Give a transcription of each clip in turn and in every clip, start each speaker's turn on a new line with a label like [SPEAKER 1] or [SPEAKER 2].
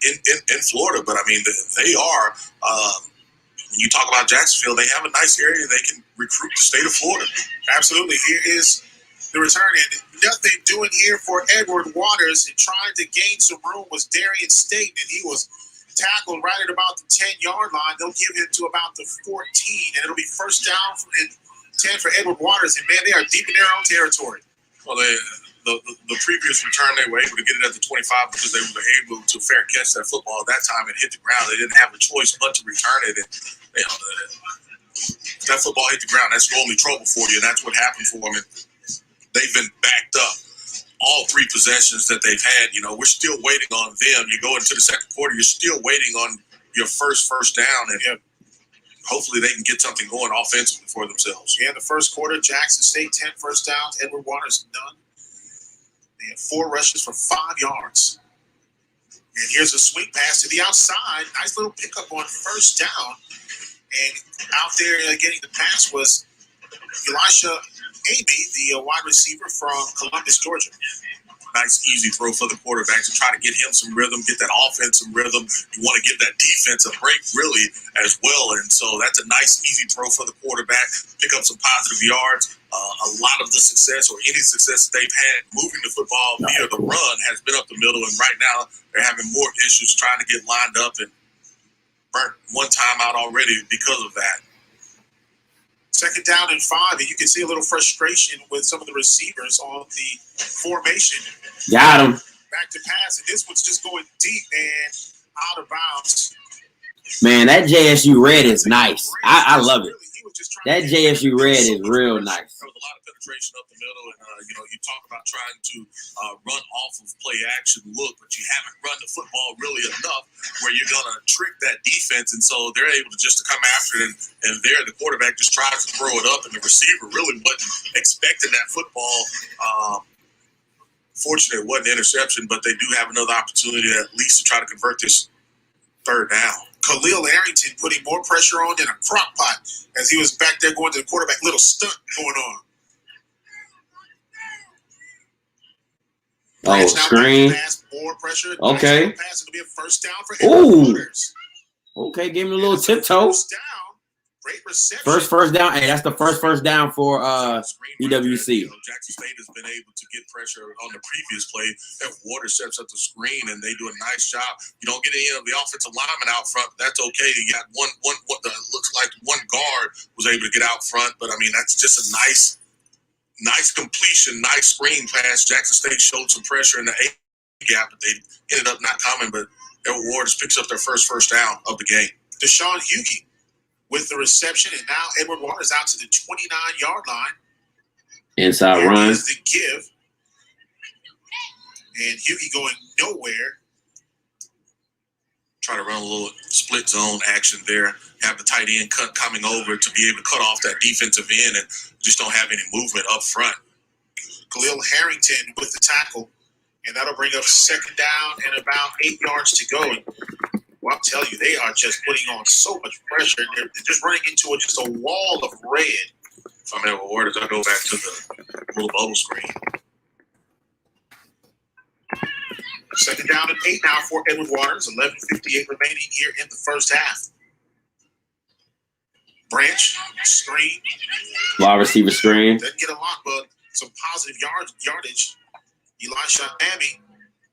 [SPEAKER 1] in Florida. But I mean, they are. When you talk about Jacksonville, they have a nice area. They can recruit the state of Florida.
[SPEAKER 2] Absolutely. Here is the return, and nothing doing here for Edward Waters, and trying to gain some room was Darian State, and he was tackled right at about the 10-yard line. They'll give him to about the 14, and it'll be first down from 10 for Edward Waters, and man, they are deep in their own territory.
[SPEAKER 1] Well, the previous return, they were able to get it at the 25 because they were able to fair catch that football at that time and hit the ground. They didn't have a choice but to return it. And that football hit the ground, that's normally trouble for you, and that's what happened for them. And they've been backed up all three possessions that they've had. We're still waiting on them. You go into the second quarter, you're still waiting on your first down, and hopefully they can get something going offensively for themselves.
[SPEAKER 2] Yeah, in the first quarter, Jackson State 10 first downs, Edward Waters none. They had 4 rushes for 5 yards. And here's a swing pass to the outside. Nice little pickup on first down. And out there getting the pass was Elisha Amy, the wide receiver from Columbus, Georgia.
[SPEAKER 1] Nice, easy throw for the quarterback to try to get him some rhythm, get that offense some rhythm. You want to give that defense a break, really, as well. And so that's a nice, easy throw for the quarterback. Pick up some positive yards. A lot of the success, or any success that they've had moving the football via the run, has been up the middle. And right now, they're having more issues trying to get lined up, and burnt one time out already because of that.
[SPEAKER 2] Second down and 5, and you can see a little frustration with some of the receivers on the formation.
[SPEAKER 3] Got him.
[SPEAKER 2] Back to pass, and this one's just going deep and out of bounds.
[SPEAKER 3] Man, that JSU red is nice. I love it. That JSU red is real nice.
[SPEAKER 1] There was a lot of penetration up the middle, and you talk about trying to run off of play action look, but you haven't run the football really enough where you're gonna trick that defense, and so they're able to just to come after it, and there the quarterback just tries to throw it up, and the receiver really wasn't expecting that football. Fortunately, it wasn't an interception, but they do have another opportunity at least to try to convert this third down.
[SPEAKER 2] Khalil Arrington putting more pressure on than a crock pot as he was back there going to the quarterback. Little stunt going on.
[SPEAKER 3] Oh, screen.
[SPEAKER 2] Pass, more pressure.
[SPEAKER 3] Okay.
[SPEAKER 2] Pass. It'll be a first down for Edward Waters.
[SPEAKER 3] Okay, give him a little tiptoe.
[SPEAKER 2] First down. Great reception.
[SPEAKER 3] First down. Hey, that's the first down for EWC.
[SPEAKER 1] Jackson State has been able to get pressure on the previous play. That Waters sets up the screen, and they do a nice job. You don't get any of the offensive linemen out front. That's okay. You got one what looks like one guard was able to get out front, but I mean that's just a nice completion, nice screen pass. Jackson State showed some pressure in the A gap, but they ended up not coming. But Edward Waters picks up their first down of the game.
[SPEAKER 2] Deshaun Hughey with the reception, and now Edward Waters out to the 29-yard line.
[SPEAKER 3] Inside run.
[SPEAKER 2] Is the give. And Hughey going nowhere.
[SPEAKER 1] Try to run a little split zone action there. Have the tight end coming over to be able to cut off that defensive end, and just don't have any movement up front.
[SPEAKER 2] Khalil Harrington with the tackle, and that'll bring up second down and about 8 yards to go. And well, I'll tell you, they are just putting on so much pressure. They're just running into just a wall of red.
[SPEAKER 1] If I'm Edward Waters, I'll go back to the little bubble screen.
[SPEAKER 2] Second down and 8 now for Edward Waters. 11:58 remaining here in the first half. Branch, screen.
[SPEAKER 3] Wide receiver screen.
[SPEAKER 2] Doesn't get a lot, but some positive yardage. Elisha Amy,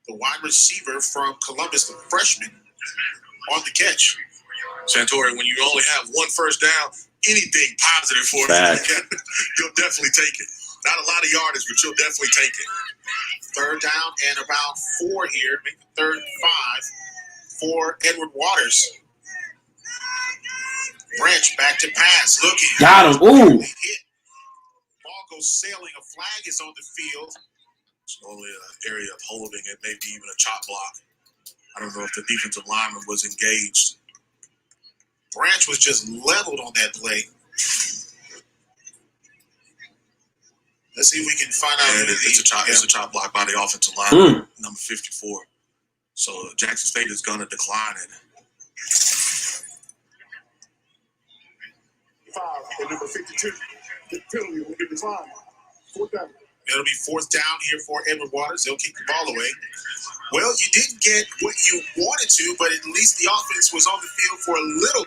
[SPEAKER 2] the wide receiver from Columbus, the freshman, on the catch.
[SPEAKER 1] Santori, when you only have one first down, anything positive for you, you'll definitely take it. Not a lot of yardage, but you'll definitely take it.
[SPEAKER 2] Third down and about 4 here, make the third and 5 for Edward Waters. Branch back to pass, looking.
[SPEAKER 3] Got him. Ooh.
[SPEAKER 2] Hit. Ball goes sailing. A flag is on the field.
[SPEAKER 1] It's only an area of holding. It may be even a chop block. I don't know if the defensive lineman was engaged.
[SPEAKER 2] Branch was just leveled on that play. Let's see if we can find out.
[SPEAKER 1] It's a chop block by the offensive lineman, number 54. So Jackson State is going to decline it.
[SPEAKER 4] 5 and number 52. The penalty will be declined. Fourth down.
[SPEAKER 2] It'll be fourth down here for Edward Waters. They'll kick the ball away. Well, you didn't get what you wanted to, but at least the offense was on the field for a little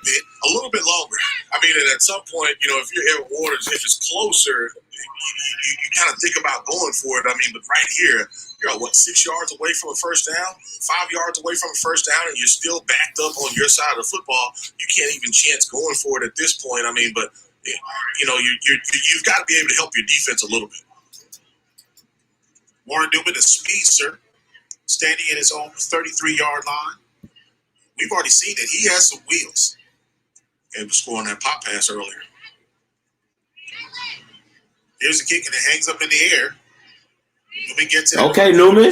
[SPEAKER 2] bit longer.
[SPEAKER 1] I mean, and at some point, if you're Edward Waters, if it's closer, you kind of think about going for it. I mean, but right here, you're 6 yards away from a first down, 5 yards away from a first down, and you're still backed up on your side of the football. You can't even chance going for it at this point. I mean, but you've got to be able to help your defense a little bit.
[SPEAKER 2] Warren Newman, a speedster, standing at his own 33-yard line. We've already seen it. He has some wheels.
[SPEAKER 1] He was scoring that pop pass earlier.
[SPEAKER 2] Here's a kick, and it hangs up in the air. Newman gets it.
[SPEAKER 3] Okay, Newman.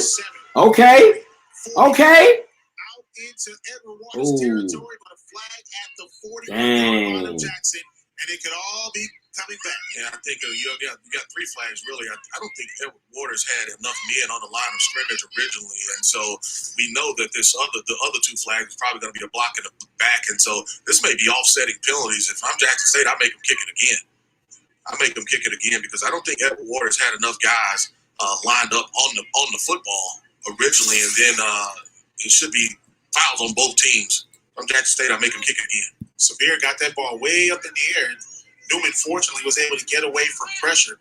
[SPEAKER 3] Okay.
[SPEAKER 2] Out into Edward Waters territory, but a flag at the 40-yard line of Jackson, and it could all be coming back.
[SPEAKER 1] Yeah, I think you got 3 flags, really. I don't think Edward Waters had enough men on the line of scrimmage originally, and so we know that the other 2 flags is probably going to be a block in the back, and so this may be offsetting penalties. If I'm Jackson State, I make them kick it again. Because I don't think Edward Waters had enough guys lined up on the football originally, and then it should be fouls on both teams. If I'm Jackson State, I make them kick it again.
[SPEAKER 2] Severe got that ball way up in the air, and Newman fortunately was able to get away from pressure,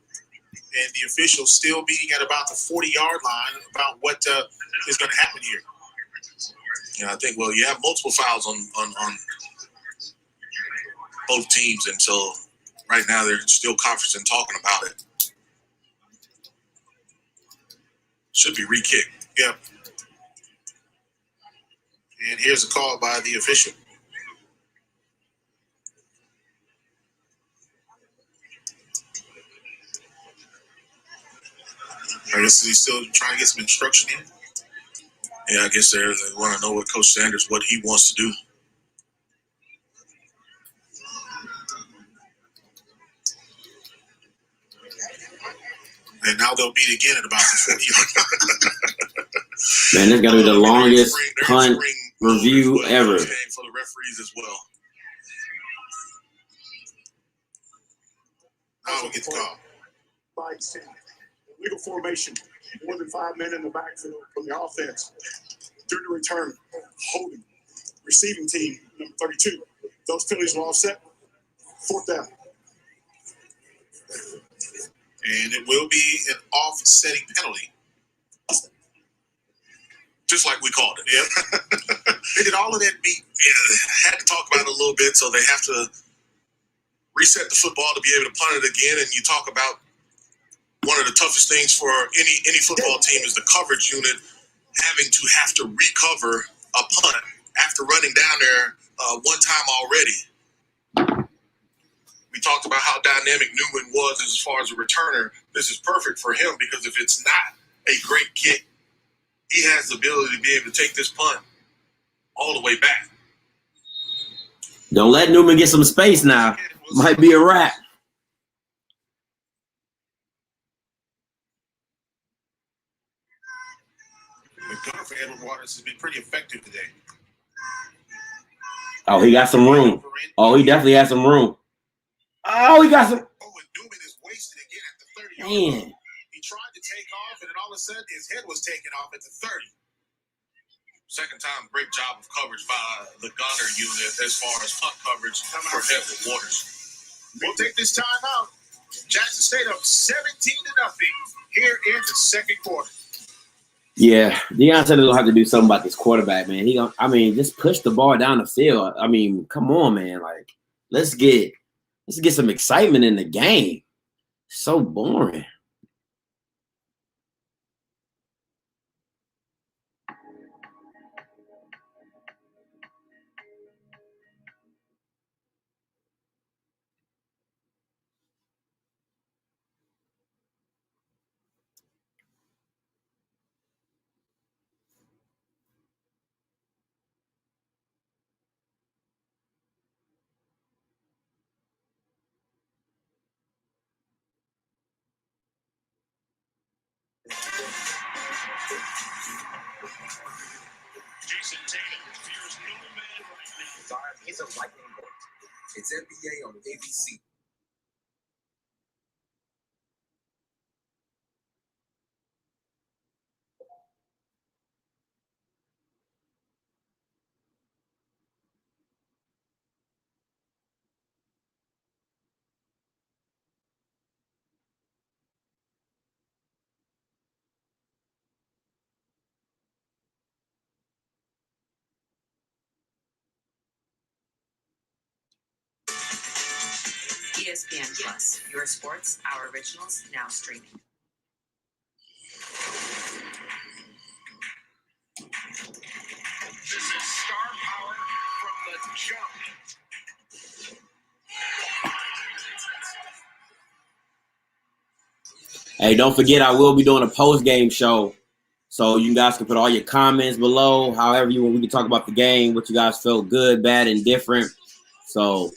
[SPEAKER 2] and the officials still meeting at about the 40-yard line about what is going to happen here.
[SPEAKER 1] Yeah, I think, you have multiple fouls on both teams, and so right now they're still conferencing talking about it. Should be re-kick.
[SPEAKER 2] Yep. And here's a call by the official. I guess he's still trying to get some instruction in.
[SPEAKER 1] Yeah, I guess they want to know what Coach Sanders, what he wants to do.
[SPEAKER 2] And now they'll meet again at about the 40-yard line.
[SPEAKER 3] Man, this got to be the longest punt review ever.
[SPEAKER 1] For the referees as well.
[SPEAKER 2] Now we'll get the call.
[SPEAKER 4] Legal formation, more than 5 men in the backfield from the offense. Due to return, holding, receiving team, number 32. Those penalties were offset. 4th down.
[SPEAKER 2] And it will be an offsetting penalty.
[SPEAKER 1] Just like we called it.
[SPEAKER 2] Yep. They did all of that beat.
[SPEAKER 1] Yeah, had to talk about it a little bit, so they have to reset the football to be able to punt it again. And you talk about one of the toughest things for any football team is the coverage unit having to recover a punt after running down there one time already. We talked about how dynamic Newman was as far as a returner. This is perfect for him because if it's not a great kick, he has the ability to be able to take this punt all the way back.
[SPEAKER 3] Don't let Newman get some space now. Might be a wrap.
[SPEAKER 2] The gunner for Edward Waters has been pretty effective today.
[SPEAKER 3] Oh, he got some room. Oh, he definitely has some room. Oh, he got some.
[SPEAKER 2] Oh, and Newman is wasted again at the 30.
[SPEAKER 3] Man.
[SPEAKER 2] He tried to take off, and then all of a sudden his head was taken off at the 30.
[SPEAKER 1] Second time, great job of coverage by the gunner unit as far as punt coverage for Edward Waters.
[SPEAKER 2] We'll take this time out. Jackson State up 17-0 here in the second quarter.
[SPEAKER 3] Yeah, Deion said he'll have to do something about this quarterback, man. Just push the ball down the field. I mean, come on, man. Like, let's get some excitement in the game. So boring.
[SPEAKER 5] Jason Tatum fears no man right now.
[SPEAKER 6] He's a lightning bolt. It's NBA on ABC.
[SPEAKER 7] ESPN Plus, your sports, our originals, now streaming.
[SPEAKER 5] This is star power from the jump.
[SPEAKER 3] Hey, don't forget, I will be doing a post-game show. So you guys can put all your comments below, however you want. We can talk about the game, what you guys felt good, bad, and different. So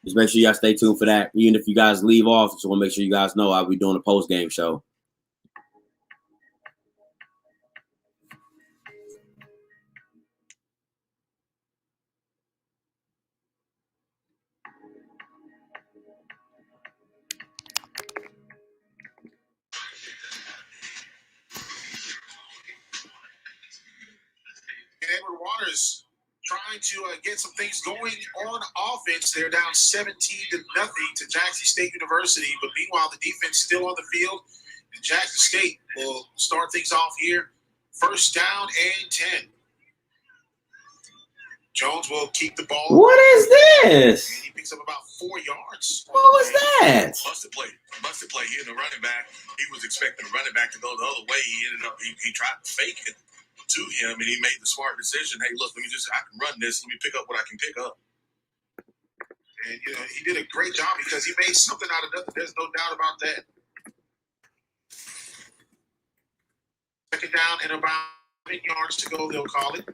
[SPEAKER 3] just make sure you guys stay tuned for that. Even if you guys leave off, just want to make sure you guys know I'll be doing a post-game show.
[SPEAKER 2] And Edward Waters trying to get some things going on offense. They're down 17-0 to Jackson State University. But meanwhile, the defense still on the field. And Jackson State will start things off here. First down and 10. Jones will keep the ball.
[SPEAKER 3] What is this?
[SPEAKER 2] And he picks up about 4 yards.
[SPEAKER 3] What was that?
[SPEAKER 1] Busted play. He and the running back. He was expecting the running back to go the other way. He ended up, he tried to fake it to him, and he made the smart decision. Hey, look, I can run this. Let me pick up what I can pick up.
[SPEAKER 2] And, he did a great job because he made something out of nothing. There's no doubt about that. Second down and about 10 yards to go, they'll call it.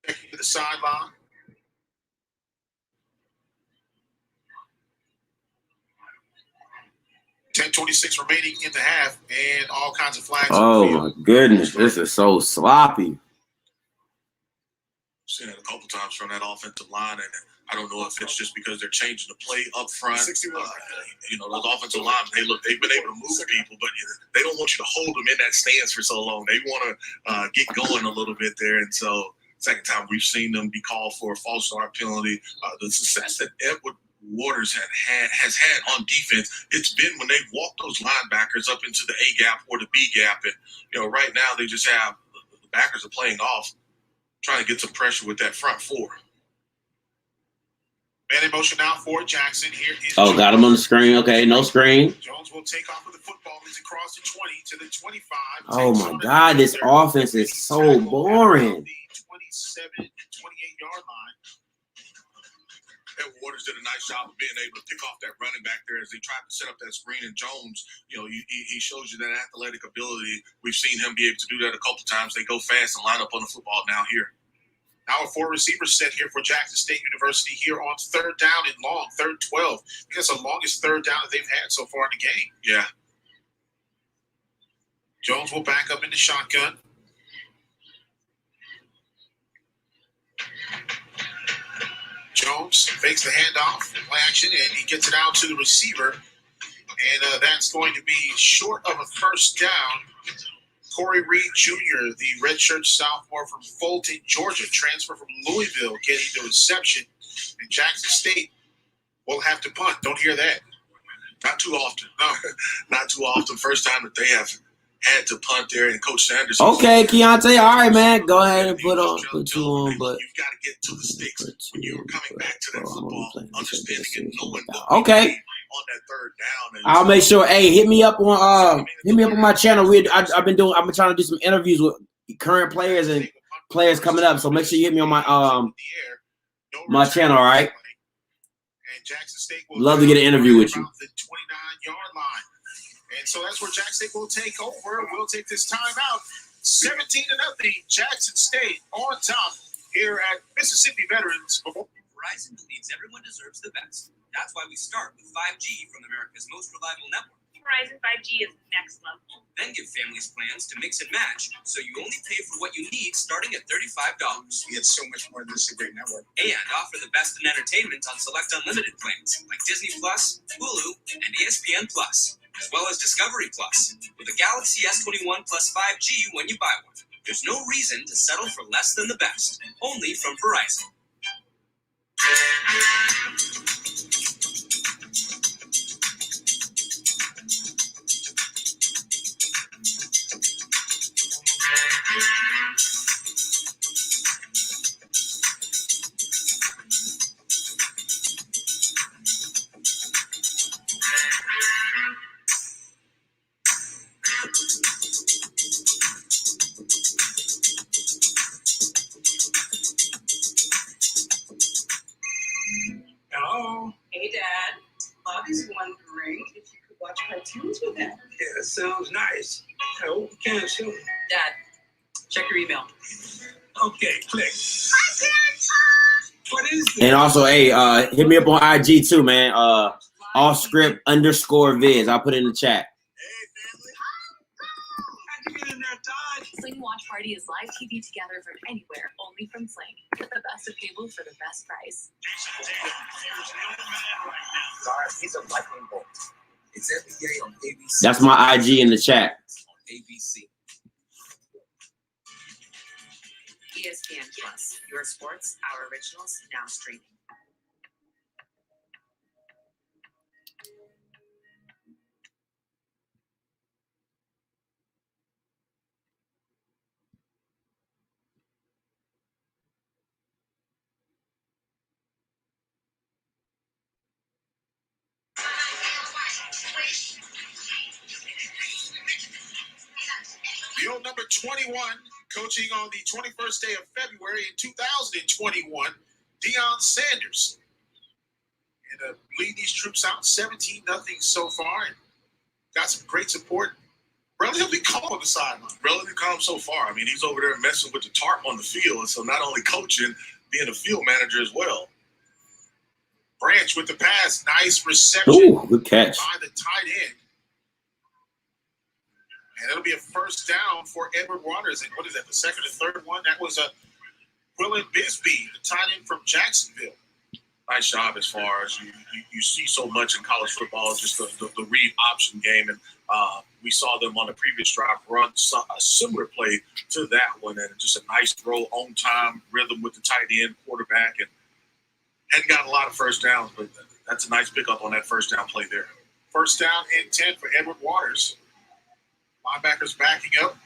[SPEAKER 2] Checking to the sideline. .26 remaining in the half, and all kinds of flags.
[SPEAKER 3] Oh, my goodness. This is so sloppy.
[SPEAKER 1] Seen it a couple times from that offensive line, and I don't know if it's just because they're changing the play up front. Those offensive linemen, they've been able to move people, but they don't want you to hold them in that stance for so long. They want to get going a little bit there, and so second time we've seen them be called for a false start penalty. The success that Edward Waters has had on defense, it's been when they've walked those linebackers up into the A gap or the B gap, and right now they just have the backers are playing off, trying to get some pressure with that front four.
[SPEAKER 2] Man in motion now for Jackson. Here is
[SPEAKER 3] Oh, got him on the screen. Okay, no screen.
[SPEAKER 2] Jones will take off with the football. He's across the 20 to the 25.
[SPEAKER 3] Oh my God, this offense is so boring.
[SPEAKER 2] The 27 and 28-yard line.
[SPEAKER 1] Edward Waters did a nice job of being able to pick off that running back there as they tried to set up that screen. And Jones, he shows you that athletic ability. We've seen him be able to do that a couple times. They go fast and line up on the football now here.
[SPEAKER 2] Now a 4 receiver set here for Jackson State University here on third down and long, third 12. I think that's the longest third down that they've had so far in the game.
[SPEAKER 1] Yeah.
[SPEAKER 2] Jones will back up in the shotgun. Jones fakes the handoff, play action, and he gets it out to the receiver. And that's going to be short of a first down. Corey Reed Jr., the redshirt sophomore from Fulton, Georgia, transfer from Louisville, getting the reception. And Jackson State will have to punt. Don't hear that.
[SPEAKER 1] Not too often.
[SPEAKER 2] No.
[SPEAKER 1] Not too often. First time that they have had to punt there, and Coach Sanders.
[SPEAKER 3] Okay, Keontae. All right, man. Go ahead and put two on, but
[SPEAKER 1] you've got to get to the sticks when you were coming back to that football, understanding and knowing what
[SPEAKER 3] okay.
[SPEAKER 1] On that third down. And
[SPEAKER 3] I'll make sure. Hey, hit me up on my channel. I've been trying to do some interviews with current players and players coming up. So make sure you hit me on my channel. All right.
[SPEAKER 2] And Jackson State will
[SPEAKER 3] love to get an interview with you.
[SPEAKER 2] The 29-yard line. And so that's where Jackson State will take over. We'll take this time out. 17-0. Jackson State on top here at Mississippi Veterans.
[SPEAKER 8] Verizon believes everyone deserves the best. That's why we start with 5G from America's most reliable network.
[SPEAKER 9] Verizon 5G is next level.
[SPEAKER 8] Then give families plans to mix and match, so you only pay for what you need starting at $35.
[SPEAKER 2] We get so much more than this great network.
[SPEAKER 8] And offer the best in entertainment on select unlimited plans like Disney Plus, Hulu, and ESPN Plus, as well as Discovery Plus, with a Galaxy S21 plus 5G when you buy one. There's no reason to settle for less than the best, only from Verizon.
[SPEAKER 5] sounds nice. I hope we can soon.
[SPEAKER 7] Dad, check your email.
[SPEAKER 5] Okay, click. What is this?
[SPEAKER 3] And also, hey, hit me up on IG too, man. _Viz. I'll put it in the chat.
[SPEAKER 5] How'd you get in there, Todd?
[SPEAKER 10] Sling Watch Party is live TV together from anywhere, only from Sling. Get the best of cable for the best price.
[SPEAKER 6] Guys, he's a lightning bolt. It's NBA on ABC.
[SPEAKER 3] That's my IG in the chat.
[SPEAKER 6] ABC.
[SPEAKER 7] ESPN Plus, your sports, our originals, now streaming.
[SPEAKER 2] The old number 21, coaching on the 21st day of February in 2021, Deion Sanders. And lead these troops out 17-0 so far. And got some great support. Relatively calm on the sideline.
[SPEAKER 1] Relatively calm so far. I mean, he's over there messing with the tarp on the field. And so not only coaching, being a field manager as well.
[SPEAKER 2] Branch with the pass. Nice reception.
[SPEAKER 3] Ooh, good catch.
[SPEAKER 2] By the tight end. And it'll be a first down for Edward Waters. And what is that, the second or third one? That was Willen Bisbee, the tight end from Jacksonville.
[SPEAKER 1] Nice job as far as you see so much in college football, just the read option game. And we saw them on the previous drive run a similar play to that one. And just a nice throw, on time, rhythm with the tight end, quarterback. And hadn't gotten a lot of first downs, but that's a nice pickup on that first down play there.
[SPEAKER 2] First down and 10 for Edward Waters. Linebackers backing up.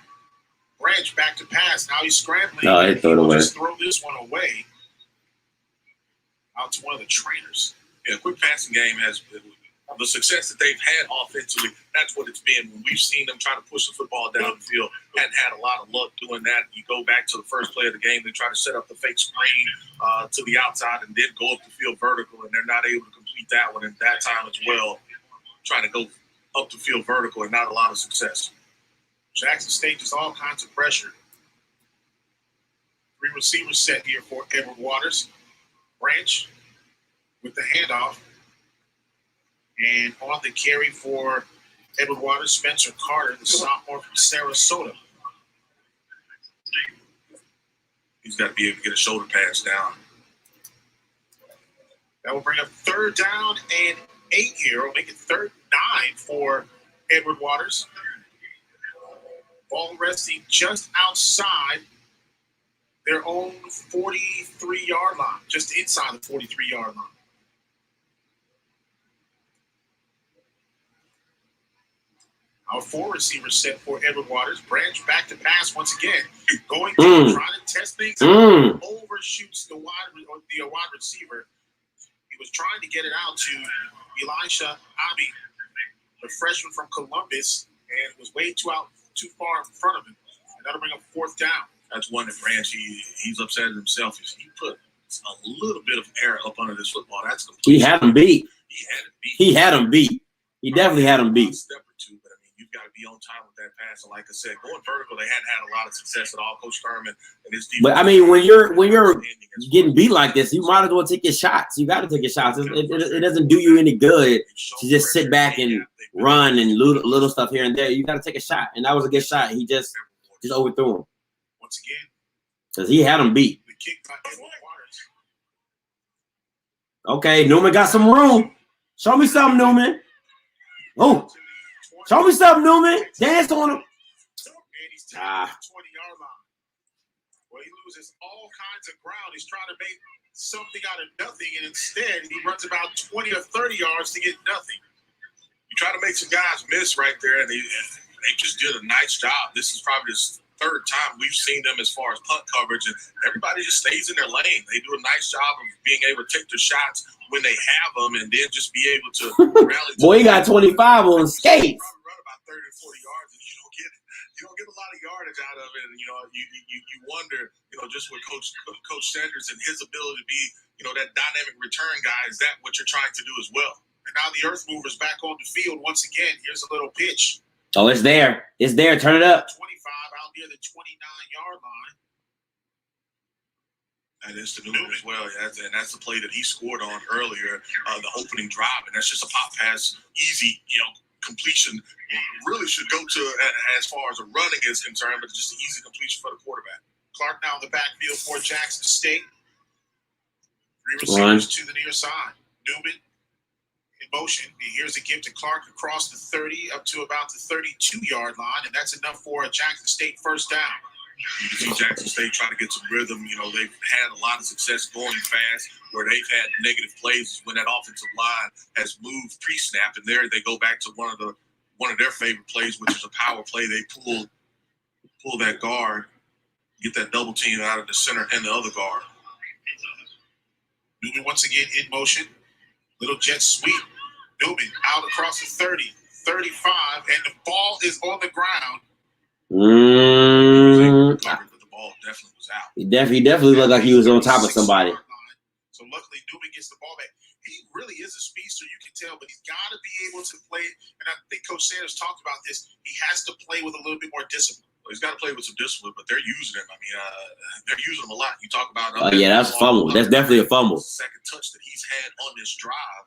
[SPEAKER 2] Branch back to pass. Now he's scrambling.
[SPEAKER 3] No, he threw it away.
[SPEAKER 2] Just throw this one away. Out to one of the trainers.
[SPEAKER 1] Yeah, quick passing game has been the success that they've had offensively. That's what it's been. When we've seen them try to push the football down the field, hadn't had a lot of luck doing that. You go back to the first play of the game, they try to set up the fake screen to the outside and then go up the field vertical, and they're not able to complete that one. And that time as well, trying to go up the field vertical and not a lot of success.
[SPEAKER 2] Jackson stages all kinds of pressure. Three receivers set here for Edward Waters. Branch with the handoff. And on the carry for Edward Waters, Spencer Carter, the sophomore from Sarasota.
[SPEAKER 1] He's got to be able to get a shoulder pass down.
[SPEAKER 2] That will bring up third down and 8 here. We'll make it third 9 for Edward Waters. Ball resting just outside their own 43-yard line, just inside the 43-yard line. Our 4 receivers set for Edward Waters. Branch back to pass once again. Going deep, trying to test things out. Overshoots the wide receiver. He was trying to get it out to Elisha Abi, the freshman from Columbus, and was way too far in front of him. And that'll bring up fourth down.
[SPEAKER 1] That's one that Branch, he's upset at himself. He put a little bit of air up under this football. That's
[SPEAKER 3] He had him beat.
[SPEAKER 1] He
[SPEAKER 3] had him beat. He definitely had him beat.
[SPEAKER 1] A step or two, but I mean, you've got to be on time with that pass. And like I said, going vertical, they hadn't had a lot of success at all. Coach Thurman and his defense.
[SPEAKER 3] But I mean, when you're getting beat like this, you might as well take your shots. You got to take your shots. It doesn't do you any good to just sit back and run and little stuff here and there. You got to take a shot, and that was a good shot. He just overthrew him.
[SPEAKER 2] Once again,
[SPEAKER 3] because he had him beat.
[SPEAKER 2] the kick by Edward Waters.
[SPEAKER 3] Okay, Newman got some room. Show me something, Newman. Oh, show me something, Newman. Dance on him.
[SPEAKER 2] And he's taking the 20-yard line. Well, he loses all kinds of ground. He's trying to make something out of nothing, and instead he runs about 20 or 30 yards to get nothing.
[SPEAKER 1] You try to make some guys miss right there, and they just did a nice job. This is probably the third time we've seen them as far as punt coverage, and everybody just stays in their lane. They do a nice job of being able to take the shots when they have them, and then just be able to rally.
[SPEAKER 3] Boy, he got 25 on skates.
[SPEAKER 1] Run about 30 to 40 yards, and you don't get a lot of yardage out of it. And you wonder, just with Coach Sanders and his ability to be, that dynamic return guy. Is that what you're trying to do as well?
[SPEAKER 2] And now the Earth Movers back on the field once again. Here's a little pitch.
[SPEAKER 3] Oh, it's there. It's there. Turn it up.
[SPEAKER 2] 25 out near the 29-yard line.
[SPEAKER 1] And it's the Newman as well. And that's the play that he scored on earlier, the opening drive. And that's just a pop pass, easy, completion. Really should go to as far as a running is concerned, but just an easy completion for the quarterback.
[SPEAKER 2] Clark now in the backfield for Jackson State. 3 receivers to the near side. Newman in motion. Here's a give to Clark across the 30 up to about the 32-yard line, and that's enough for a Jackson State first down.
[SPEAKER 1] You can see Jackson State trying to get some rhythm. They've had a lot of success going fast. Where they've had negative plays is when that offensive line has moved pre-snap, and there they go back to one of their favorite plays, which is a power play. They pull that guard, get that double team out of the center and the other guard.
[SPEAKER 2] Newman once again in motion. Little jet sweep. Newman out across the 30, 35, and the ball is on the ground.
[SPEAKER 1] But the ball definitely was out.
[SPEAKER 3] He definitely looked like he was on top of somebody.
[SPEAKER 2] So luckily Newman gets the ball back. He really is a speedster, you can tell, but he's got to be able to play. And I think Coach Sanders talked about this. He has to play with a little bit more discipline.
[SPEAKER 1] Well, he's got to play with some discipline, but they're using him. I mean, they're using him a lot. You talk about
[SPEAKER 3] that's a fumble. That's definitely a fumble.
[SPEAKER 1] Second touch that he's had on this drive.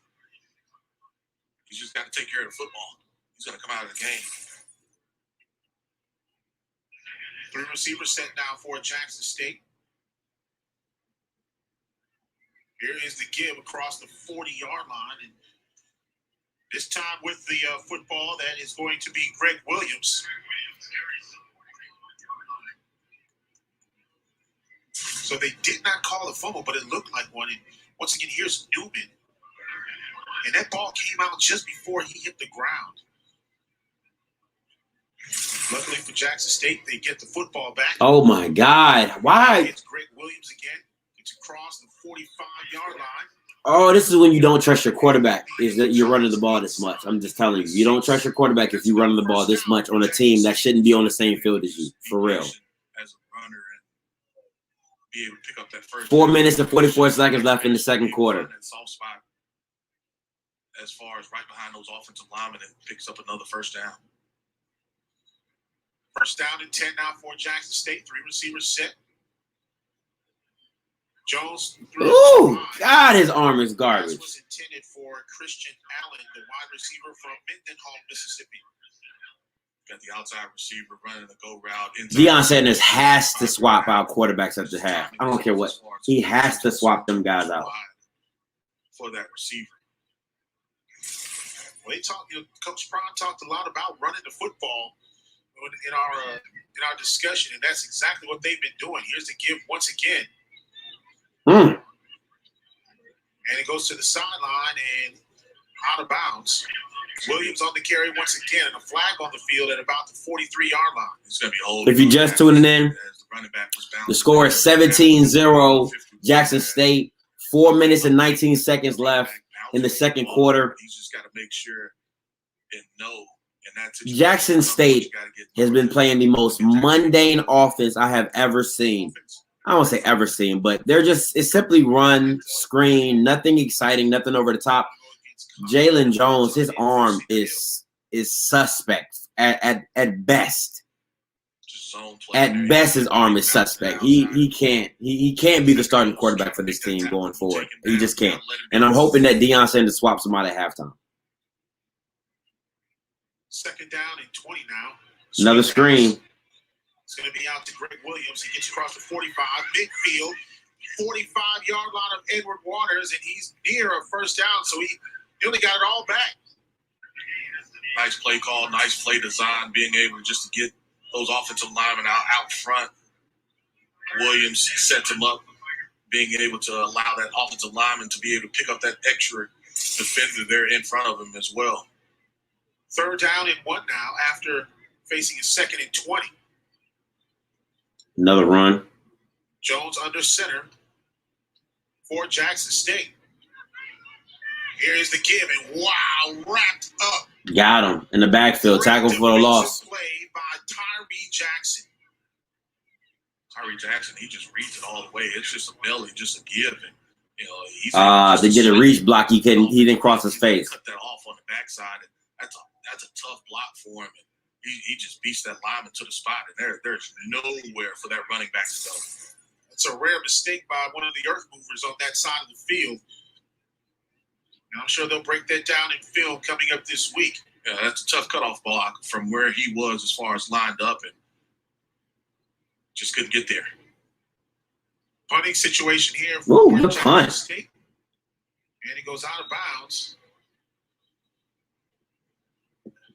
[SPEAKER 1] He's just got to take care of the football. He's going to come out of the game.
[SPEAKER 2] 3 receivers set down for Jackson State. Here is the give across the 40-yard line. And this time with the football, that is going to be Greg Williams. So they did not call a fumble, but it looked like one. And once again, here's Newman. And that ball came out just before he hit the ground. Luckily for Jackson State, they get the football back.
[SPEAKER 3] Oh, my God. Why?
[SPEAKER 2] It's Greg Williams again. It's across the 45-yard line.
[SPEAKER 3] Oh, this is when you don't trust your quarterback, is that you're running the ball this much. I'm just telling you. You don't trust your quarterback if you're running the ball this much on a team that shouldn't be on the same field as you, for real.
[SPEAKER 1] As a runner and be able to pick up that first
[SPEAKER 3] 4 minutes and 44 seconds left in the second quarter.
[SPEAKER 1] That soft spot as far as right behind those offensive linemen and picks up another first down.
[SPEAKER 2] First down and 10 now for Jackson State. 3 receivers set. Jones.
[SPEAKER 3] Ooh, God, his arm is garbage.
[SPEAKER 2] This was intended for Christian Allen, the wide receiver from Mendenhall, Mississippi.
[SPEAKER 1] Got the outside receiver running the go route.
[SPEAKER 3] Deion Sanders has to swap out quarterbacks at the half. I don't care what. He has to swap them guys out.
[SPEAKER 1] For that receiver.
[SPEAKER 2] Well, Coach Prime talked a lot about running the football in our discussion, and that's exactly what they've been doing. Here's the give once again. And it goes to the sideline and out of bounds. Williams on the carry once again, and a flag on the field at about the 43-yard line.
[SPEAKER 1] It's going to be holding.
[SPEAKER 3] If you're just tuning in, the score is 17-0 Jackson State. 4 minutes and 19 seconds left in the second quarter.
[SPEAKER 1] He's just got to make sure and know.
[SPEAKER 3] Jackson State has been playing the most mundane offense I have ever seen. I don't say ever seen, but it's simply run, screen, nothing exciting, nothing over the top. Jalen Jones, his arm is suspect at best. At best, his arm is suspect. He can't be the starting quarterback for this team going forward. He just can't. And I'm hoping that Deion Sanders swaps him out at halftime.
[SPEAKER 2] Second down and 20 now.
[SPEAKER 3] Another screen.
[SPEAKER 2] It's going to be out to Greg Williams. He gets across the 45, midfield, 45-yard line of Edward Waters, and he's near a first down, so he only got it all back.
[SPEAKER 1] Nice play call, nice play design, being able just to get those offensive linemen out front. Williams sets him up, being able to allow that offensive lineman to be able to pick up that extra defender there in front of him as well.
[SPEAKER 2] Third down and 1 now after facing a second and 20.
[SPEAKER 3] Another run.
[SPEAKER 2] Jones under center for Jackson State. Here is the give, and wow, wrapped up.
[SPEAKER 3] Got him in the backfield. Tackle for the loss.
[SPEAKER 2] Play by Tyree Jackson.
[SPEAKER 1] Tyree Jackson, he just reads it all the way. It's just a belly, just a give. And,
[SPEAKER 3] they did a reach block. He didn't cross his face.
[SPEAKER 1] Cut that off on the backside. And that's a tough block for him. And he just beats that lineman to the spot, and there's nowhere for that running back to go.
[SPEAKER 2] It's a rare mistake by one of the earth movers on that side of the field. And I'm sure they'll break that down in film coming up this week.
[SPEAKER 1] Yeah, that's a tough cutoff block from where he was as far as lined up, and just couldn't get there.
[SPEAKER 2] Punting situation here.
[SPEAKER 3] Ooh, good punt.
[SPEAKER 2] State. And it goes out of bounds.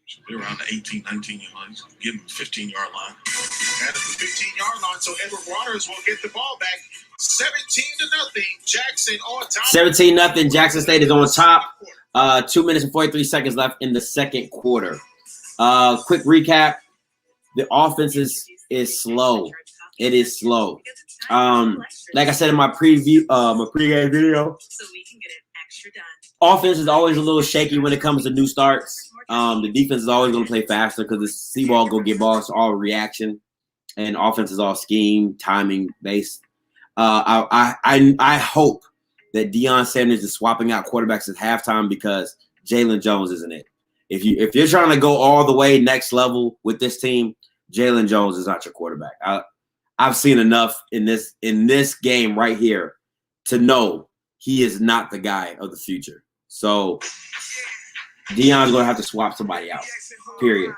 [SPEAKER 1] Should be around the 18, 19 yard line. Give him 15-yard line.
[SPEAKER 2] At the 15-yard line, so Edward Waters will get the ball back. 17-0. Jackson on top.
[SPEAKER 3] 17-0. Jackson State is on top. 2 minutes and 43 seconds left in the second quarter. Quick recap. The offense is slow. It is slow. Like I said in my pregame video,
[SPEAKER 10] So we can get it extra done.
[SPEAKER 3] offense is always a little shaky when it comes to new starts. The defense is always going to play faster because the C-ball go get balls all reaction, and offense is all scheme, timing based. I hope that Deion Sanders is swapping out quarterbacks at halftime because Jalen Jones isn't it. If you're trying to go all the way next level with this team, Jalen Jones is not your quarterback. I've seen enough in this game right here to know he is not the guy of the future. So Deion's going to have to swap somebody out, period.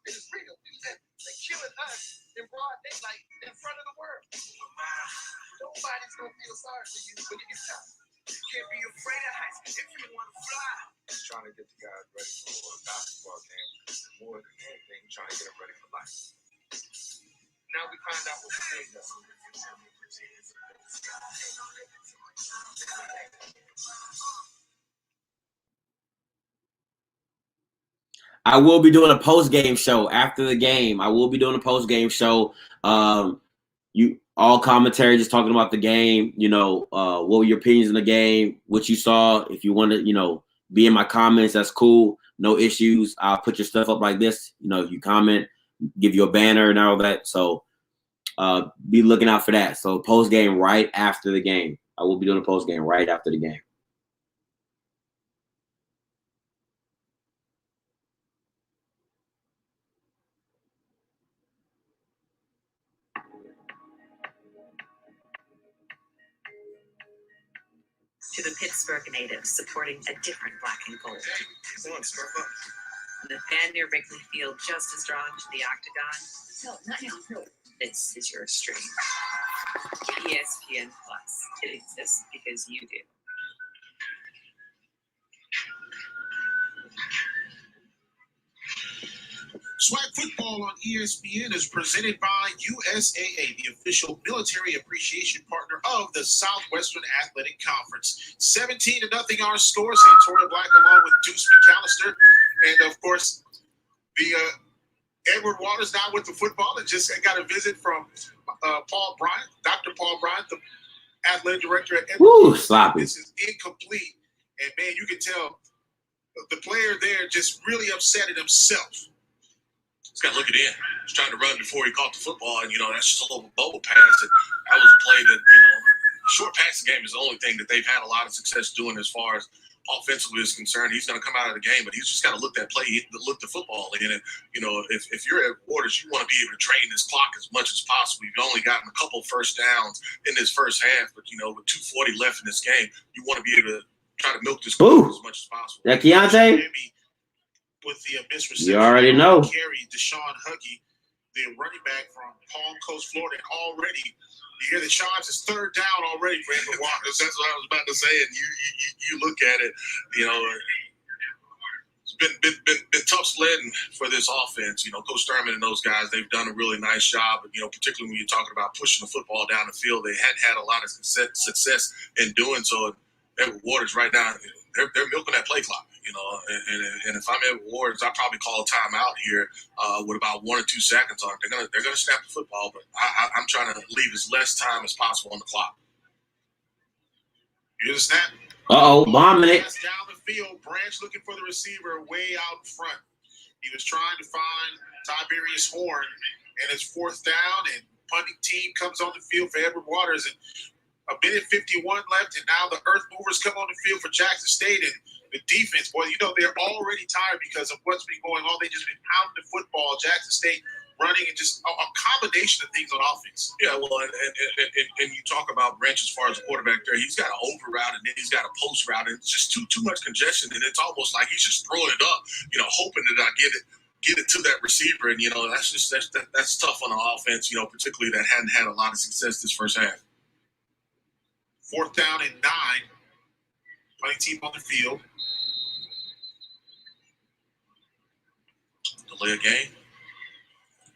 [SPEAKER 6] It's real. They're killing us in broad daylight in front of the world. Nobody's going to feel sorry for you when you get shot. You can't be afraid of heights if you want to fly. Trying to get the guys ready for a basketball game. More than anything, trying to get them ready for life. Now we find out what we made of.
[SPEAKER 3] I will be doing a post-game show after the game. I will be doing a post-game show. You all commentary, just talking about the game. What were your opinions in the game? What you saw? If you want to, be in my comments, that's cool. No issues. I'll put your stuff up like this. If you comment, give you a banner and all that. So be looking out for that. So post-game right after the game. I will be doing a post-game right after the game.
[SPEAKER 7] To the Pittsburgh natives supporting a different black and gold.
[SPEAKER 8] Come on, Smurf up.
[SPEAKER 7] The fan near Wrigley Field just as drawn to the octagon.
[SPEAKER 10] No, not now. No.
[SPEAKER 7] This is your stream. ESPN Plus. It exists because you do.
[SPEAKER 2] SWAC football on ESPN is presented by USAA, the official military appreciation partner of the Southwestern Athletic Conference. 17-0 our score. Santoria Black along with Deuce McAllister. And, of course, the Edward Waters now with the football and just got a visit from Paul Bryant, Dr. Paul Bryant, the athletic director at Edward.
[SPEAKER 3] Woo, sloppy.
[SPEAKER 2] This is incomplete. And, man, you can tell the player there just really upset at himself.
[SPEAKER 1] He's got to look it in. He's trying to run before he caught the football, and, that's just a little bubble pass. And that was a play that, short passing game is the only thing that they've had a lot of success doing as far as offensively is concerned. He's going to come out of the game, but he's just got to look that play, look the football in. And, if you're at Waters, you want to be able to train this clock as much as possible. You've only gotten a couple first downs in this first half, but, with 2:40 left in this game, you want to be able to try to milk this clock as much as possible.
[SPEAKER 3] That Keontae?
[SPEAKER 2] With the misreception,
[SPEAKER 3] you already know.
[SPEAKER 2] Carry Deshaun Huggy, the running back from Palm Coast, Florida, and already you hear the chimes. It's third down already for Edward Waters.
[SPEAKER 1] That's what I was about to say. And you look at it, it's been tough sledding for this offense. Coach Thurman and those guys, they've done a really nice job. Particularly when you're talking about pushing the football down the field, they hadn't had a lot of success in doing so. Edward Waters right now, they're milking that play clock. And if I'm at Waters, I'll probably call a timeout here with about 1 or 2 seconds on it. They're gonna snap the football, but I'm trying to leave as less time as possible on the clock.
[SPEAKER 2] Here's a snap.
[SPEAKER 3] Bombing it.
[SPEAKER 2] Down the field, Branch looking for the receiver way out in front. He was trying to find Tiberius Horn, and it's fourth down, and punting team comes on the field for Edward Waters, and a minute 51 left, and now the Earth Movers come on the field for Jackson State, and The defense, boy, they're already tired because of what's been going on. They just been pounding the football. Jackson State running and just a combination of things on offense.
[SPEAKER 1] Yeah, well, and you talk about Branch as far as the quarterback there. He's got an over route and then he's got a post route, and it's just too much congestion, and it's almost like he's just throwing it up, hoping that I get it to that receiver, and that's tough on the offense, particularly that hadn't had a lot of success this first half.
[SPEAKER 2] 4th down and 9. Playing team on the field.
[SPEAKER 1] Delay a game.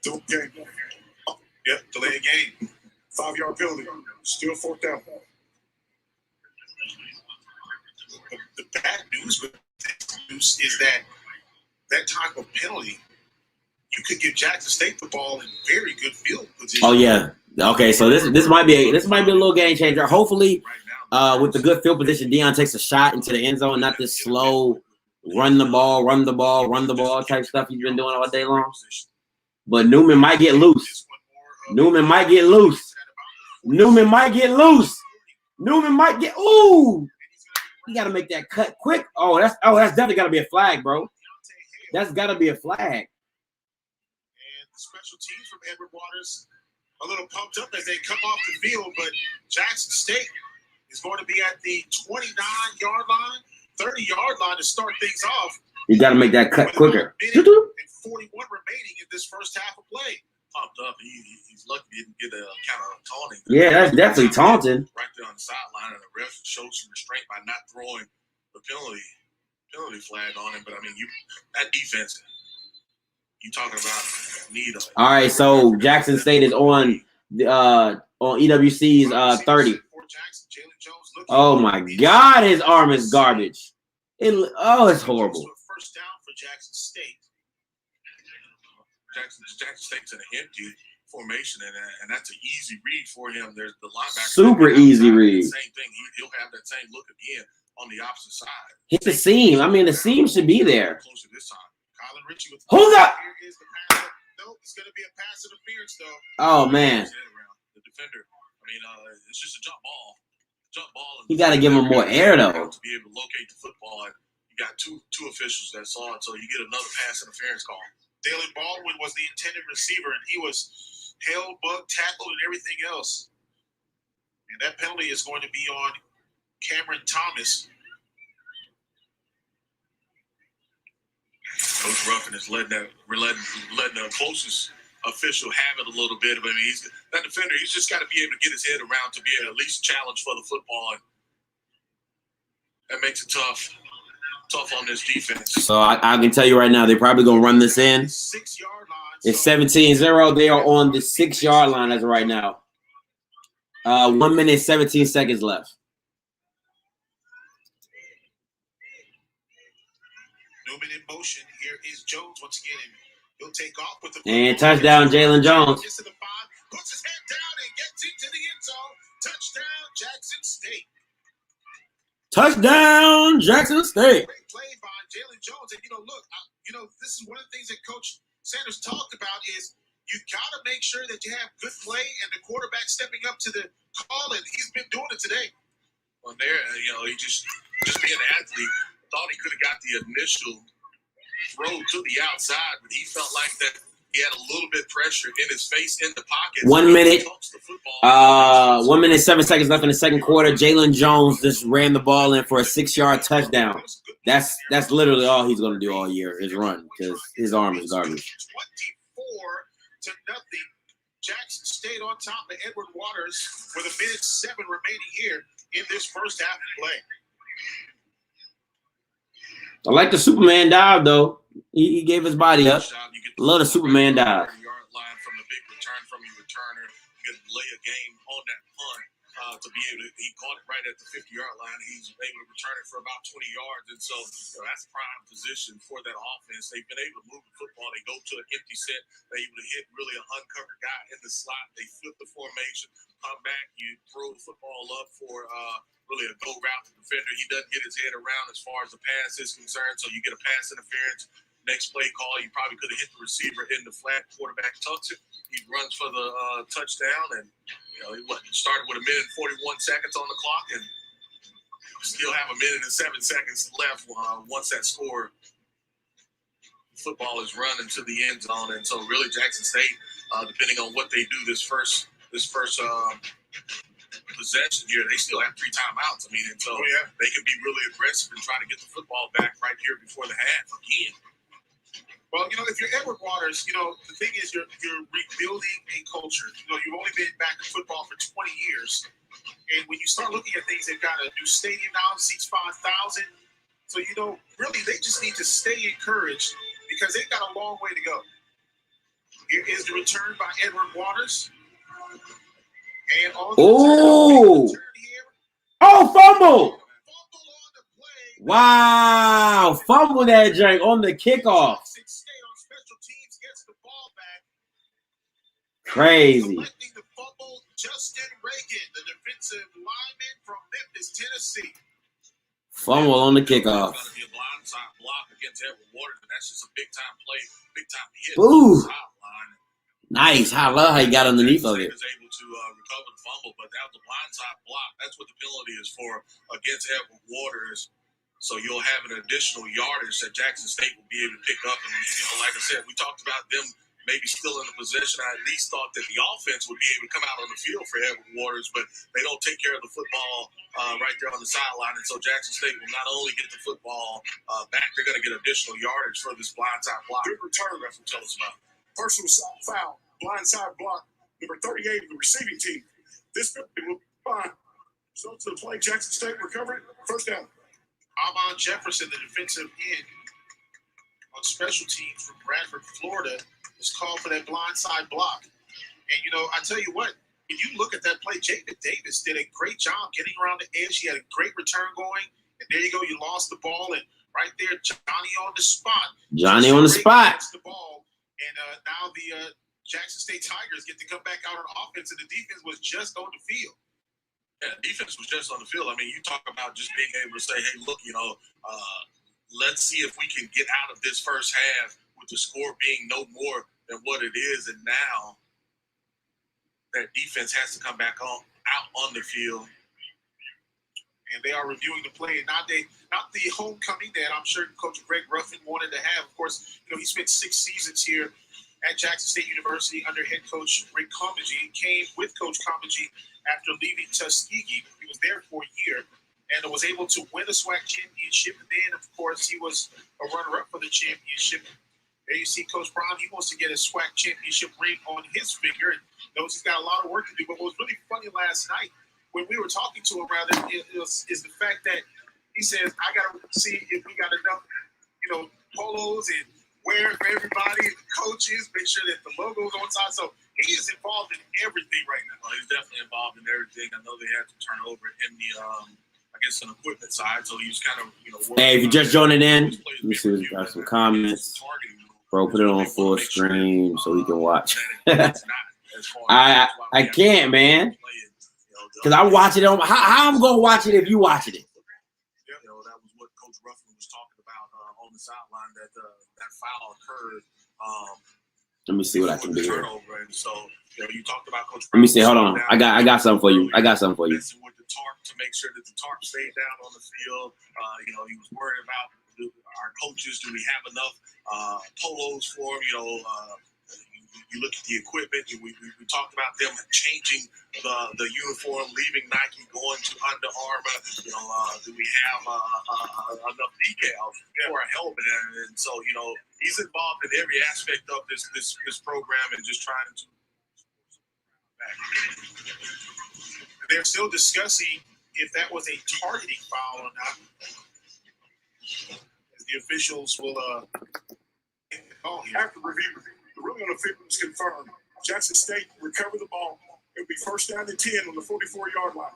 [SPEAKER 2] Delay a game.
[SPEAKER 4] 5-yard penalty. Still 4th down.
[SPEAKER 2] The bad news with this news is that type of penalty, you could give Jackson State the ball in very good field position.
[SPEAKER 3] Oh yeah. Okay, so this might be a little game changer. Hopefully, with the good field position, Deion takes a shot into the end zone, not this slow run the ball type stuff he's been doing all day long. But Newman might get loose. Newman might get. Ooh, he got to make that cut quick. That's definitely got to be a flag, bro. That's got to be a flag.
[SPEAKER 2] And the special teams from Edward Waters a little pumped up as they come off the field, but Jackson State is going to be at the 29-yard line, 30-yard line to start things off.
[SPEAKER 3] You got to make that cut quicker.
[SPEAKER 2] And 41 remaining in this first half of play.
[SPEAKER 1] Pumped up. He's lucky he didn't get a kind of taunting.
[SPEAKER 3] Yeah, that's definitely taunting.
[SPEAKER 1] Right there on the sideline, and the ref showed some restraint by not throwing the penalty flag on him. But I mean, that defense, you talking about need of.
[SPEAKER 3] All right, so Jackson State is on EWC's 30. Oh my God, his arm is garbage. It's horrible.
[SPEAKER 2] First down for Jackson State.
[SPEAKER 1] Jackson State's in an empty formation, and that's an easy read for him. There's the linebacker.
[SPEAKER 3] Super easy read.
[SPEAKER 1] Same thing. He'll have that same look again on the opposite side.
[SPEAKER 3] Hit the seam. I mean, the seam should be there.
[SPEAKER 1] Closer this time.
[SPEAKER 2] Colin Ritchie with
[SPEAKER 3] Hold up.
[SPEAKER 2] Here is the pass. Nope, it's going to be a pass interference though.
[SPEAKER 3] Oh man.
[SPEAKER 1] The defender. I mean, it's just a jump ball.
[SPEAKER 3] You got to give him more air though.
[SPEAKER 1] To be able to locate the football, and you got two officials that saw it, so you get another pass interference call.
[SPEAKER 2] Dalen Baldwin was the intended receiver, and he was held, bugged, tackled, and everything else. And that penalty is going to be on Cameron Thomas.
[SPEAKER 1] Coach Ruffin is letting the closest official have it a little bit. I mean, that defender, he's just got to be able to get his head around to be able to at least challenge for the football. And that makes it tough on this defense.
[SPEAKER 3] So I can tell you right now, they're probably going to run this in.
[SPEAKER 2] 6-yard line.
[SPEAKER 3] It's 17-0. They are on the 6-yard line as of right now. 1 minute, 17 seconds left.
[SPEAKER 2] Newman in motion. Here is Jones once again. And he'll take off with the
[SPEAKER 3] and touchdown, Jalen Jones.
[SPEAKER 2] Gets to the 5, puts his head down and gets into the end zone. Touchdown, Jackson State.
[SPEAKER 3] Touchdown, Jackson State.
[SPEAKER 2] Great play by Jalen Jones. And, look, this is one of the things that Coach Sanders talked about is you got to make sure that you have good play and the quarterback stepping up to the call, and he's been doing it today.
[SPEAKER 1] Well, there, he just being an athlete, thought he could have got the initial throw to the outside, but he felt like that he had a little bit pressure in his face in the pocket.
[SPEAKER 3] 1 minute. 1 minute, 7 seconds left in the second quarter. Jalen Jones just ran the ball in for a 6-yard touchdown. That's literally all he's going to do all year is run because his arm is garbage.
[SPEAKER 2] 24-0. Jackson State on top of Edward Waters with 1:07 remaining here in this first half of play.
[SPEAKER 3] I like the Superman dive, though. He gave his body up. Love the Superman dive.
[SPEAKER 1] Yard line from the big return from your returner. You can lay a game on that punt to be able to. He caught it right at the 50-yard line. He's able to return it for about 20 yards, and so that's prime position for that offense. They've been able to move the football. They go to an empty set. They're able to hit really an uncovered guy in the slot. They flip the formation, come back. You throw the football up for really a go route to the defender. He doesn't get his head around as far as the pass is concerned, so you get a pass interference. Next play call, you probably could have hit the receiver in the flat. Quarterback tucks it. He runs for the touchdown, and he started with 1 minute 41 seconds on the clock, and Still have a minute and 7 seconds left once that score. Football is run into the end zone, and so really Jackson State, depending on what they do this first possession here, they still have 3 timeouts. I mean, and so they can be really aggressive and try to get the football back right here before the half again.
[SPEAKER 2] Well, if you're Edward Waters, the thing is you're rebuilding a culture. You've only been back in football for 20 years. And when you start looking at things, they've got a new stadium now, seats 5,000. So, really, they just need to stay encouraged because they've got a long way to go. Here is the return by Edward Waters. And on the return here.
[SPEAKER 3] Oh, fumble! Wow, fumble that drink on the kickoff. Crazy.
[SPEAKER 2] Collecting the fumble, Justin Reagan, the defensive lineman from Memphis, Tennessee.
[SPEAKER 3] Fumble on the kickoff.
[SPEAKER 1] It's going to be a blindside block against Edward Waters, and that's just a big-time play, big-time hit.
[SPEAKER 3] Ooh.
[SPEAKER 1] Sideline.
[SPEAKER 3] Nice. I love how he got underneath of it.
[SPEAKER 1] Was able to recover the fumble, but that was a blindside block. That's what the penalty is for against Edward Waters. So you'll have an additional yardage that Jackson State will be able to pick up. And like I said, we talked about them maybe still in the possession. I at least thought that the offense would be able to come out on the field for Edward Waters, but they don't take care of the football right there on the sideline. And so Jackson State will not only get the football back, they're going to get additional yardage for this blindside block.
[SPEAKER 4] Good return, referee. Tell us about personal foul, blindside block, number 38 of the receiving team. This penalty will be fine. Results of the play, Jackson State recovered, first down.
[SPEAKER 2] Amon Jefferson, the defensive end on special teams from Bradford, Florida, was called for that blindside block. And, I tell you what, when you look at that play, Jacob Davis did a great job getting around the edge. He had a great return going. And there you go, you lost the ball. And right there, Johnny on the spot.
[SPEAKER 3] Johnny on the spot.
[SPEAKER 2] The ball. And now the Jackson State Tigers get to come back out on offense, and the defense was just on the field.
[SPEAKER 1] Yeah, defense was just on the field. I mean, you talk about just being able to say, hey, look, let's see if we can get out of this first half with the score being no more than what it is. And now that defense has to come back out on the field.
[SPEAKER 2] And they are reviewing the play. Not the homecoming that I'm sure Coach Greg Ruffin wanted to have. Of course, he spent 6 seasons here at Jackson State University under head coach Rick Comegy. He came with Coach Comegy after leaving Tuskegee. He was there for a year and was able to win the SWAC championship. And then, of course, he was a runner-up for the championship. There you see Coach Brown. He wants to get a SWAC championship ring on his finger and knows he's got a lot of work to do. But what was really funny last night when we were talking to him, is the fact that he says, I got to see if we got enough, polos and wear for everybody, the coaches, make sure that the logo's on side. So he is involved in everything right now.
[SPEAKER 1] Well, he's definitely involved in everything. I know they had to turn over in the, an equipment side. So he's kind of,
[SPEAKER 3] Hey, if you're just joining in, let me see if we got some comments. Bro, put it on full screen so we can watch. I can't, man. Because I watch it on. How I'm gonna watch it if you watching it?
[SPEAKER 1] That was what Coach Ruffin was talking about on the sideline. That foul occurred.
[SPEAKER 3] Let me see what I can do here.
[SPEAKER 1] And so you talked about Coach.
[SPEAKER 3] Let me see. Hold on. I got something for you. With
[SPEAKER 1] the tarp to make sure that the tarp stayed down on the field. He was worried about our coaches. Do we have enough polos for them? You look at the equipment. We talked about them changing the uniform, leaving Nike, going to Under Armour. Do we have enough decals for a helmet? And so he's involved in every aspect of this program and just trying to.
[SPEAKER 2] They're still discussing if that was a targeting foul or not. As the officials will.
[SPEAKER 4] After review, the ruling on the field was confirmed. Jackson State recovered the ball. It'll be first down and 10 on the 44-yard line.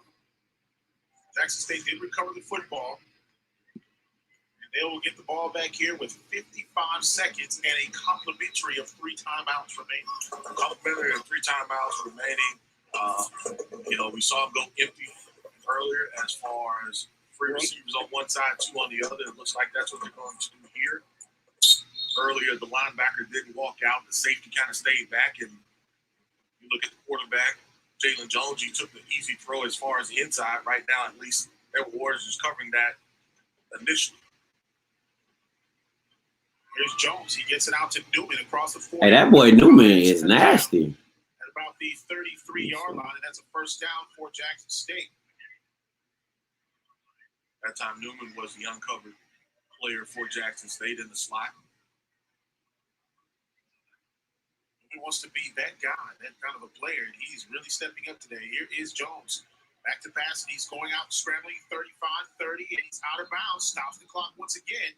[SPEAKER 2] Jackson State did recover the football. And they will get the ball back here with 55 seconds and a complimentary of 3 timeouts remaining.
[SPEAKER 1] Complimentary of 3 timeouts remaining. We saw him go empty earlier as far as 3 receivers on one side, 2 on the other. It looks like that's what they're going to do here. Earlier, the linebacker didn't walk out. The safety kind of stayed back. And you look at the quarterback, Jalen Jones, he took the easy throw as far as the inside. Right now, at least Edward Waters is covering that initially.
[SPEAKER 2] Here's Jones. He gets it out to Newman across the 40.
[SPEAKER 3] Hey, that boy Newman is nasty.
[SPEAKER 2] At about the 33-yard line, and that's a first down for Jackson State.
[SPEAKER 1] That time Newman was the uncovered player for Jackson State in the slot.
[SPEAKER 2] Newman wants to be that guy, that kind of a player, and he's really stepping up today. Here is Jones. Back to pass, and he's going out scrambling 35-30, and he's out of bounds. Stops the clock once again.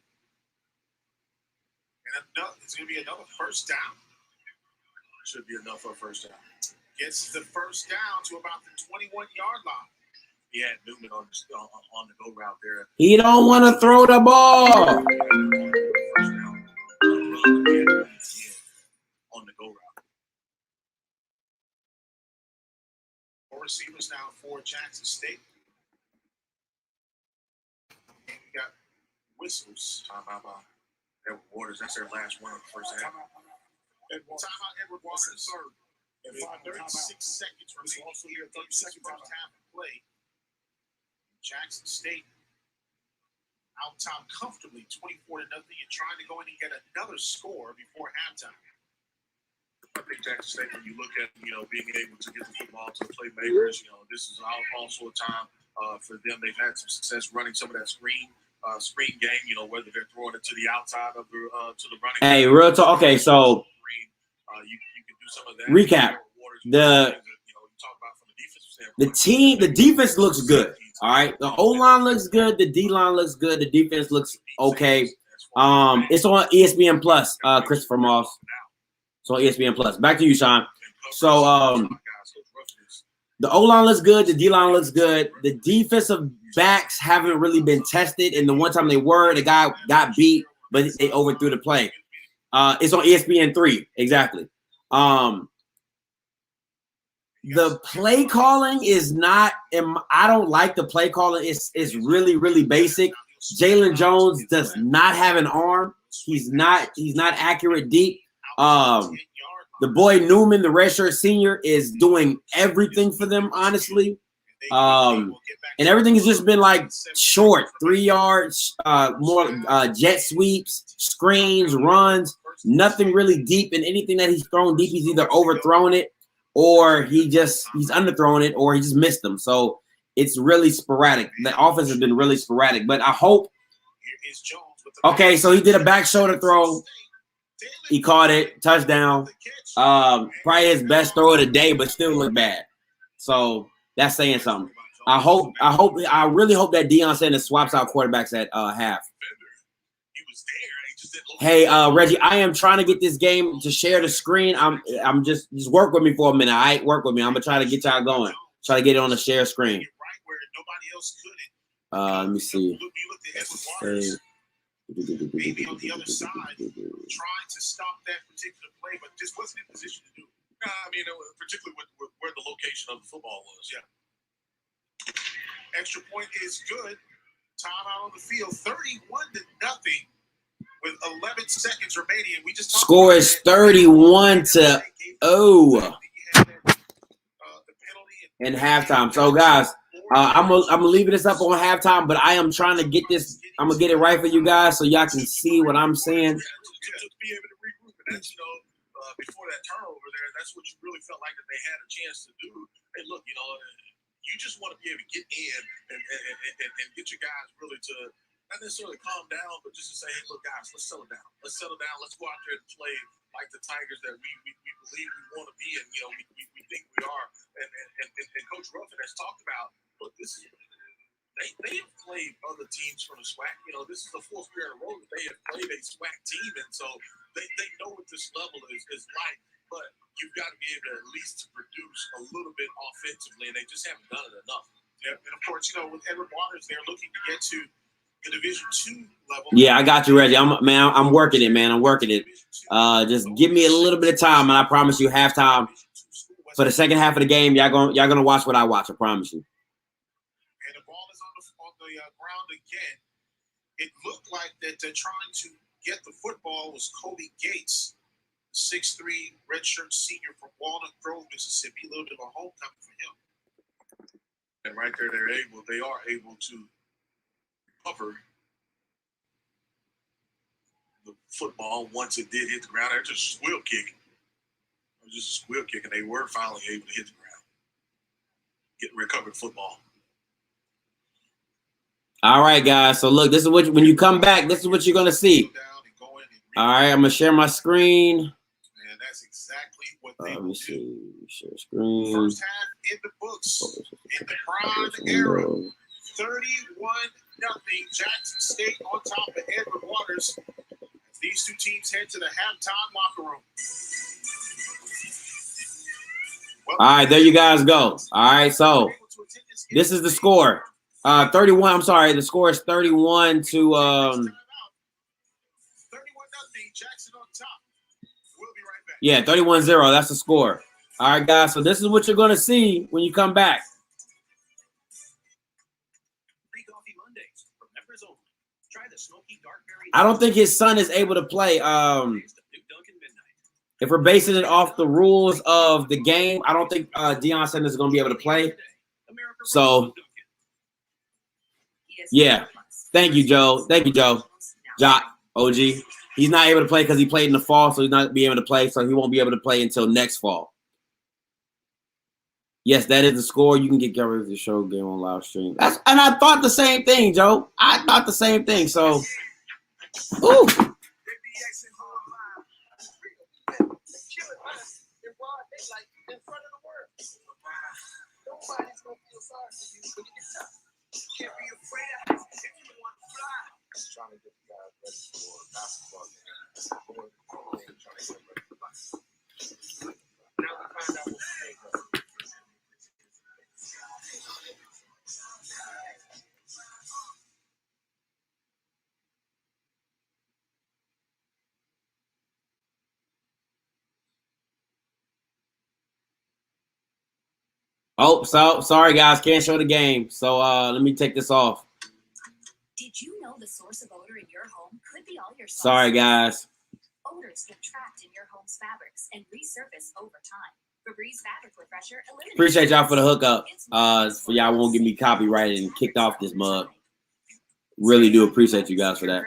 [SPEAKER 2] And it's going to be another first down.
[SPEAKER 1] Should be enough for a first down.
[SPEAKER 2] Gets the first down to about the 21-yard line.
[SPEAKER 1] He had Newman on the go route there.
[SPEAKER 3] He don't want to throw the ball.
[SPEAKER 1] On the go route.
[SPEAKER 2] Four receivers now for Jackson State. And we got whistles.
[SPEAKER 1] Timeout by Edward Waters. That's their last one of the first half.
[SPEAKER 2] Timeout Edward Waters.
[SPEAKER 4] third. And
[SPEAKER 2] 36 seconds remaining here. 30 seconds first half of play. Jackson State out top comfortably, 24-0, and trying to go in and get another score before halftime.
[SPEAKER 1] I think Jackson State, when you look at, being able to get the football to the playmakers, this is also a time for them. They've had some success running some of that screen game, whether they're throwing it to the outside of the to the running.
[SPEAKER 3] Hey, real talk. Okay, so
[SPEAKER 1] you can do some of that.
[SPEAKER 3] Recap. The defense looks good. All right, the O-line looks good. The D-line looks good. The defense looks okay. It's on ESPN Plus, Christopher Moss. It's on ESPN Plus. Back to you, Sean. So the O-line looks good. The D-line looks good. The defensive backs haven't really been tested. And the one time they were, the guy got beat, but they overthrew the play. It's on ESPN 3. Exactly. The play calling is not. I don't like the play calling. It's really, really basic. Jalen Jones does not have an arm. He's not accurate deep. The boy Newman, the redshirt senior, is doing everything for them, honestly. And everything has just been like short, 3 yards, more jet sweeps, screens, runs. Nothing really deep, and anything that he's thrown deep, he's either overthrown it, or he's underthrown it, or he just missed them. So it's really sporadic. The offense has been really sporadic. But I hope. Okay, so he did a back shoulder throw. He caught it, touchdown. Probably his best throw of the day, but still look bad. So that's saying something. I really hope that Deion Sanders swaps out quarterbacks at half. Hey, Reggie, I am trying to get this game to share the screen. I'm just work with me for a minute. All right, work with me. I'm gonna try to get y'all going. Try to get it on the share screen. Let me see.
[SPEAKER 2] Maybe on the other side, trying to stop that particular play, but just wasn't in position to do it.
[SPEAKER 1] Particularly with where the location of the football was. Yeah.
[SPEAKER 2] Extra point is good. Timeout on the field, 31-0. With 11 seconds remaining, and we just
[SPEAKER 3] score is 31-0 in halftime. So, guys, I'm gonna leave this up on halftime, but I am trying to get this. I'm gonna get it right for you guys so y'all can see what I'm saying.
[SPEAKER 1] To be able to regroup, and that's before that turnover there, that's what you really felt like that they had a chance to do. Hey, look, you just want to be able to get in and get your guys really to. Not necessarily calm down, but just to say, hey, look, guys, let's settle down. Let's settle down. Let's go out there and play like the Tigers that we believe we want to be, and we think we are. And Coach Ruffin has talked about, look, this is they have played other teams from the SWAC. This is the fourth year in a row that they have played a SWAC team, and so they know what this level is like. But you've got to be able to at least produce a little bit offensively, and they just haven't done it enough.
[SPEAKER 2] Yeah, and of course, with Edward Waters, they're looking to get to the Division II level.
[SPEAKER 3] Yeah, I got you, Reggie. I'm working it, man. I'm working it. Just give me a little bit of time, and I promise you, halftime for the second half of the game, y'all gonna watch what I watch. I promise you.
[SPEAKER 2] And the ball is on the ground again. It looked like that they're trying to get the football was Kobe Gates, 6'3" redshirt senior from Walnut Grove, Mississippi. A little bit of a homecoming for him.
[SPEAKER 1] And right there, they are able to recover the football once it did hit the ground. They're just a squeal kick. It was just a squeal kick, and they were finally able to hit the ground. Get recovered football.
[SPEAKER 3] All right, guys. So look, this is what when you come back, this is what you're gonna see. All right, I'm gonna share my screen.
[SPEAKER 2] And that's exactly what they
[SPEAKER 3] Let me see. Share screen.
[SPEAKER 2] First half in the books. In the prime era. 31-0 Jackson State on top of Edward Waters. As these two teams head to the halftime locker room.
[SPEAKER 3] All right, there you guys go. All right, so this is the score. 31. I'm sorry, the score is 31 to
[SPEAKER 2] 31-0 Jackson on top. We'll be right back.
[SPEAKER 3] yeah, 31-0. That's the score. All right, guys. So this is what you're gonna see when you come back. I don't think his son is able to play. If we're basing it off the rules of the game, I don't think Deion Sanders is going to be able to play. So, yeah. Thank you, Joe. Thank you, Joe. Jock, OG. He's not able to play because he played in the fall, so he's not be able to play. So he won't be able to play until next fall. Yes, that is the score. You can get coverage of the show game on live stream. And I thought the same thing, Joe. I thought the same thing. So, ooh.
[SPEAKER 6] Nobody's gonna feel sorry for you when you get tough. Can't be afraid of heights if you want to fly. Just trying to get the guys ready for basketball game. Trying to get ready for life. Now we find out what they go.
[SPEAKER 3] Oh, so sorry, guys. Can't show the game. So let me take this off.
[SPEAKER 10] Did you know the source of odor in your home could be all your
[SPEAKER 3] Sorry, guys.
[SPEAKER 10] Odors get trapped in your home's fabrics and resurface over time. Febreze fabric refresher eliminates.
[SPEAKER 3] Appreciate y'all for the hookup. For y'all won't get me copyrighted and kicked off this mug. Really do appreciate you guys for that.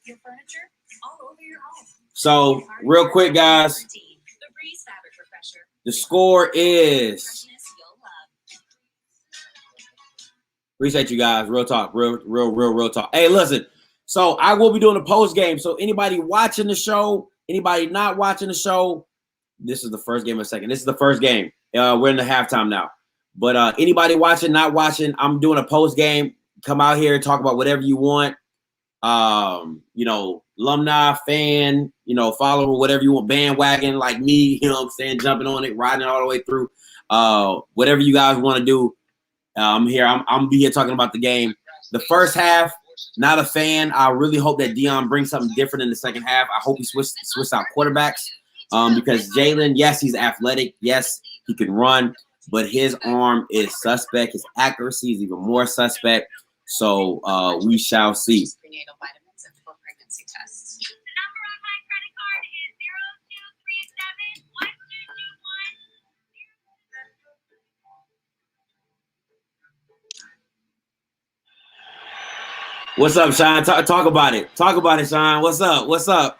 [SPEAKER 10] Your furniture all over your home.
[SPEAKER 3] So real quick, guys.
[SPEAKER 10] Febreze fabric refresher.
[SPEAKER 3] The score is. Appreciate you guys. Real talk. Real talk. Hey, listen. So I will be doing a post game. So anybody watching the show, anybody not watching the show, this is the first game of the second. This is the first game. We're in the halftime now. But anybody watching, not watching, I'm doing a post game. Come out here and talk about whatever you want. You know, alumni, fan, you know, follower, whatever you want, bandwagon like me, you know what I'm saying, jumping on it, riding it all the way through. Whatever you guys want to do. I'm here. I'm be here talking about the game. The first half, not a fan. I really hope that Deion brings something different in the second half. I hope he switch out quarterbacks because Jalen, yes, he's athletic. Yes, he can run, but his arm is suspect. His accuracy is even more suspect. So we shall see.
[SPEAKER 7] Prenatal vitamins and full pregnancy tests.
[SPEAKER 9] The number on my credit card is 0237-1221.
[SPEAKER 3] What's up, Sean? Talk about it. Talk about it, Sean. What's up? What's up?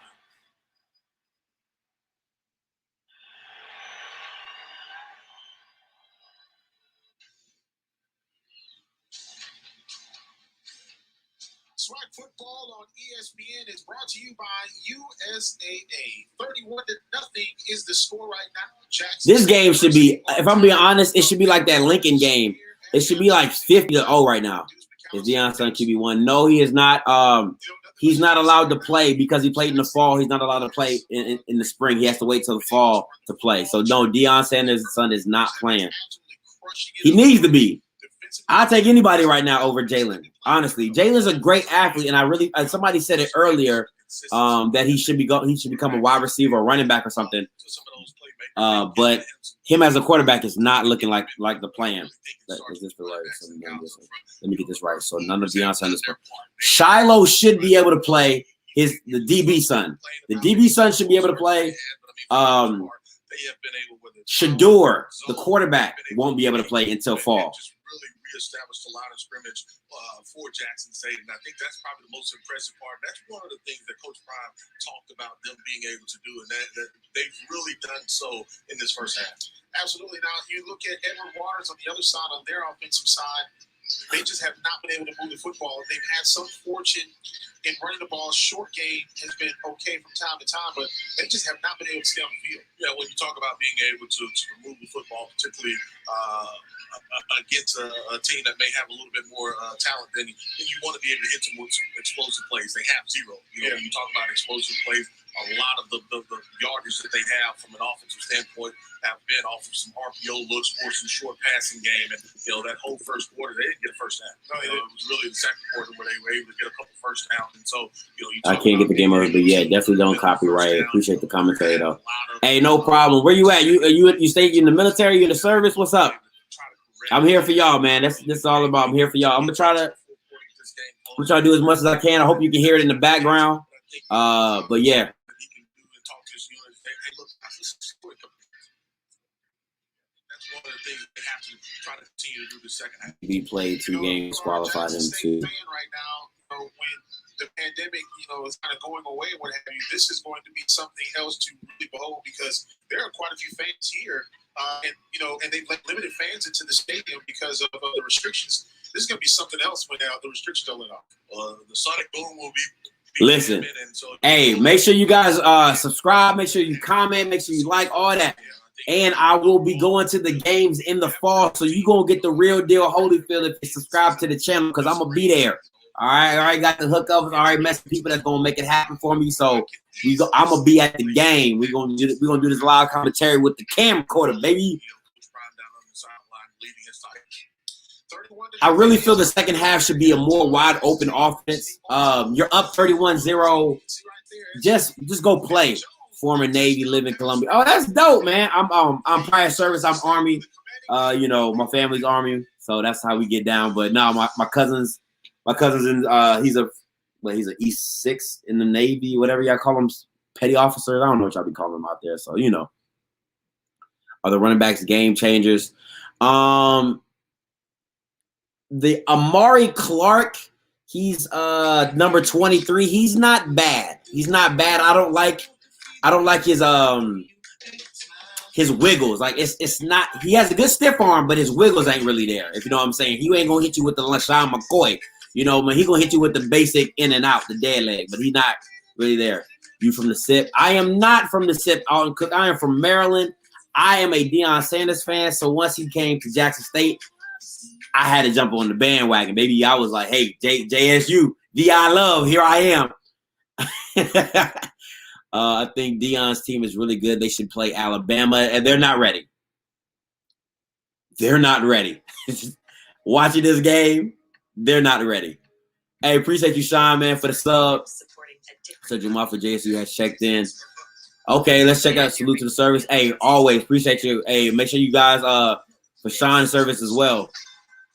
[SPEAKER 2] SWAC football on ESPN is brought to you by USAA. 31-0 is the score right now. Jackson.
[SPEAKER 3] This game should be, if I'm being honest, it should be like that Lincoln game. It should be like 50-0 right now. Is Deion son QB1? No, he is not. He's not allowed to play because he played in the fall. He's not allowed to play in the spring. He has to wait till the fall to play. So no, Deion Sanders' son is not playing. He needs to be. I'll take anybody right now over Jalen. Honestly, Jalen's a great athlete, and I really somebody said it earlier that he should become a wide receiver or running back or something. But him as a quarterback is not looking like the plan. Is this the right? Let me get this right. So none of Deion Sanders. Shiloh should be able to play. The DB son. The DB son should be able to play. Shador, the quarterback, won't be able to play until fall.
[SPEAKER 1] reestablished the line of scrimmage for Jackson State, and I think that's probably the most impressive part. That's one of the things that Coach Prime talked about them being able to do, and that they've really done so in this first half.
[SPEAKER 2] Absolutely. Now, if you look at Edward Waters on the other side, on their offensive side, they just have not been able to move the football. They've had some fortune in running the ball. Short game has been okay from time to time, but they just have not been able to stay on the field.
[SPEAKER 1] Yeah, when you talk about being able to move the football, particularly against a team that may have a little bit more talent, then you want to be able to hit some explosive plays. They have zero. When you talk about explosive plays, a lot of the yardage that they have from an offensive standpoint have been off of some RPO looks or some short passing game. And, that whole first quarter, they didn't get a first down. It was really the second quarter where they were able to get a couple first downs. And so,
[SPEAKER 3] I can't get the game over, but yeah, definitely don't copyright. Appreciate the commentary, though. Hey, no problem. Where you at? You stay in the military? You in the service? What's up? I'm here for y'all, man. That's all about. I'm here for y'all. I'm gonna try to do as much as I can. I hope you can hear it in the background. But yeah.
[SPEAKER 1] One of the things they have to try to continue to do the second half.
[SPEAKER 3] He played 2 games, qualified him to.
[SPEAKER 2] Right now, when the pandemic, is kind of going away, what have you, this is going to be something else to really behold because there are quite a few fans here, and they've let limited fans into the stadium because of the restrictions. This is going to be something else when the restrictions are let off.
[SPEAKER 1] The Sonic Boom will be.
[SPEAKER 3] Listen, hey, make sure you guys subscribe. Make sure you comment. Make sure you like all that. And I will be going to the games in the fall, so you're going to get the real deal Holyfield if you subscribe to the channel because I'm going to be there. All right, got the hookups. All right, messing people that's going to make it happen for me. So I'm going to be at the game. We're going to do this live commentary with the camcorder, baby. I really feel the second half should be a more wide open offense. You're up 31-0. Just go play. Former Navy, live in Columbia. Oh, that's dope, man. I'm prior service. I'm Army. My family's Army, so that's how we get down. But no, my cousin's in. He's an E6 in the Navy, whatever y'all call them, petty officers. I don't know what y'all be calling them out there. So are the running backs game changers? The Amari Clark. He's number 23. He's not bad. I don't like his wiggles. Like it's not. He has a good stiff arm, but his wiggles ain't really there. If you know what I'm saying, he ain't gonna hit you with the LaShawn McCoy. But he gonna hit you with the basic in and out, the dead leg. But he's not really there. You from the SIP? I am not from the SIP. I am from Maryland. I am a Deion Sanders fan. So once he came to Jackson State, I had to jump on the bandwagon. Baby, I was like, hey, JSU, DI love. Here I am. I think Deion's team is really good. They should play Alabama, and they're not ready. Watching this game, they're not ready. Hey, appreciate you, Sean, man, for the sub. So Jamal for JSU has checked in. Okay, let's check out. Salute to the service. Hey, always appreciate you. Hey, make sure you guys for Sean's service as well.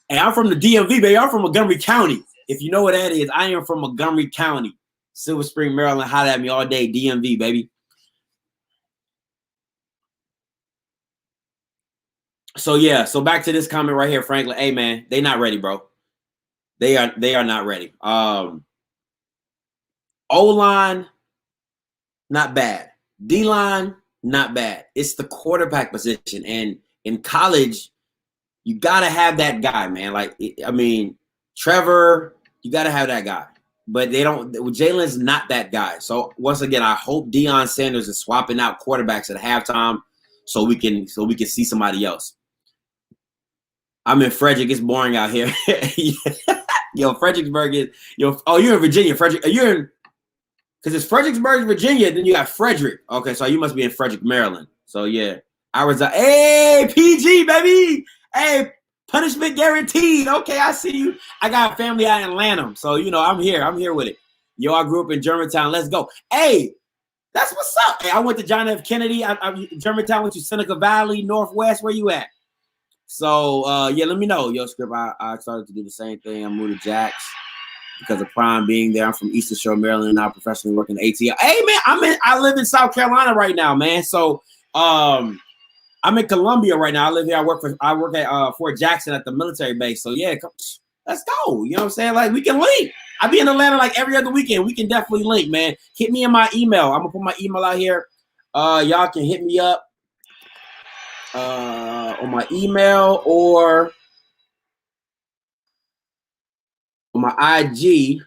[SPEAKER 3] Hey, I'm from the DMV, baby. I'm from Montgomery County. If you know what that is, I am from Montgomery County. Silver Spring, Maryland, holla at me all day. DMV, baby. So back to this comment right here, Franklin. Hey, man, they not ready, bro. They are not ready. O-line, not bad. D-line, not bad. It's the quarterback position. And in college, you got to have that guy, man. Trevor, you got to have that guy. But they don't. Jalen's not that guy. So once again, I hope Deion Sanders is swapping out quarterbacks at halftime, so we can see somebody else. I'm in Frederick. It's boring out here. Yo, Fredericksburg is Oh, you're in Virginia, Frederick. You're in because it's Fredericksburg, Virginia. Then you got Frederick. Okay, so you must be in Frederick, Maryland. So yeah, I was hey PG baby. Hey. Punishment guaranteed. Okay, I see you. I got family out in Atlanta. So, I'm here. I'm here with it. Yo, I grew up in Germantown. Let's go. Hey, that's what's up. Hey, I went to John F. Kennedy. Germantown, went to Seneca Valley, Northwest. Where you at? So, let me know. Yo, Script, I started to do the same thing. I moved to Jax because of Prime being there. I'm from Eastern Shore, Maryland, and now professionally working at ATL. Hey, man, I live in South Carolina right now, man. So, I I'm in Columbia right now. I live here. I work at Fort Jackson at the military base. So yeah, let's go. You know what I'm saying? Like we can link. I be in Atlanta like every other weekend. We can definitely link, man. Hit me in my email. I'm gonna put my email out here. Y'all can hit me up on my email or on my IG.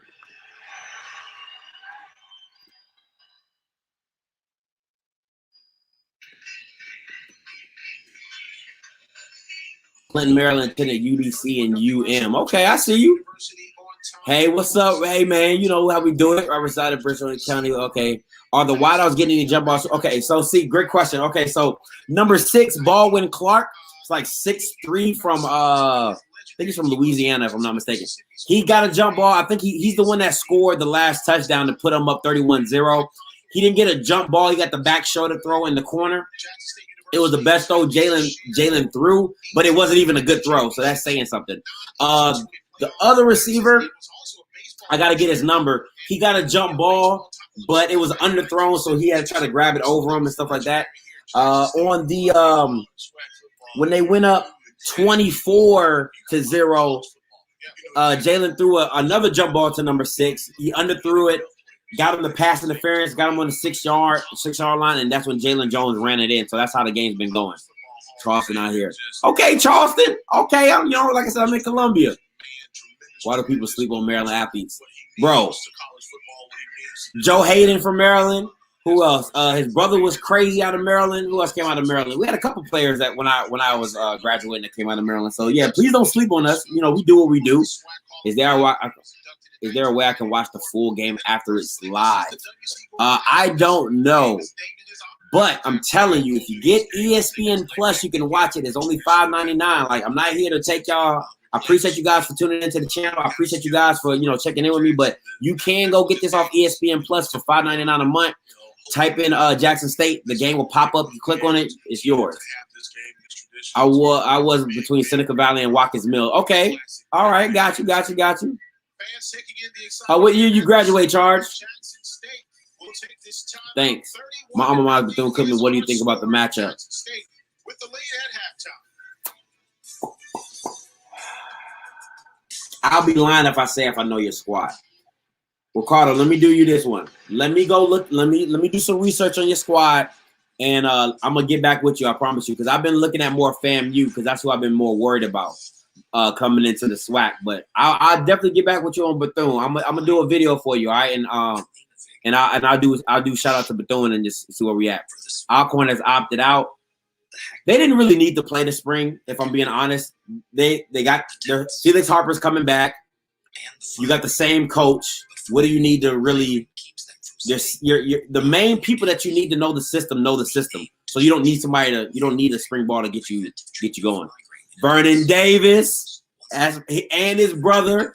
[SPEAKER 3] Clinton, Maryland, attended UDC and UM. Okay, I see you. Hey, what's up? Hey, man, you know how we do it. I reside in Prince William County. Okay. Are the wideouts getting any jump balls? Okay, so see, great question. Okay, so number 6, Baldwin Clark. It's like 6'3" from I think he's from Louisiana, if I'm not mistaken. He got a jump ball. I think he's the one that scored the last touchdown to put him up 31-0. He didn't get a jump ball. He got the back shoulder throw in the corner. It was the best throw Jalen threw, but it wasn't even a good throw, so that's saying something. The other receiver, I got to get his number. He got a jump ball, but it was underthrown, so he had to try to grab it over him and stuff like that. On the when they went up 24-0, Jalen threw another jump ball to number 6. He underthrew it, got him the pass interference, got him on the 6-yard line, and that's when Jalen Jones ran it in. So that's how the game's been going. Charleston out here. Okay, Charleston. Okay, I'm like I said, I'm in Columbia. Why do people sleep on Maryland athletes? Bro, Joe Hayden from Maryland. Who else? His brother was crazy out of Maryland. Who else came out of Maryland? We had a couple players that when I was graduating that came out of Maryland. So yeah, please don't sleep on us. You know, we do what we do. Is there a way I can watch the full game after it's live? I don't know. But I'm telling you, if you get ESPN Plus, you can watch it. It's only $5.99. Like, I'm not here to take y'all. I appreciate you guys for tuning into the channel. I appreciate you guys for, checking in with me. But you can go get this off ESPN Plus for $5.99 a month. Type in Jackson State. The game will pop up. You click on it. It's yours. I was between Seneca Valley and Watkins Mill. Okay. All right. Got you. What year you graduate, Charge? Thanks. My alma mater, Bethune-Cookman. What do you think about the matchup? I'll be lying if I know your squad. Ricardo, let me do you this one. Let me go look. Let me do some research on your squad, and I'm gonna get back with you. I promise you, because I've been looking at more FAMU because that's who I've been more worried about coming into the SWAC. But I'll definitely get back with you on Bethune. I'm gonna do a video for you, all right? And I'll do shout out to Bethune and just see where we at. Alcorn has opted out. They didn't really need to play the spring, if I'm being honest. They got their Felix Harper's coming back. You got the same coach. What do you need to really? The main people that you need to know the system. So you don't need you don't need a spring ball to get you going. Vernon Davis and his brother.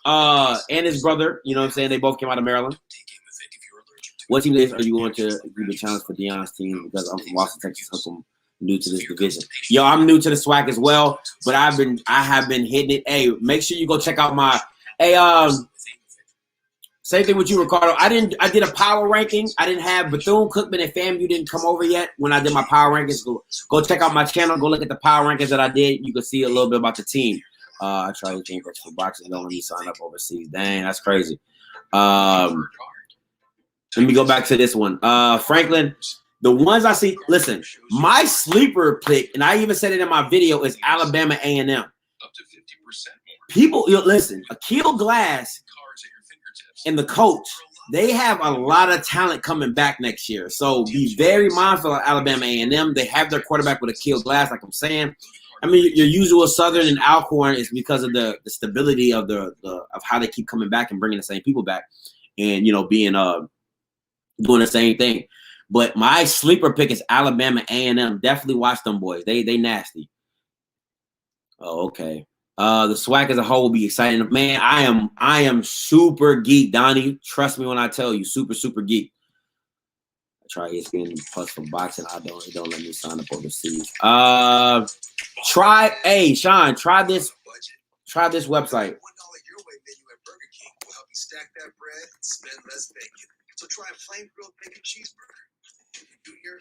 [SPEAKER 3] You know what I'm saying? They both came out of Maryland. What team are you going to do the challenge for Deion's team? Because I'm from Austin, Texas. I'm new to this division. Yo, I'm new to the SWAC as well, but I have been hitting it. Hey, make sure you go check out my same thing with you, Ricardo. I did a power ranking. I didn't have Bethune-Cookman and FAMU didn't come over yet when I did my power rankings. Go check out my channel. Go look at the power rankings that I did. You can see a little bit about the team. I tried to change for boxing. Don't let me sign up overseas. Dang, that's crazy. Let me go back to this one. Franklin, the ones I see, listen, my sleeper pick, and I even said it in my video, is Alabama A&M. Up to 50% people, listen, Akil Glass and the coach, they have a lot of talent coming back next year. So be very mindful of Alabama A&M. They have their quarterback with Akil Glass, like I'm saying. I mean, your usual Southern and Alcorn is because of the stability of of how they keep coming back and bringing the same people back, and being doing the same thing. But my sleeper pick is Alabama A&M. Definitely watch them boys. They nasty. Oh, okay. The SWAC as a whole will be exciting. Man, I am super geek, Donnie. Trust me when I tell you, super, super geek. I try ESPN Plus for boxing. It don't let me sign up overseas. Hey, Sean, try this website.
[SPEAKER 6] Stack that bread, spend less bacon. So try a flame grilled bacon cheeseburger. You do here,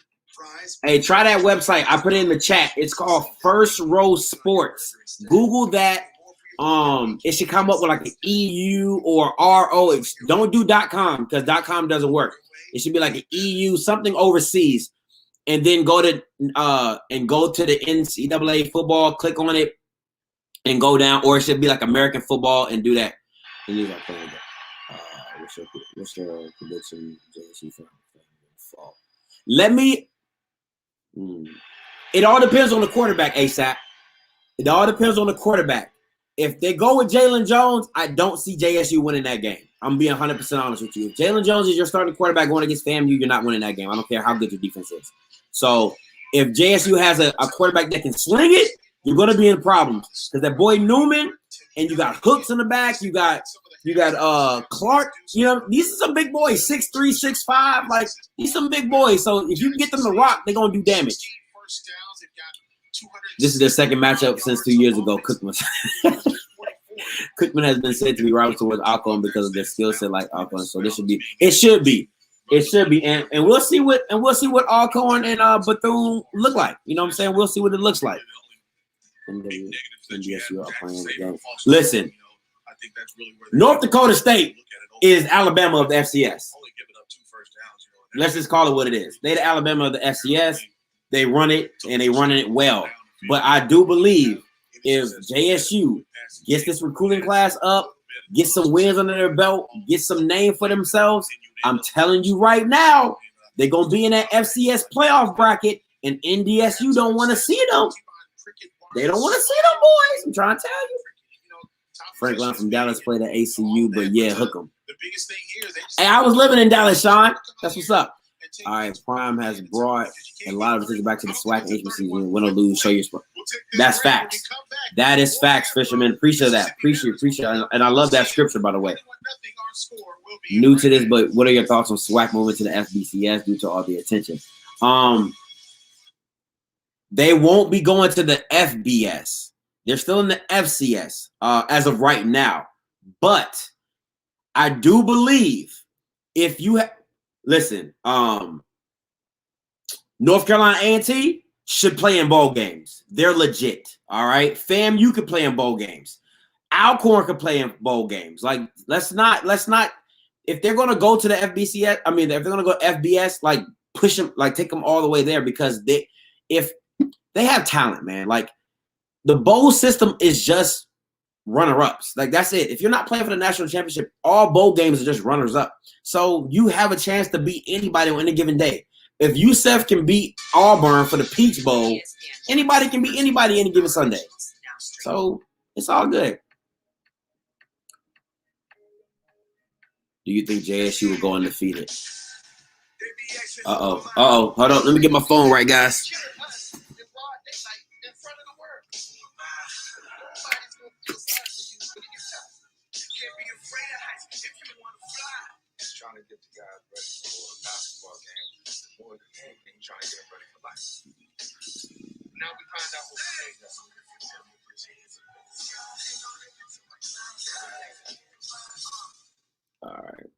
[SPEAKER 3] Hey, try that website. I put it in the chat. It's called First Row Sports. Google that. It should come up with like an EU or RO. Don't do .com because .com doesn't work. It should be like an EU, something overseas, and then go to the NCAA football. Click on it and go down, or it should be like American football and do that. And you got playing that. What's your prediction? JSU fall. Let me. It all depends on the quarterback, ASAP. It all depends on the quarterback. If they go with Jalen Jones, I don't see JSU winning that game. I'm being 100% honest with you. If Jalen Jones is your starting quarterback going against FAMU, you're not winning that game. I don't care how good your defense is. So if JSU has a quarterback that can sling it, you're going to be in problems. Because that boy Newman, and you got Hooks in the back, you got Clark. You know, these are some big boys, 6'3", 6'5". Like, these some big boys. So if you can get them to rock, they're going to do damage. This is their second matchup since 2 years ago. Cookman has been said to be rival towards Alcorn because of their skill set like Alcorn. So it should be, and we'll see what Alcorn and Bethune look like. You know what I'm saying? We'll see what it looks like. NDSU are playing the game. Listen, North Dakota State is Alabama of the FCS. Let's just call it what it is. They're the Alabama of the FCS. They run it, and they running it well. But I do believe if JSU gets this recruiting class up, get some wins under their belt, get some name for themselves, I'm telling you right now, they're going to be in that FCS playoff bracket, and NDSU don't want to see them. They don't want to see them, boys. I'm trying to tell you. Frank Line from Dallas played at ACU, but yeah, hook them. Hey, I was living in Dallas, Sean. That's what's up. All right, Prime has brought a lot of attention back to the SWAC and HBCU. Win or lose, show your sport. That's facts. That is facts, Fisherman. Appreciate that. Appreciate it. And I love that scripture, by the way. New to this, but what are your thoughts on SWAC moving to the FBCS due to all the attention? They won't be going to the FBS. They're still in the FCS as of right now. But I do believe if you listen, North Carolina A&T should play in bowl games. They're legit. All right. FAMU could play in bowl games. Alcorn could play in bowl games. Like, let's not, if they're going to go to the FBCS, I mean, if they're going to go FBS, like push them, like take them all the way there because if they have talent, man, like the bowl system is just runner-ups. Like, that's it. If you're not playing for the national championship, all bowl games are just runners-up. So you have a chance to beat anybody on any given day. If Youssef can beat Auburn for the Peach Bowl, anybody can beat anybody any given Sunday. So it's all good. Do you think JSU will go undefeated? Uh-oh. Hold on. Let me get my phone right, guys.
[SPEAKER 6] Trying to get the guys ready for a basketball game more than anything, trying to get them ready for life. Now we find out what we made us.
[SPEAKER 3] All right.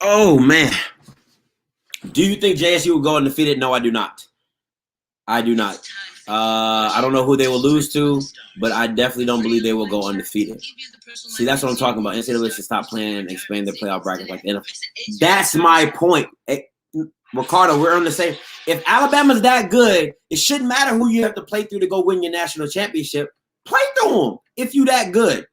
[SPEAKER 3] Oh, man. Do you think JSU will go undefeated? No, I do not. I do not. I don't know who they will lose to, but I definitely don't believe they will go undefeated. See, that's what I'm talking about. NCAA should stop playing and expand their playoff brackets like NFL. That's my point. Hey, Ricardo, we're on the same. If Alabama's that good, it shouldn't matter who you have to play through to go win your national championship. Play through them if you that good.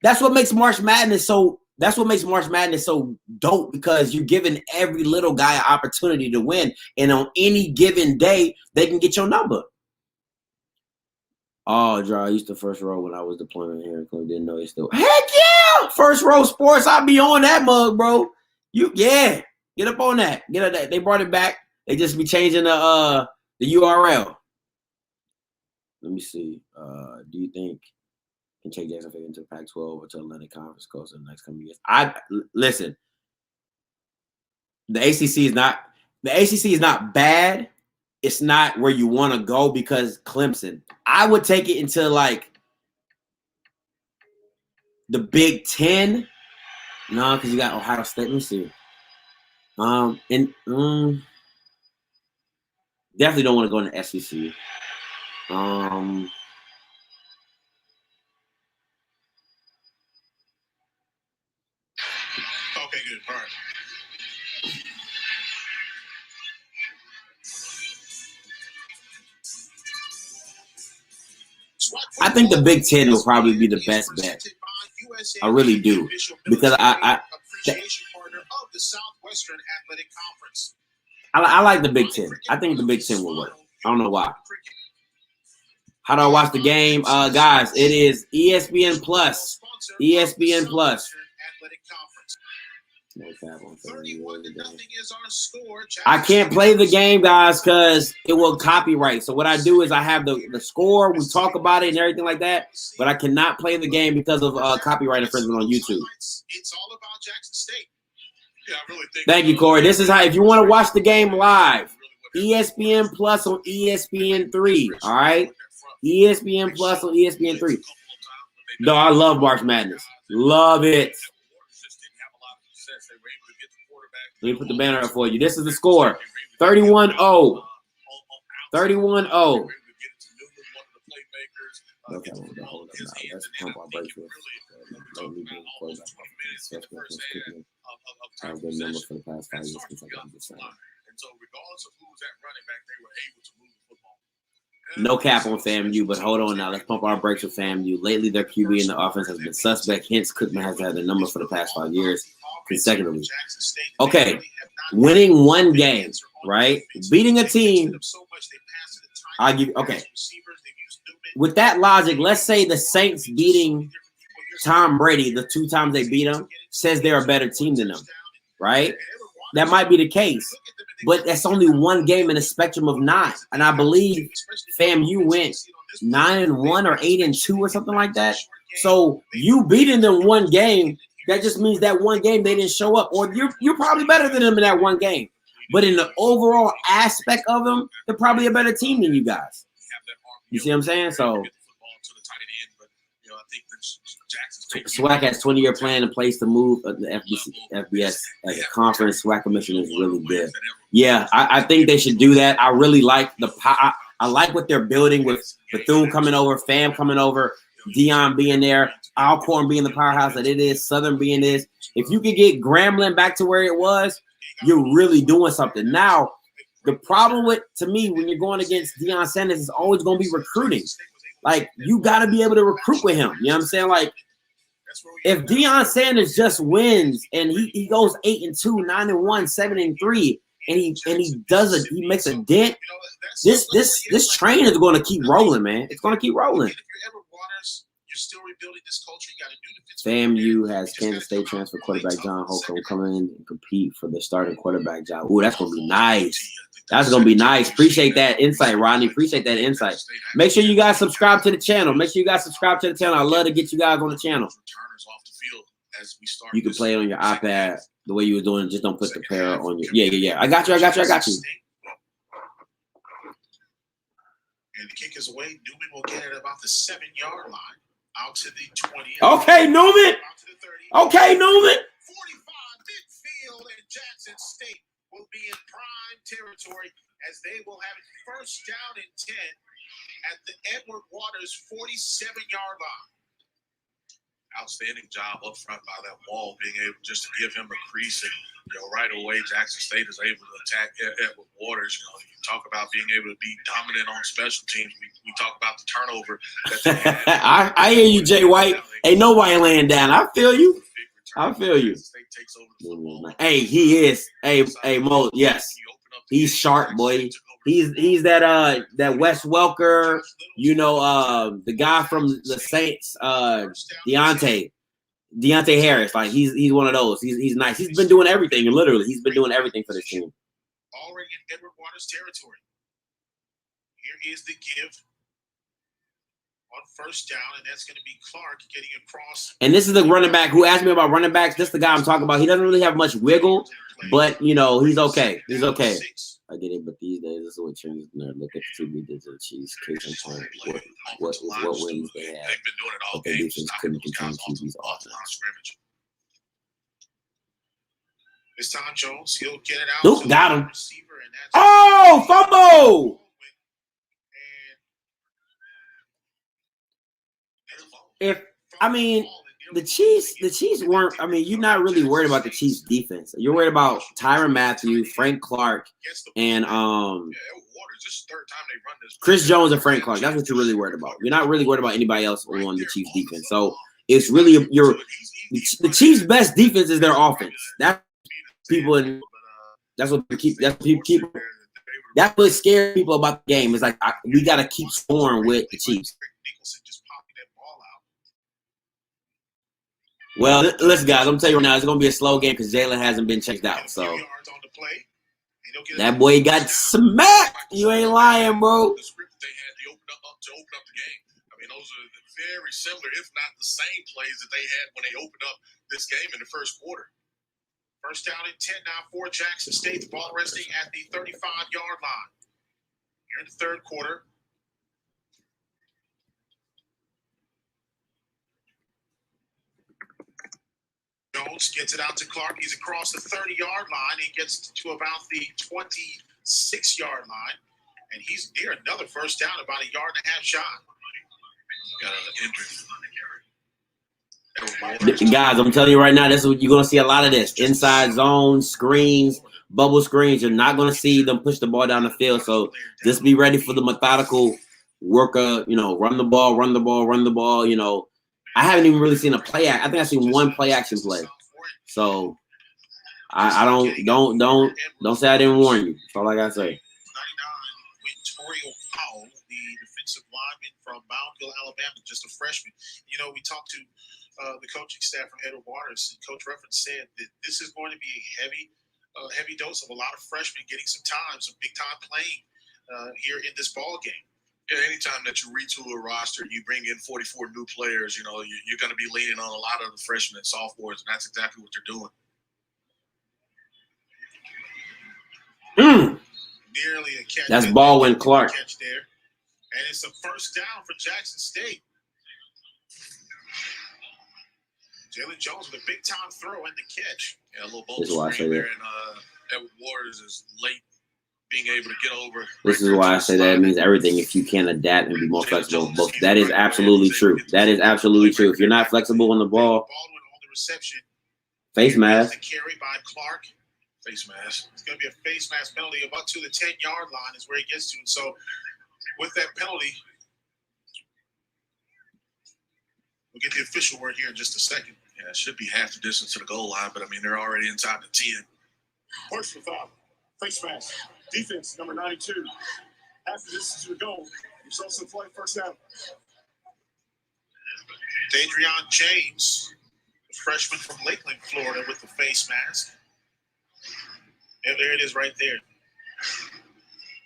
[SPEAKER 3] That's what makes March Madness so. That's what makes March Madness so dope because you're giving every little guy an opportunity to win. And on any given day, they can get your number. Oh, Dry, I used to first row when I was deploying here. Didn't know it still. Heck yeah! First row sports, I'll be on that mug, bro. Get up on that. Get up that. They brought it back. They just be changing the URL. Let me see. Do you think can take Jackson State into Pac-12 or to Atlantic Conference Coast in the next coming years? Listen. The ACC is not bad. It's not where you want to go because Clemson. I would take it into like The Big Ten? No, because you got Ohio State. Let me see. Definitely don't want to go in the SEC.
[SPEAKER 2] Okay, good. All right.
[SPEAKER 3] I think the Big Ten will probably be the best bet. I really do, because I like the Big Ten. I think the Big Ten will work. I don't know why. How do I watch the game? Guys, it is ESPN Plus. ESPN Plus. I can't play the game, guys, because it will copyright. So what I do is I have the score. We talk about it and everything like that, but I cannot play the game because of copyright infringement on YouTube.
[SPEAKER 2] It's all about Jackson State. Yeah, I really think.
[SPEAKER 3] Thank you, Corey. This is how, if you want to watch the game live, ESPN Plus on ESPN3. All right, ESPN Plus on ESPN3. No, I love March Madness. Love it. Let me put the banner up for you. This is the score. 31-0. 31-0. Okay, hold up now. Let's pump our brakes real quick. I have a good number for the past 5 years since I got this sign. No cap on FAMU, but hold on now. Let's pump our brakes with FAMU. Lately, their QB in the offense has been suspect. Hence, Cookman has had the number for the past 5 years consecutively. Okay, winning one game, right? Beating a team. I'll give. Okay. With that logic, let's say the Saints beating Tom Brady the 2 times they beat him says they're a better team than them, right? That might be the case, but that's only one game in a spectrum of 9. And I believe FAMU went 9-1 or 8-2 or something like that. So you beating them one game, that just means that one game they didn't show up, or you're probably better than them in that one game. But in the overall aspect of them, they're probably a better team than you guys. You see what I'm saying? So SWAC has 20-year plan in place to move the FBS as a conference. SWAC commission is really good. Yeah, I think they should do that. I really like I like what they're building with Bethune coming over, Fam coming over, Dion being there, Alcorn being the powerhouse that it is, Southern being this. If you could get Grambling back to where it was, you're really doing something. Now, the problem with, to me, when you're going against Deion Sanders, is always going to be recruiting. Like, you got to be able to recruit with him. You know what I'm saying? Like, if Deion Sanders just wins and he goes 8-2, 9-1, 7-3, and he does it, he makes a dent, this train is going to keep rolling, man. It's going to keep rolling.
[SPEAKER 2] You're still rebuilding this culture. You got to do the
[SPEAKER 3] FAMU has Kansas State transfer quarterback John Holcomb coming in and compete for the starting quarterback job. Ooh, that's going to be nice. That's going to be nice. Appreciate that insight, Rodney. Appreciate that insight. Make sure you guys subscribe to the channel. I love to get you guys on the channel. You can play it on your iPad the way you were doing. Just don't put the pair on your. Yeah. I got you.
[SPEAKER 2] And the kick is away. Newman will get it about the 7-yard line. Out to the 20.
[SPEAKER 3] Okay, Newman. Okay, Newman.
[SPEAKER 2] 45 midfield, and Jackson State will be in prime territory as they will have it first down and 10 at the Edward Waters 47-yard line.
[SPEAKER 1] Outstanding job up front by that wall, being able just to give him a crease, and right away Jackson State is able to attack Edward Waters. You talk about being able to be dominant on special teams. We talk about the turnover that they had.
[SPEAKER 3] I hear you, Jay White. Ain't nobody laying down. I feel you. Hey, he is. Hey, Mo. Yes, he's sharp, boy. He's that Wes Welker, the guy from the Saints, Deontay Harris. Like he's one of those. He's nice. He's been doing everything. Literally, he's been doing everything for this team.
[SPEAKER 2] Already in Edward Waters territory. Here is the give on first down, and that's going to be Clark getting across.
[SPEAKER 3] And this is the running back who asked me about running backs. This is the guy I'm talking about. He doesn't really have much wiggle, But you know, he's okay. He's okay. I get it, but these days this is what changes. Look at the two we did to the Chiefs. Case in point, what wins they had, but their defense couldn't contain QB's offense.
[SPEAKER 2] This time Jones, he'll get it out.
[SPEAKER 3] Nope, got him. Oh, fumble! The Chiefs weren't. I mean, you're not really worried about the Chiefs defense. You're worried about Tyrann Mathieu, Frank Clark, and Chris Jones and Frank Clark. That's what you're really worried about. You're not really worried about anybody else on the Chiefs defense. So it's really the Chiefs' best defense is their offense. That's what scares people about the game. It's like we got to keep scoring with the Chiefs. Well, listen, guys, I'm telling you right now, it's going to be a slow game because Jalen hasn't been checked out. So that boy got smacked. You ain't lying, bro.
[SPEAKER 1] The script they had to open up the game. I mean, those are very similar, if not the same plays that they had when they opened up this game in the first quarter.
[SPEAKER 2] First down and 10 now for Jackson State. The ball resting at the 35-yard line. Here in the third quarter. Jones gets it out to Clark. He's across the 30-yard line. He gets to about the 26-yard line. And he's near another first down, about a yard and a half shot.
[SPEAKER 1] Got an injury.
[SPEAKER 3] Guys, I'm telling you right now, this is what you're going to see a lot of this. Inside zone, screens, bubble screens. You're not going to see them push the ball down the field. So just be ready for the methodical worker, run the ball, I haven't even really seen a play act. I think I've seen one play action play. So I don't say I didn't warn you. That's all I gotta say.
[SPEAKER 2] 99, Wintorio Powell, the defensive lineman from Moundville, Alabama, just a freshman. We talked to the coaching staff from Edward Waters, and Coach Ruffin said that this is going to be a heavy dose of a lot of freshmen getting some big time playing here in this ball game.
[SPEAKER 1] Yeah, anytime that you retool a roster, you bring in 44 new players, you're going to be leaning on a lot of the freshmen and sophomores, and that's exactly what they're doing.
[SPEAKER 2] Nearly a catch.
[SPEAKER 3] That's Baldwin Clark.
[SPEAKER 2] Catch there. And it's a first down for Jackson State. Jalen Jones with a big-time throw and the catch.
[SPEAKER 1] Yeah, a little ball screen there, and Edward Waters is late being able to get over.
[SPEAKER 3] This is why I say that means everything if you can adapt and be more flexible. That is absolutely true. That is absolutely true. If you're not flexible on the ball, face mask.
[SPEAKER 2] Carry by Clark.
[SPEAKER 1] Face mask.
[SPEAKER 2] It's going to be a face mask penalty about to the 10-yard line is where he gets to. And so with that penalty, we'll get the official word here in just a second.
[SPEAKER 1] Yeah, it should be half the distance to the goal line, but I mean, they're already inside the 10.
[SPEAKER 4] Personal foul. Face mask. Defense, number 92. After this is your goal. You saw some play, first down.
[SPEAKER 2] Dadrion James, the freshman from Lakeland, Florida, with the face mask. And there it is right there.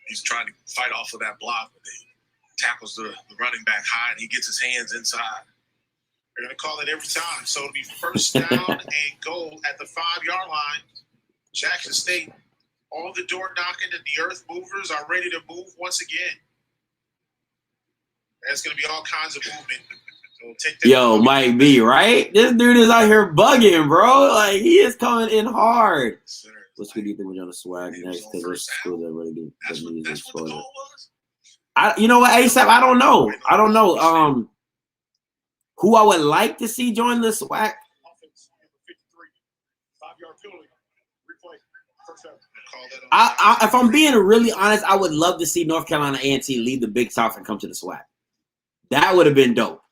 [SPEAKER 1] He's trying to fight off of that block, but he tackles the running back high, and he gets his hands inside.
[SPEAKER 2] They're going to call it every time. So it'll be first down and goal at the 5-yard line. Jackson State, all the door knocking and the earth movers are ready to move once again. There's going to be all kinds of movement. So take that.
[SPEAKER 3] Yo, Mike B, right? This dude is out here bugging, bro. Like, he is coming in hard. What do you think we're going to SWAC next? Because there's schools that really do.
[SPEAKER 1] That's what the goal was?
[SPEAKER 3] You know what, ASAP? I don't know. Who I would like to see join the SWAC?
[SPEAKER 4] Offense, number 53. 5-yard penalty. Replay. First down.
[SPEAKER 3] If I'm being really honest, I would love to see North Carolina A&T leave the Big South and come to the SWAC. That would have been dope.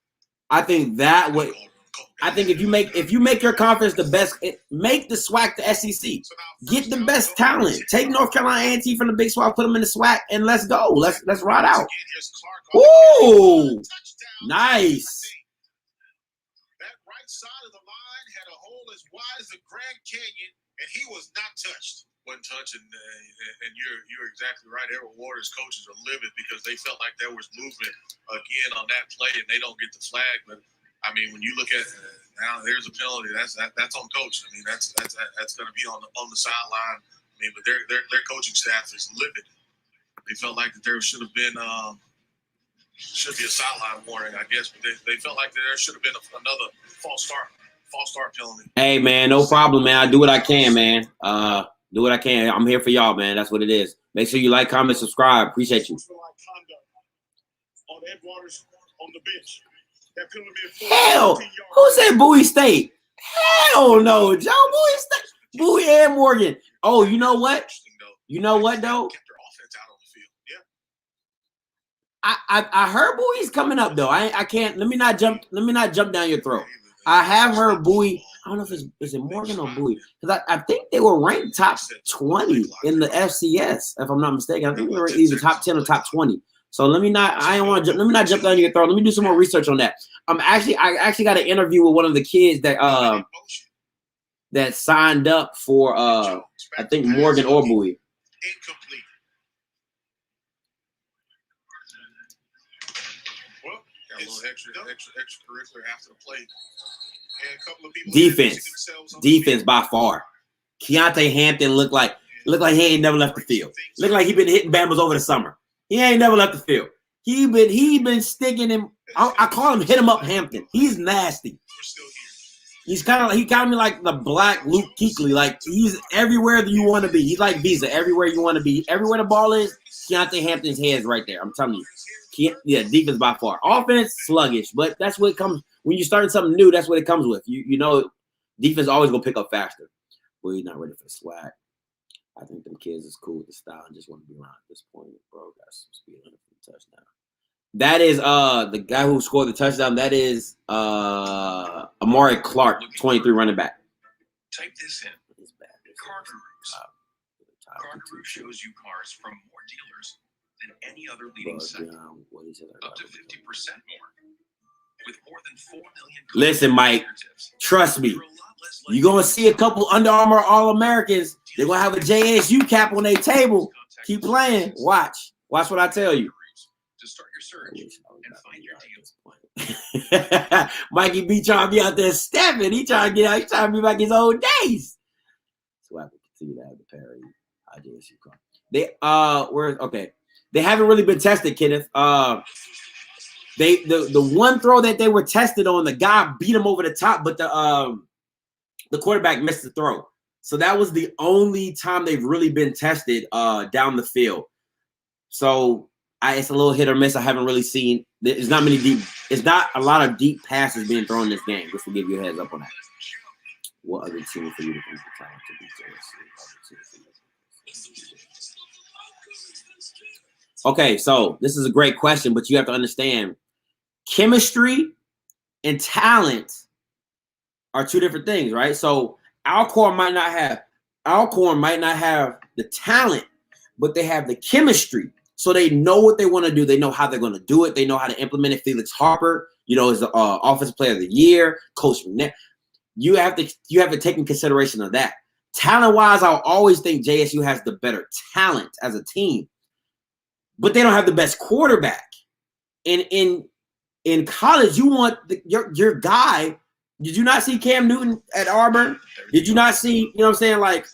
[SPEAKER 3] I think if you make your conference the best, make the SWAC the SEC. Get the best talent. Take North Carolina A&T from the Big South, put them in the SWAC, and let's go. Let's ride out. Woo! Nice.
[SPEAKER 2] That right side of the line had a hole as wide as the Grand Canyon, and he was not touched.
[SPEAKER 1] Wasn't touching, and you're exactly right. Edward Waters coaches are livid because they felt like there was movement again on that play, and they don't get the flag. But I mean, when you look at now, there's a penalty. That's on coach. I mean, that's going to be on the sideline. I mean, but their coaching staff is livid. They felt like that there should be a sideline warning, I guess, but they felt like there should have been another false start penalty.
[SPEAKER 3] Hey man, no problem, man. I do what I can, man. Do what I can. I'm here for y'all, man. That's what it is. Make sure you like, comment, subscribe. Appreciate you.
[SPEAKER 4] On Ed Waters on the bench. That penalty
[SPEAKER 3] Hell, who said Bowie State? Hell no, Joe. Bowie State, Bowie and Morgan. Oh, you know what? You know what though? I heard Bowie's coming up though. I can't. Let me not jump down your throat. I have heard Bowie. I don't know if is it Morgan or Bowie, because I think they were ranked top 20 in the FCS, if I'm not mistaken. I think they were either top 10 or top 20. So let me not jump down your throat. Let me do some more research on that. I actually got an interview with one of the kids that signed up for I think Morgan or Bowie.
[SPEAKER 2] Incomplete. Well,
[SPEAKER 1] got a little extracurricular after the play.
[SPEAKER 2] And a couple of people
[SPEAKER 3] Defense by far. Keontae Hampton looked like he ain't never left the field. Looked like he been hitting Bama's over the summer. He ain't never left the field. He been sticking him. I call him hit him up Hampton. He's nasty. He's kind of like the black Luke Kuechly. Like he's everywhere that you want to be. He's like Visa everywhere you want to be. Everywhere the ball is, Keontae Hampton's head's right there. I'm telling you. Yeah, defense by far. Offense sluggish, but that's what comes when you're starting something new. That's what it comes with. You know, defense always gonna pick up faster. Well, he's not ready for the SWAC. I think them kids is cool with the style and just want to be around at this point. Bro, got some speed on the touchdown. That is the guy who scored the touchdown. That is Amari Clark, 23 running back.
[SPEAKER 8] Type this in. Car Gurus. Car Gurus shows you cars from more dealers than any other leading site. Up to 50% more. With more than 4 million.
[SPEAKER 3] Listen, Mike, trust me. You're going to see a couple Under Armour All-Americans. They're going to have a JSU cap on their table. Keep playing. Watch what I tell you.
[SPEAKER 8] To start your search and find your deal.
[SPEAKER 3] Mikey B trying to be out there stepping. He trying to get out. He trying to be back his old days. So I can continue to have the parody. JSU car. They haven't really been tested, Kenneth. The one throw that they were tested on, the guy beat him over the top, but the quarterback missed the throw. So that was the only time they've really been tested down the field. So it's a little hit or miss. I haven't really seen. It's not a lot of deep passes being thrown in this game. Just to give you a heads up on that. What other team for you to think the time to be Okay, so this is a great question, but you have to understand chemistry and talent are two different things, right? So Alcorn might not have the talent, but they have the chemistry. So they know what they want to do. They know how they're going to do it. They know how to implement it. Felix Harper, is the offensive player of the year, Coach McNair. You have to take in consideration of that. Talent-wise, I'll always think JSU has the better talent as a team. But they don't have the best quarterback. And in college, you want your guy. Did you not see Cam Newton at Auburn? Did you not see, like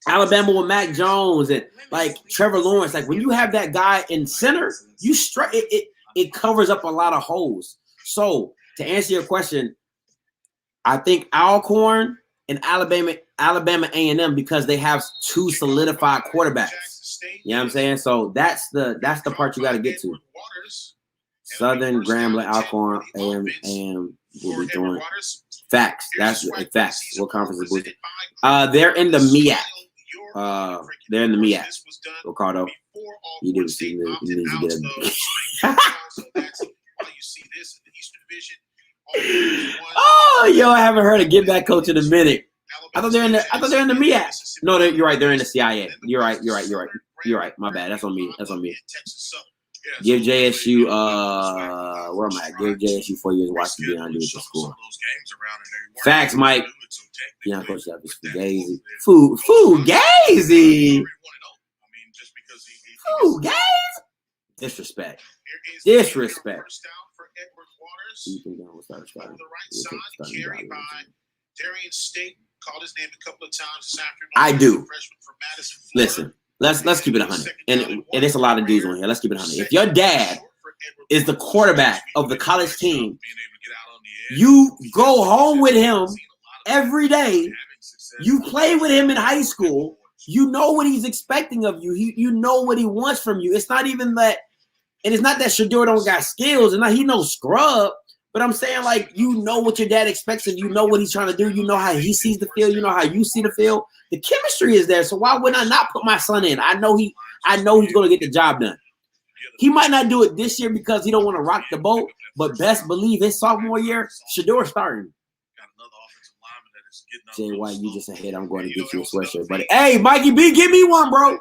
[SPEAKER 3] Alabama with Mac Jones and like Trevor Lawrence? Like when you have that guy in center, it covers up a lot of holes. So to answer your question, I think Alcorn and Alabama A&M, because they have two solidified quarterbacks. You know what I'm saying? So that's the part you got to get to. Southern, Grambling, Alcorn, AM will be doing facts. That's facts. What conference is boosted? They're in the MEAC. They're in the MEAC. Ricardo, you didn't see me. You need to get Oh, yo, I haven't heard a get back coach in a minute. I thought they're in the MEAC. No, you're right. They're in the CIA. You're right. My bad. That's on me. Give JSU where am I? Give JSU 4 years watch to be on with the school. Facts, Mike. Yeah, coach that was Fugazi. Fugazi. Fugazi. Disrespect.
[SPEAKER 2] Edward Waters.
[SPEAKER 3] Who you think that will start
[SPEAKER 2] On
[SPEAKER 3] starting?
[SPEAKER 2] the right
[SPEAKER 3] Who will take
[SPEAKER 2] side,
[SPEAKER 3] the starting
[SPEAKER 2] carried
[SPEAKER 3] job?
[SPEAKER 2] by Darian State. Called his name a couple of times this afternoon.
[SPEAKER 3] I do.
[SPEAKER 2] Freshman from Madison, Florida.
[SPEAKER 3] Listen, let's keep it 100. And it's a lot of dudes on here. Let's keep it 100. If your dad is the quarterback of the college team, you go home with him every day. You play with him in high school. You know what he's expecting of you. You know what he wants from you. It's not even that, and it's not that Shedeur don't got skills, and he no scrub. But I'm saying, like, you know what your dad expects, and you know what he's trying to do. You know how he sees the field. You know how you see the field. The chemistry is there. So why would I not put my son in? I know he's going to get the job done. He might not do it this year because he don't want to rock the boat. But best believe his sophomore year, Shedeur starting. Jay White, you just ahead. I'm going to get you a sweatshirt, buddy. Hey, Mikey B, give me one, bro.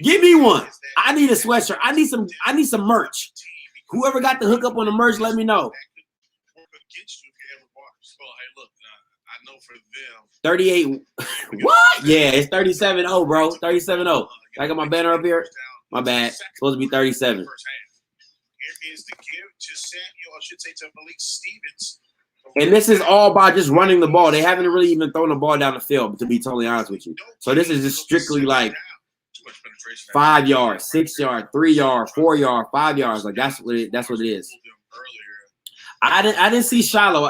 [SPEAKER 3] Give me one. I need a sweatshirt. I need some merch. Whoever got the hookup on the merch, let me know.
[SPEAKER 1] Well, hey, look, I know for them.
[SPEAKER 3] 38. What? Yeah, it's 37-0, bro. 37-0. I got my banner up here. My bad. It's supposed to be 37.
[SPEAKER 2] Here is the give to Samuel, I should say to Malik Stevens.
[SPEAKER 3] And this is all by just running the ball. They haven't really even thrown the ball down the field, to be totally honest with you. So this is just strictly like 5 yards, 6 yards, 3 yards, 4 yards, 5 yards. Like that's what it is. I didn't see Shiloh.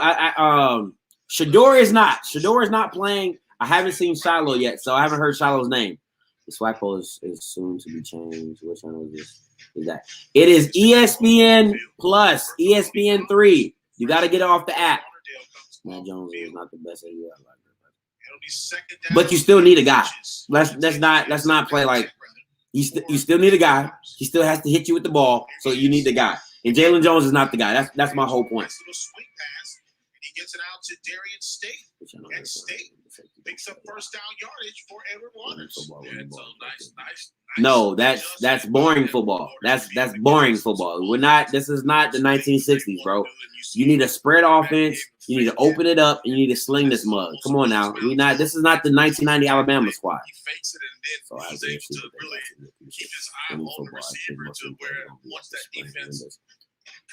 [SPEAKER 3] Shedeur is not playing. I haven't seen Shiloh yet, so I haven't heard Shiloh's name. The SWAC poll is soon to be changed. Which channel is this? Is that? It is ESPN Plus, ESPN 3. You got to get it off the app. Matt Jones is not the best at you. But you still need a guy. Let's not play like you still need a guy. He still has to hit you with the ball, so you need the guy. And Jalen Jones is not the guy. That's my whole point.
[SPEAKER 2] He gets it out to Darian State. And State picks up first down yardage for Edward Waters.
[SPEAKER 3] No, that's boring football. That's boring football. This is not the 1960s, bro. You need a spread offense. You need to open it up, and you need to sling this mug. Come on now. This is not the 1990 Alabama squad.
[SPEAKER 1] He fakes it and then he's able to really keep his eye on the receiver to where once that defense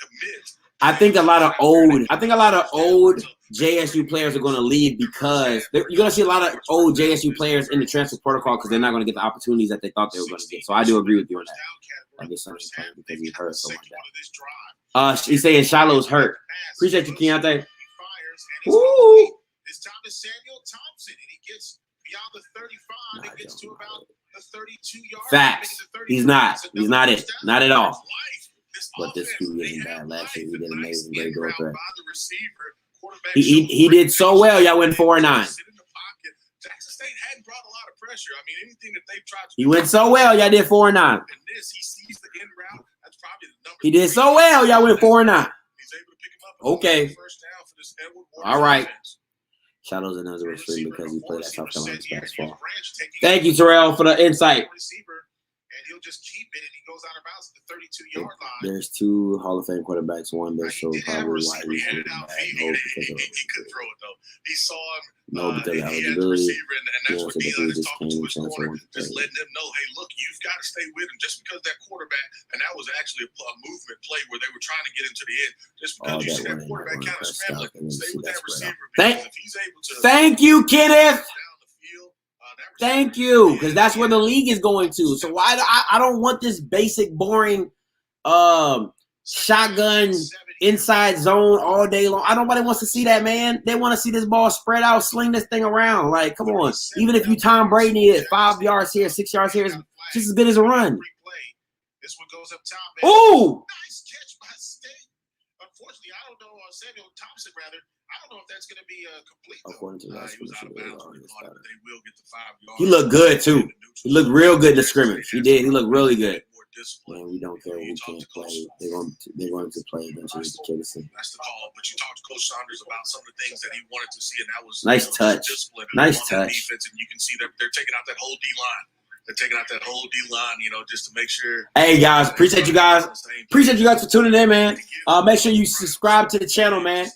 [SPEAKER 1] commits.
[SPEAKER 3] I think a lot of old JSU players are going to leave because you're going to see a lot of old JSU players in the transfer protocol because they're not going to get the opportunities that they thought they were going to get. So I do agree with you on that. I guess somebody's playing because he hurt something like that. He's saying Shiloh's hurt. Appreciate you, Keontae. Woo!
[SPEAKER 2] It's time to Samuel Thompson, and he gets beyond the 35. It gets to about the 32-yard.
[SPEAKER 3] Facts. He's not. He's not it. Not at all. But this dude isn't bad. Last year he did amazing. Great goal threat. He did so well. Y'all went 4-9.
[SPEAKER 1] Jackson State hadn't brought a lot of pressure. I mean, anything that they've tried to
[SPEAKER 3] He went so well. Y'all did 4-9.
[SPEAKER 1] And this, he sees the end route. That's probably the number.
[SPEAKER 3] He did so well. Y'all went 4-9.
[SPEAKER 1] He's able to pick him up.
[SPEAKER 3] Okay.
[SPEAKER 1] First down for this Edward
[SPEAKER 3] All right. Shadow's another free because he played at South Carolina this past fall. Thank you, Terrell, for the insight.
[SPEAKER 2] And he'll just keep it, and he goes out of bounds at the 32-yard line.
[SPEAKER 3] There's 2 Hall of Fame quarterbacks. One that showed probably why he's
[SPEAKER 1] he
[SPEAKER 3] really bad.
[SPEAKER 1] he couldn't throw it though. He saw him.
[SPEAKER 3] No, because of
[SPEAKER 1] he had the
[SPEAKER 3] eligibility.
[SPEAKER 1] receiver, and that's what Dion is talking to his
[SPEAKER 3] Chance
[SPEAKER 1] corner,
[SPEAKER 3] to
[SPEAKER 1] just letting them know, hey, look, you've got to stay with him. Just because that quarterback, and that was actually a movement play where they were trying to get into the end. Just because you see that quarterback kind of scrambling, stay with that receiver. Because if he's able to,
[SPEAKER 3] Thank you, Kenneth.
[SPEAKER 1] down the field,
[SPEAKER 3] Thank you, because that's where the league is going to. So why I don't want this basic, boring shotgun inside zone all day long. Nobody wants to see that, man. They want to see this ball spread out, sling this thing around. Like, come on. Even if you Tom Brady it 5 yards here, 6 yards here, it's just as good as a run.
[SPEAKER 2] This one goes up top.
[SPEAKER 3] Ooh!
[SPEAKER 2] Nice catch by State. Unfortunately, I don't know, Samuel Thompson, rather. I don't know if that's going to be complete.
[SPEAKER 3] According to
[SPEAKER 1] he was out of bounds when he caught it, but they will get the 5 yards.
[SPEAKER 3] He looked good, too. He looked real good in the scrimmage. He did. He looked really good. Man, we don't care who can't play. They're going to play against the Kansas City.
[SPEAKER 1] That's the call. But you talked to Coach Saunders about some of the things that he wanted to see, and that was
[SPEAKER 3] nice touch. Nice touch.
[SPEAKER 1] Defense, and you can see they're taking out that whole D line. They're taking out that whole D line, just to make sure.
[SPEAKER 3] Hey guys, appreciate you guys. Appreciate you guys for tuning in, man. Make sure you subscribe to the channel, man.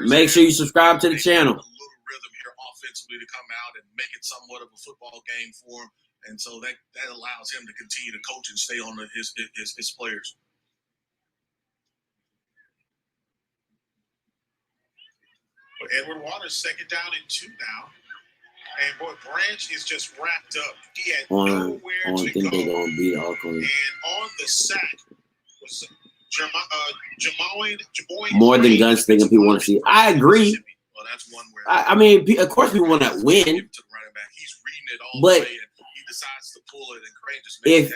[SPEAKER 3] Make sure you subscribe to the channel.
[SPEAKER 1] A little rhythm here offensively to come out and make it somewhat of a football game for him. And so that allows him to continue to coach and stay on his players.
[SPEAKER 2] But Edward Waters, 2nd down and 2 now. And boy, Branch is just wrapped up. He had nowhere
[SPEAKER 3] I
[SPEAKER 2] to
[SPEAKER 3] think
[SPEAKER 2] go.
[SPEAKER 3] they're gonna beat Auckland.
[SPEAKER 2] And on the sack was Jamoy.
[SPEAKER 3] More than gunslinging, people want to see. I agree.
[SPEAKER 1] Well, that's one where
[SPEAKER 3] I mean, of course, people want to win.
[SPEAKER 1] to the running back. He's reading it all
[SPEAKER 3] But
[SPEAKER 1] the way, and he decides to pull it, and Crane just makes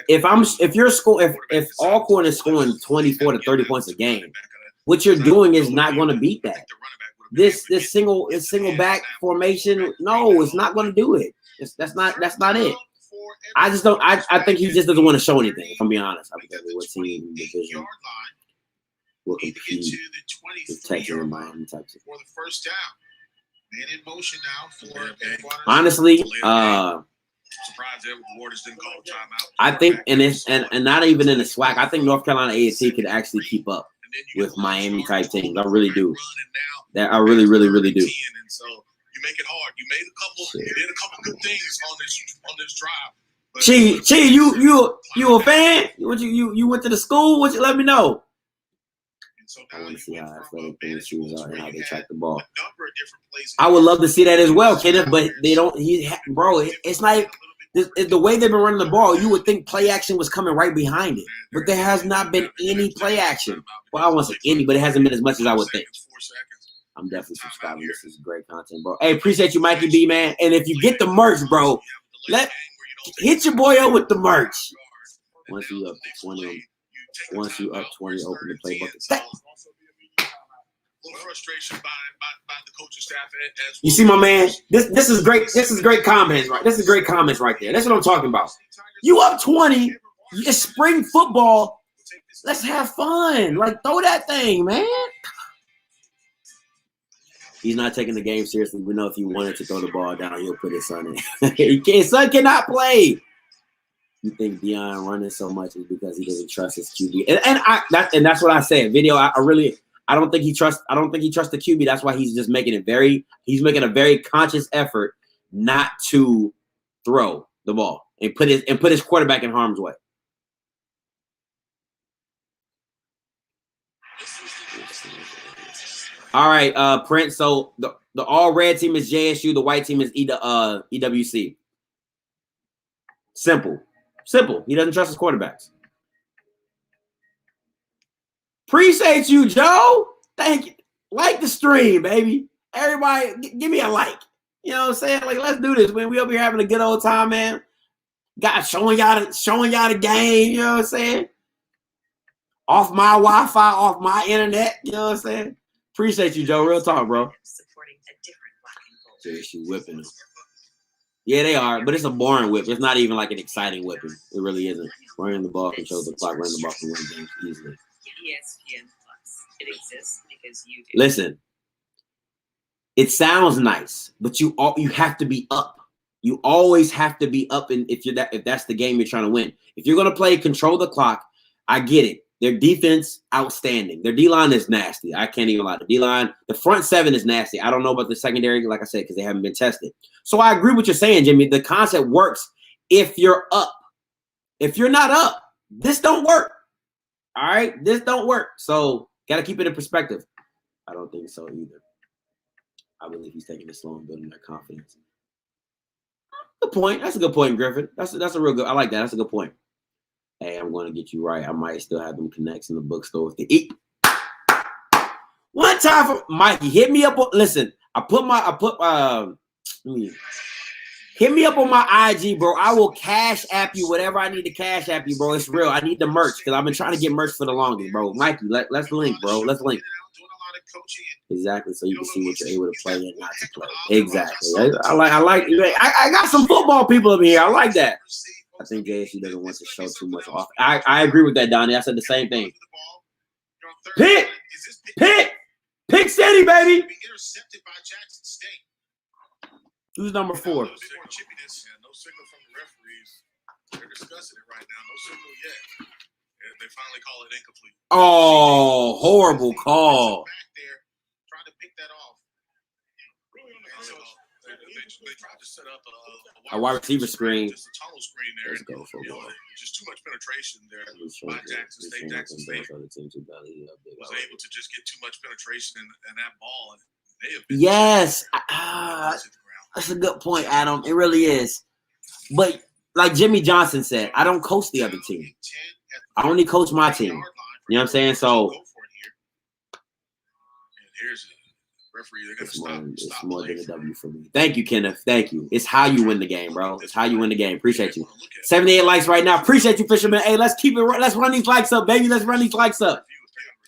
[SPEAKER 3] if Alcorn is scoring 24 to 30 points a game, what you're doing is not going to beat that. This single back formation, no, it's not going to do it. That's not it. I just don't. I think he just doesn't want to show anything. If I'm being honest, I think what team in the division will compete with Texas and Miami, Texas.
[SPEAKER 2] For the first down. Man in motion now for Edward Waters.
[SPEAKER 3] Honestly,
[SPEAKER 1] surprised Edward Waters didn't call timeout.
[SPEAKER 3] I think, and not even in the SWAC, I think North Carolina A&T could actually keep up with Miami type teams. I really do. That I really do.
[SPEAKER 1] And so you make it hard. You made a couple good things on this drive.
[SPEAKER 3] Chi, you a fan? You went to the school? What you let me know? I want to see how athletic these shoes are and how they track the ball. I would love to see that as well, Kenneth, but they don't. It's like the way they've been running the ball. You would think play action was coming right behind it, but there has not been any play action. Well, I won't say any, but it hasn't been as much as I would think. I'm definitely subscribing. This is great content, bro. Hey, appreciate you, Mikey B, man. And if you get the merch, bro, hit your boy up with the merch. Once you up 20. Once you up 20, open the playbook. You see, my man, this is great. This is great comments, right? This is great comments right there. That's what I'm talking about. You up 20? It's spring football. Let's have fun. Like, throw that thing, man. He's not taking the game seriously. We know if he wanted to throw the ball down, he'll put his son in. His son cannot play. You think Deion running so much is because he doesn't trust his QB, and that's what I said. Video, I don't think he trusts the QB. That's why he's just making a very conscious effort not to throw the ball and put his quarterback in harm's way. All right, Prince. So the all red team is JSU. The white team is EWC. Simple. He doesn't trust his quarterbacks. Appreciate you, Joe. Thank you. Like the stream, baby. Everybody, give me a like. You know what I'm saying? Like, let's do this, man. We up here having a good old time, man. God, showing y'all the game. You know what I'm saying? Off my Wi-Fi, off my internet. You know what I'm saying? Appreciate you, Joe. Real talk, bro.
[SPEAKER 7] Supporting a different
[SPEAKER 3] JSU whipping them. Yeah, they are, but it's a boring whip. It's not even like an exciting whipping. It really isn't. Running the ball controls the clock. Running the ball can win games easily.
[SPEAKER 7] ESPN Plus. It exists because you do.
[SPEAKER 3] Listen, it sounds nice, but you have to be up. You always have to be up, and if that's the game you're trying to win. If you're gonna play control the clock, I get it. Their defense, outstanding. Their D-line is nasty. I can't even lie. The D-line, the front seven is nasty. I don't know about the secondary, like I said, because they haven't been tested. So I agree with what you're saying, Jimmy. The concept works if you're up. If you're not up, this don't work. All right? This don't work. So got to keep it in perspective. I don't think so either. I believe he's taking it slow and building that confidence. Good point. That's a good point, Griffin. That's a real good. I like that. That's a good point. Hey, I'm going to get you right. I might still have them connects in the bookstore with the eat. One time for Mikey, hit me up. Listen, hit me up on my IG, bro. I will cash app you whatever I need to cash app you, bro. It's real. I need the merch because I've been trying to get merch for the longest, bro. Mikey, let's link, bro. Let's link. Exactly, so you can see what you're able to play and not to play. Exactly. I like. I got some football people up here. I like that. I think JSU doesn't want to show too much off. I agree with that, Donnie. I said the same thing. Pick City, baby. Who's number 4?
[SPEAKER 1] No signal from the referees. They're discussing it right now. No signal yet. They finally call it incomplete.
[SPEAKER 3] Oh, horrible call.
[SPEAKER 2] Back there, trying to pick that off.
[SPEAKER 1] They tried to set up
[SPEAKER 3] a wide receiver screen.
[SPEAKER 1] Just a tunnel screen there.
[SPEAKER 3] Let's go for
[SPEAKER 1] just too much penetration there by Jackson State. Jackson State was able to just get too much penetration in that ball. And They have been
[SPEAKER 3] Yes.
[SPEAKER 1] hit the ground.
[SPEAKER 3] That's a good point, Adam. It really is. But like Jimmy Johnson said, I don't coach the other team. I only coach my team. You know what I'm saying? So
[SPEAKER 1] And here's a referee. They're
[SPEAKER 3] it's
[SPEAKER 1] gonna
[SPEAKER 3] more,
[SPEAKER 1] stop
[SPEAKER 3] it's more
[SPEAKER 1] play
[SPEAKER 3] than a
[SPEAKER 1] for-
[SPEAKER 3] W for me. Thank you, Kenneth. Thank you. It's how you win the game, bro. It's how you win the game. Appreciate you. 78 likes right now. Appreciate you, Fisherman. Hey, let's keep it. Let's run these likes up, baby. Let's run these likes up.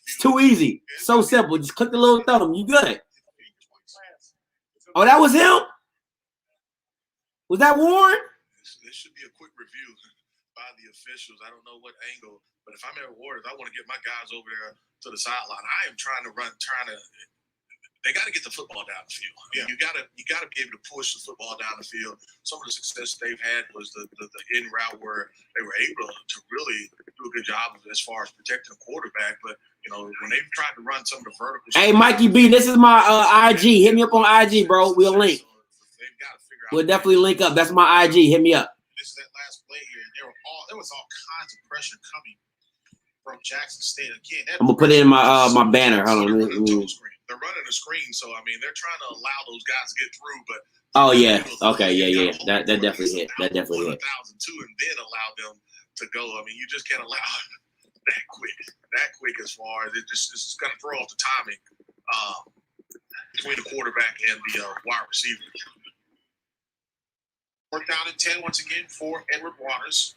[SPEAKER 3] It's too easy. So simple. Just click the little thumb. You good? Oh, that was him? Was that Warren?
[SPEAKER 1] This should be a quick review by the officials. I don't know what angle, but if I'm at Warriors, I want to get my guys over there to the sideline. I am trying to. They got to get the football down the field.
[SPEAKER 2] Yeah.
[SPEAKER 1] You got to be able to push the football down the field. Some of the success they've had was the in route where they were able to really do a good job as far as protecting the quarterback. But when they've tried to run some of the verticals.
[SPEAKER 3] Hey, Mikey B, this is my IG. Hit me up on IG, bro. We'll link.
[SPEAKER 1] They've got to figure out.
[SPEAKER 3] We'll definitely link up. That's my IG. Hit me up.
[SPEAKER 2] This is that last play here, and there was all kinds of pressure coming from Jackson State. Again,
[SPEAKER 3] I'm gonna put it in my my banner. Hold on.
[SPEAKER 1] They're running a screen, so I mean they're trying to allow those guys to get through. But
[SPEAKER 3] Oh yeah. Okay. Yeah. That definitely hit. That definitely hit.
[SPEAKER 1] 1,002 and then allow them to go. I mean, you just can't allow that quick as far as it's going to throw off the timing between the quarterback and the wide receiver.
[SPEAKER 2] 4th down and 10 once again for Edward Waters.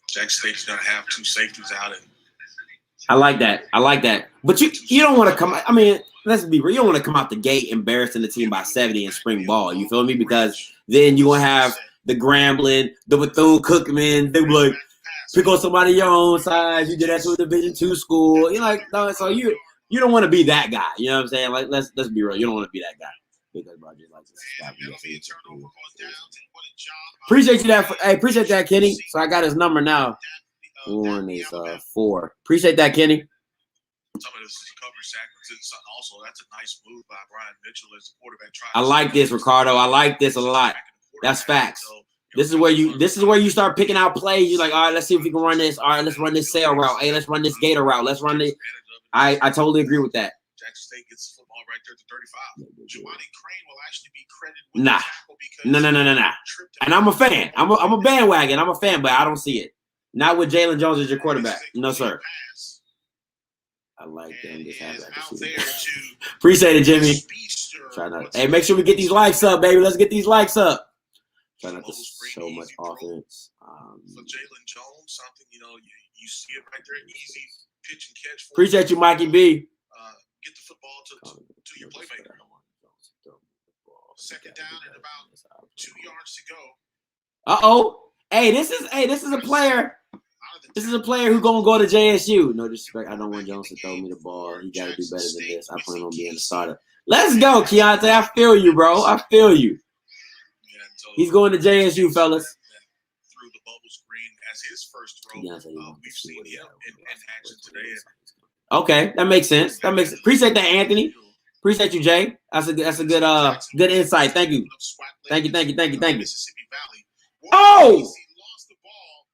[SPEAKER 1] Jackson State is going to have 2 safeties out, and
[SPEAKER 3] I like that. But you don't want to come. I mean, let's be real. You don't want to come out the gate embarrassing the team by 70 in spring ball. You feel me? Because then you gonna have the Grambling, the Bethune-Cookman. They be like, pick on somebody your own size. You did that to a Division II school. You're like, no. So you don't want to be that guy. You know what I'm saying? Like, let's be real. You don't want to be that guy. Because bro, just like appreciate you that. Hey, appreciate that, Kenny. So I got his number now. One is 4. Appreciate that, Kenny.
[SPEAKER 1] some of this is a coverage sack. Also, that's a nice move by Brian Mitchell as the quarterback.
[SPEAKER 3] I like this, Ricardo. I like this a lot. That's facts. This is where you start picking out plays. You're like, all right, let's see if we can run this. All right, let's run this sail route. Hey, let's run this gator route. Let's run the. I totally agree with that.
[SPEAKER 1] Jackson State gets the football right there at the 35.
[SPEAKER 2] Giovanni Crane will actually be credited with the tackle because
[SPEAKER 3] nah. And I'm a fan. I'm a bandwagon. I'm a fan, but I don't see it. Not with Jalen Jones as your quarterback. No, sir. I like them. Just have that. Appreciate it, Jimmy. Try not. Hey, make sure we get these likes up, baby. Let's get these likes up. Try not to show much offense.
[SPEAKER 1] For Jalen Jones, something you see it right there, easy pitch and catch.
[SPEAKER 3] Appreciate you, Mikey B.
[SPEAKER 1] Get the football to your playmaker.
[SPEAKER 2] 2nd down and about 2 yards to go.
[SPEAKER 3] Uh-oh. Hey, this is a player. This is a player who's gonna go to JSU. No disrespect. I don't want Jones to throw me the ball. He gotta do better than this. I plan on being the starter. Let's go, Keontae. I feel you, bro. I feel you. He's going to JSU, fellas.
[SPEAKER 1] Through the bubble screen as his first throw. We've seen him in action today.
[SPEAKER 3] Okay, that makes sense. Appreciate that, Anthony. Appreciate you, Jay. That's a good insight. Thank you. Thank you.
[SPEAKER 2] Mississippi Valley.
[SPEAKER 3] Oh!
[SPEAKER 2] He lost the ball,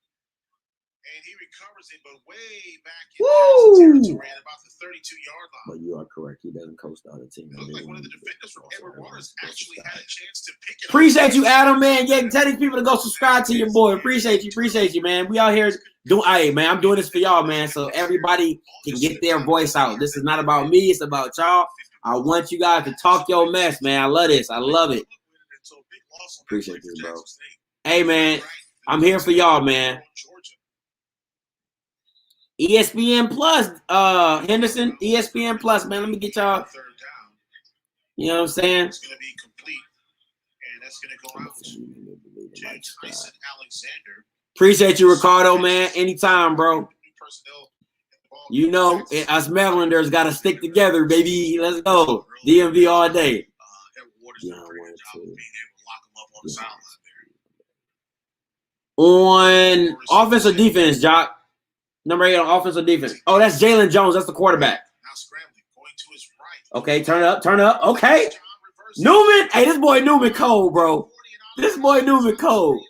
[SPEAKER 2] and he recovers it, but way back in territory at about the 32-yard line.
[SPEAKER 3] But you are correct. He doesn't coach the other team.
[SPEAKER 2] It looked like one of the defenders from Edward Waters actually had a chance to pick it up.
[SPEAKER 3] Appreciate you, Adam, man. Yeah, tell these people to go subscribe to your boy. Appreciate you, man. We out here doing. Hey, man, I'm doing this for y'all, man. So everybody can get their voice out. This is not about me. It's about y'all. I want you guys to talk your mess, man. I love this. I love it. Appreciate this, bro. Hey, man, I'm here for y'all, man. ESPN Plus, Henderson, ESPN Plus, man. Let me get y'all. You know what I'm saying?
[SPEAKER 2] It's going to be complete, and that's going to go out to Tyson Alexander.
[SPEAKER 3] Appreciate you, Ricardo, man. Anytime, bro. You know, us Marylanders got to stick together, baby. Let's go. DMV all day. On offense or defense, Jock? Number 8 on offense or defense? Oh, that's Jalen Jones. That's the quarterback.
[SPEAKER 2] Now scrambling, going to his right.
[SPEAKER 3] Okay, turn up. Okay. Newman. Hey, this boy Newman cold, bro. This boy Newman cold.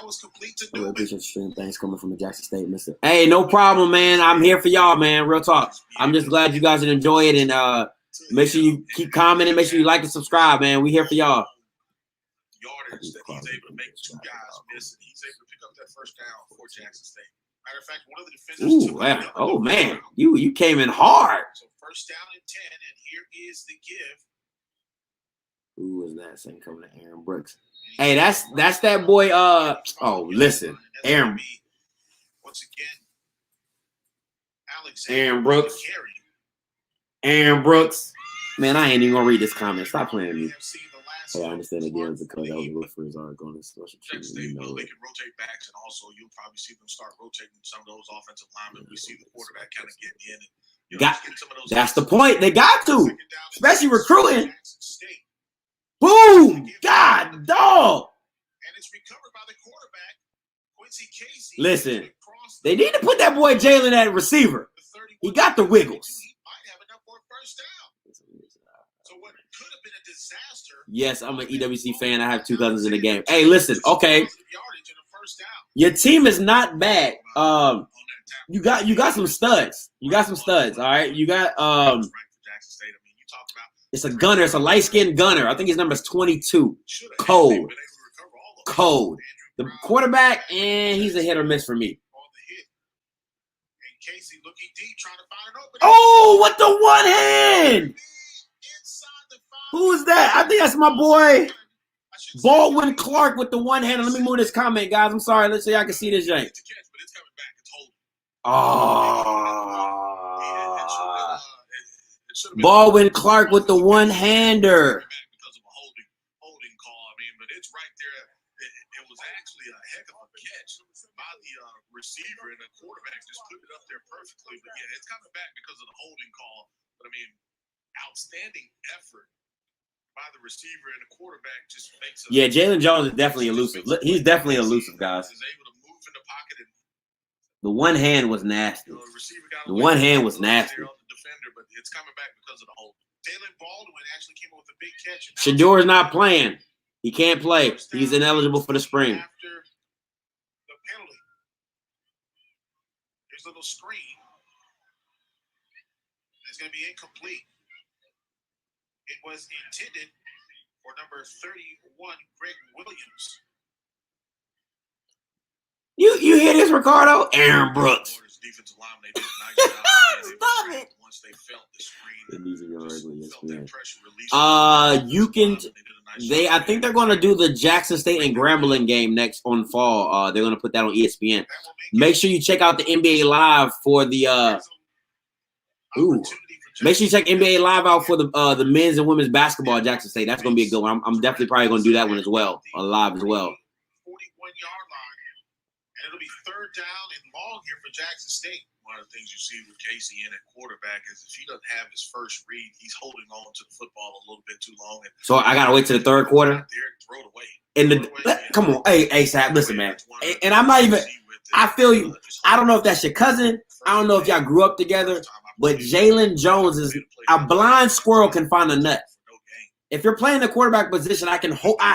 [SPEAKER 2] was complete to
[SPEAKER 3] I really
[SPEAKER 2] Newman.
[SPEAKER 3] appreciate the stream. Thanks coming from the Jackson State, Mister. Hey, no problem, man. I'm here for y'all, man. Real talk. I'm just glad you guys enjoy it, and make sure you keep commenting. Make sure you like and subscribe, man. We here for y'all.
[SPEAKER 1] Yardage that he's able to make 2 guys miss, and he's able to pick up that first down for Jackson State.
[SPEAKER 2] Matter of fact, one of the defenders
[SPEAKER 3] Ooh,
[SPEAKER 2] took
[SPEAKER 3] wow.
[SPEAKER 2] another
[SPEAKER 3] Oh
[SPEAKER 2] look
[SPEAKER 3] man,
[SPEAKER 2] around.
[SPEAKER 3] you came in hard.
[SPEAKER 2] So first down and 10, and here is the give.
[SPEAKER 3] Who was that saying coming to Aaron Brooks? Hey, that's that boy. Oh, listen, Aaron.
[SPEAKER 2] Once again, Alexander
[SPEAKER 3] Aaron Brooks.
[SPEAKER 2] Carey.
[SPEAKER 3] Aaron Brooks. Man, I ain't even gonna read this comment. Stop playing with
[SPEAKER 2] We
[SPEAKER 3] me.
[SPEAKER 2] have seen the last
[SPEAKER 3] But I understand the
[SPEAKER 2] one
[SPEAKER 3] deal because all the roofers are going to special
[SPEAKER 1] Jackson
[SPEAKER 3] teams.
[SPEAKER 1] State
[SPEAKER 3] You know
[SPEAKER 1] will, they
[SPEAKER 3] it.
[SPEAKER 1] can rotate backs, and also you'll probably see them start rotating some of those offensive linemen. We see the quarterback kind of getting in. And, you know,
[SPEAKER 3] Got-
[SPEAKER 1] getting some of those
[SPEAKER 3] That's the point. They got to,
[SPEAKER 2] Second down and
[SPEAKER 3] especially
[SPEAKER 2] 6
[SPEAKER 3] recruiting.
[SPEAKER 2] Jackson State.
[SPEAKER 3] Boom! God, dog.
[SPEAKER 2] And it's recovered by the quarterback, Quincy Casey.
[SPEAKER 3] Listen,
[SPEAKER 2] Across
[SPEAKER 3] they need to put that boy Jalen at receiver.
[SPEAKER 2] the 31.
[SPEAKER 3] He got the wiggles.
[SPEAKER 2] He might have enough for a first down. So what could have been a disaster.
[SPEAKER 3] Yes, I'm an EWC fan. I have 2 cousins in the game. Hey, listen, okay,
[SPEAKER 2] Yardage and a first down.
[SPEAKER 3] your team is not bad. You got some studs. You got some studs. All right, you got
[SPEAKER 1] Right for Jackson State. I mean, you talk about
[SPEAKER 3] It's a gunner. It's a light skinned gunner. I think his number is 22.
[SPEAKER 1] should have
[SPEAKER 3] Cold.
[SPEAKER 1] been able to recover all of them.
[SPEAKER 3] Cold. The
[SPEAKER 2] Andrew Brown
[SPEAKER 3] quarterback, and he's a hit or miss for me.
[SPEAKER 2] on the hit. And Casey looking deep, trying to find an opening.
[SPEAKER 3] Oh, what the one hand?
[SPEAKER 2] Inside the 5.
[SPEAKER 3] Who is that? I think that's my boy Baldwin Clark with the one hand. Let me move this comment, guys. I'm sorry. Let's see I can see this jank.
[SPEAKER 1] It's a catch, but it's coming back. It's holding.
[SPEAKER 3] Oh.
[SPEAKER 1] It should have been
[SPEAKER 3] Baldwin Clark with the one-hander.
[SPEAKER 1] because of a holding call. I mean, but it's right there. It was actually a heck of a catch by the receiver, and the quarterback just put it up there perfectly. But yeah, it's coming back because of the holding call. But I mean, outstanding effort by the receiver, and the quarterback just makes a
[SPEAKER 3] Yeah, Jalen Jones is definitely elusive. He's definitely elusive, guys.
[SPEAKER 1] Is able to move in the pocket, and
[SPEAKER 3] The one hand was nasty.
[SPEAKER 1] the receiver got
[SPEAKER 3] The
[SPEAKER 1] away
[SPEAKER 3] one
[SPEAKER 1] from
[SPEAKER 3] hand
[SPEAKER 1] it
[SPEAKER 3] was
[SPEAKER 1] a little bit
[SPEAKER 3] nasty.
[SPEAKER 1] there on the defender, but it's coming back because of the hold.
[SPEAKER 2] Jalen Baldwin actually came up with a big catch.
[SPEAKER 3] Shador's not playing. He can't play. He's ineligible for the spring.
[SPEAKER 2] After the penalty. There's a little screen. It's going to be incomplete. It was intended for number 31, Greg Williams.
[SPEAKER 3] You hear this, Ricardo? Aaron Brooks.
[SPEAKER 1] Defensive line, they did a nice job.
[SPEAKER 3] Stop it.
[SPEAKER 1] Once they felt the screen,
[SPEAKER 3] It needs to be on
[SPEAKER 1] just
[SPEAKER 3] regular
[SPEAKER 1] felt that
[SPEAKER 3] ESPN.
[SPEAKER 1] pressure release.
[SPEAKER 3] You can.
[SPEAKER 1] They did a nice job.
[SPEAKER 3] I think they're going to do the Jackson State and Grambling game next on fall. They're going to put that on ESPN.
[SPEAKER 2] That will make
[SPEAKER 3] Make sure you check out the NBA Live for the. Ooh. Make sure you check NBA Live out for the men's and women's basketball at Jackson State. That's going to be a good one. I'm definitely probably going to do that one as well, live as well.
[SPEAKER 2] 41-yard line. And it'll be third down and long here for Jackson State.
[SPEAKER 1] One of the things you see with Casey in at quarterback is if he doesn't have his first read, he's holding on to the football a little bit too long. And
[SPEAKER 3] So I got to wait till the third quarter.
[SPEAKER 1] throw it away.
[SPEAKER 3] And come on, hey, Sap, listen, man. And I'm not even. I feel you. I don't know if that's your cousin. I don't know if y'all grew up together. But Jalen Jones is a blind squirrel can find a nut. If you're playing the quarterback position, I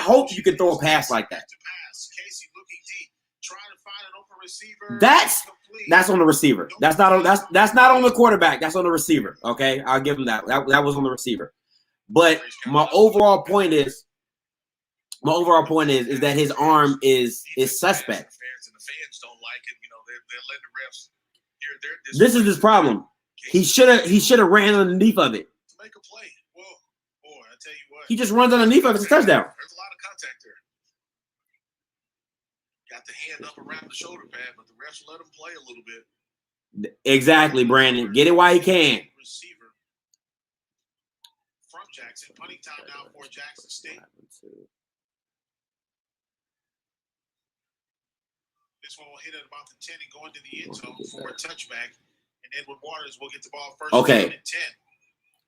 [SPEAKER 3] hope you can throw a pass like that.
[SPEAKER 2] Casey looking deep, trying to find an open receiver.
[SPEAKER 3] That's on the receiver. That's not on the quarterback. That's on the receiver. Okay, I'll give him that. That was on the receiver. But my overall point is that his arm is suspect.
[SPEAKER 1] And the fans don't like it. You know, they're letting the refs hear their
[SPEAKER 3] This is his problem. He should have ran underneath of it.
[SPEAKER 1] to make a play.
[SPEAKER 2] Whoa, boy, I tell you what.
[SPEAKER 3] He just runs underneath of it. It's a touchdown.
[SPEAKER 1] There's a lot of contact there. Got the hand up around the shoulder pad, but the refs let him play a little bit.
[SPEAKER 3] Exactly, Brandon. Get it while he can.
[SPEAKER 2] Receiver from Jackson. Punting time now for Jackson State. This one will hit at about the 10 and go into the end zone for a touchback. And Edward Waters will get the ball first.
[SPEAKER 3] Okay.
[SPEAKER 2] Down and 10.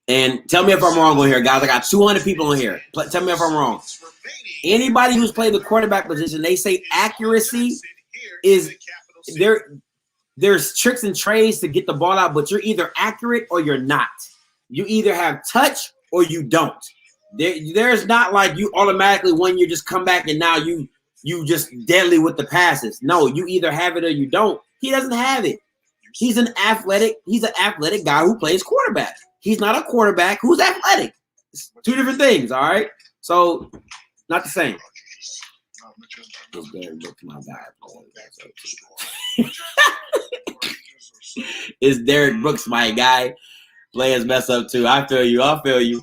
[SPEAKER 3] And tell me if I'm wrong on here, guys. I got 200 people on here. Tell me if I'm wrong. Anybody who's played the quarterback position, they say accuracy is there's tricks and trades to get the ball out, but you're either accurate or you're not. You either have touch or you don't. There's not like you automatically when you just come back and now you you just deadly with the passes. No, you either have it or you don't. He doesn't have it. He's an athletic guy who plays quarterback. He's not a quarterback who's athletic. It's two different things, all right? So, not the same. It's Derek Brooks, my guy. It's Derek Brooks, my guy. Players mess up too. I feel you.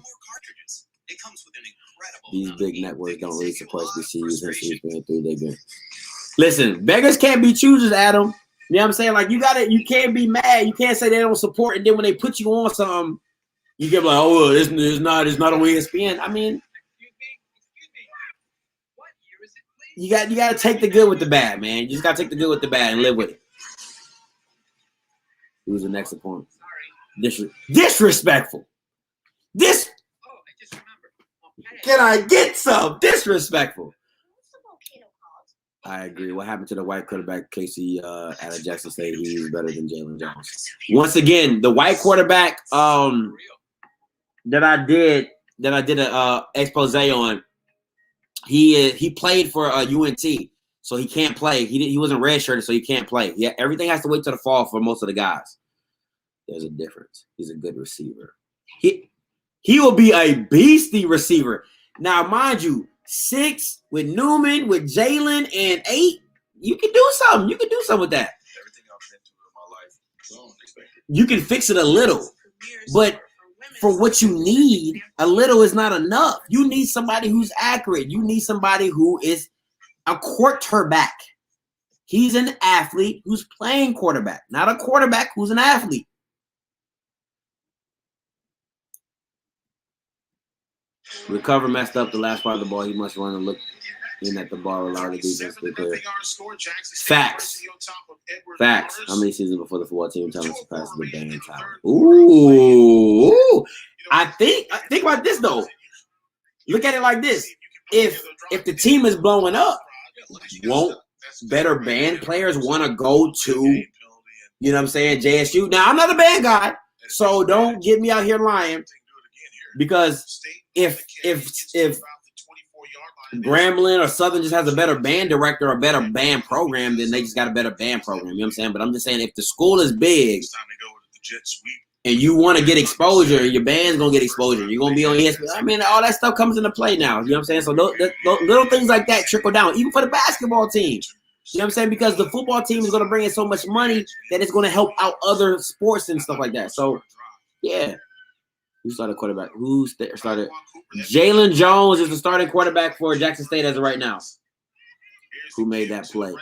[SPEAKER 3] These big networks don't really support HBCUs and HBCU. They're good. Listen, beggars can't be choosers, Adam. You know what I'm saying? Like, you can't be mad. You can't say they don't support, and then when they put you on something, you get like, oh, it's not on ESPN. I mean, you got to take the good with the bad, man. You just got to take the good with the bad and live with it. Who's the next opponent? Disrespectful. Can I get some? Disrespectful. I agree. What happened to the white quarterback, Casey, out of Jackson State? He's better than Jalen Jones. Once again, the white quarterback that I did a expose on, he played for UNT, so he can't play. He wasn't redshirted, so he can't play. Yeah, everything has to wait till the fall for most of the guys. There's a difference. He's a good receiver. He will be a beastie receiver. Now, mind you, 6 with Newman, with Jalen, and 8, you can do something. You can do something with that.
[SPEAKER 1] Everything I've been through in my life, so unexpected.
[SPEAKER 3] You can fix it a little, but for what you need, a little is not enough. You need somebody who's accurate. You need somebody who is a quarterback. He's an athlete who's playing quarterback, not a quarterback who's an athlete. Recover messed up the last part of the ball. He must run and look in at the ball, allow the defense to prepare. Facts. How many seasons before the football team talent surpasses the band talent? Ooh. I think about this though. Look at it like this. If the team is blowing up, won't better band players want to go to, you know what I'm saying, JSU? Now, I'm not a band guy, so don't get me out here lying. Because if Grambling or Southern just has a better band director or a better band program, then they just got a better band program. You know what I'm saying? But I'm just saying, if the school is big and you want to get exposure, your band's going to get exposure. You're going to be on ESPN. I mean, all that stuff comes into play now. You know what I'm saying? So those little things like that trickle down, even for the basketball team. You know what I'm saying? Because the football team is going to bring in so much money that it's going to help out other sports and stuff like that. So, yeah. Who started quarterback? Who started? Jalen Jones is the starting quarterback for Jackson State as of right now. Who made that play?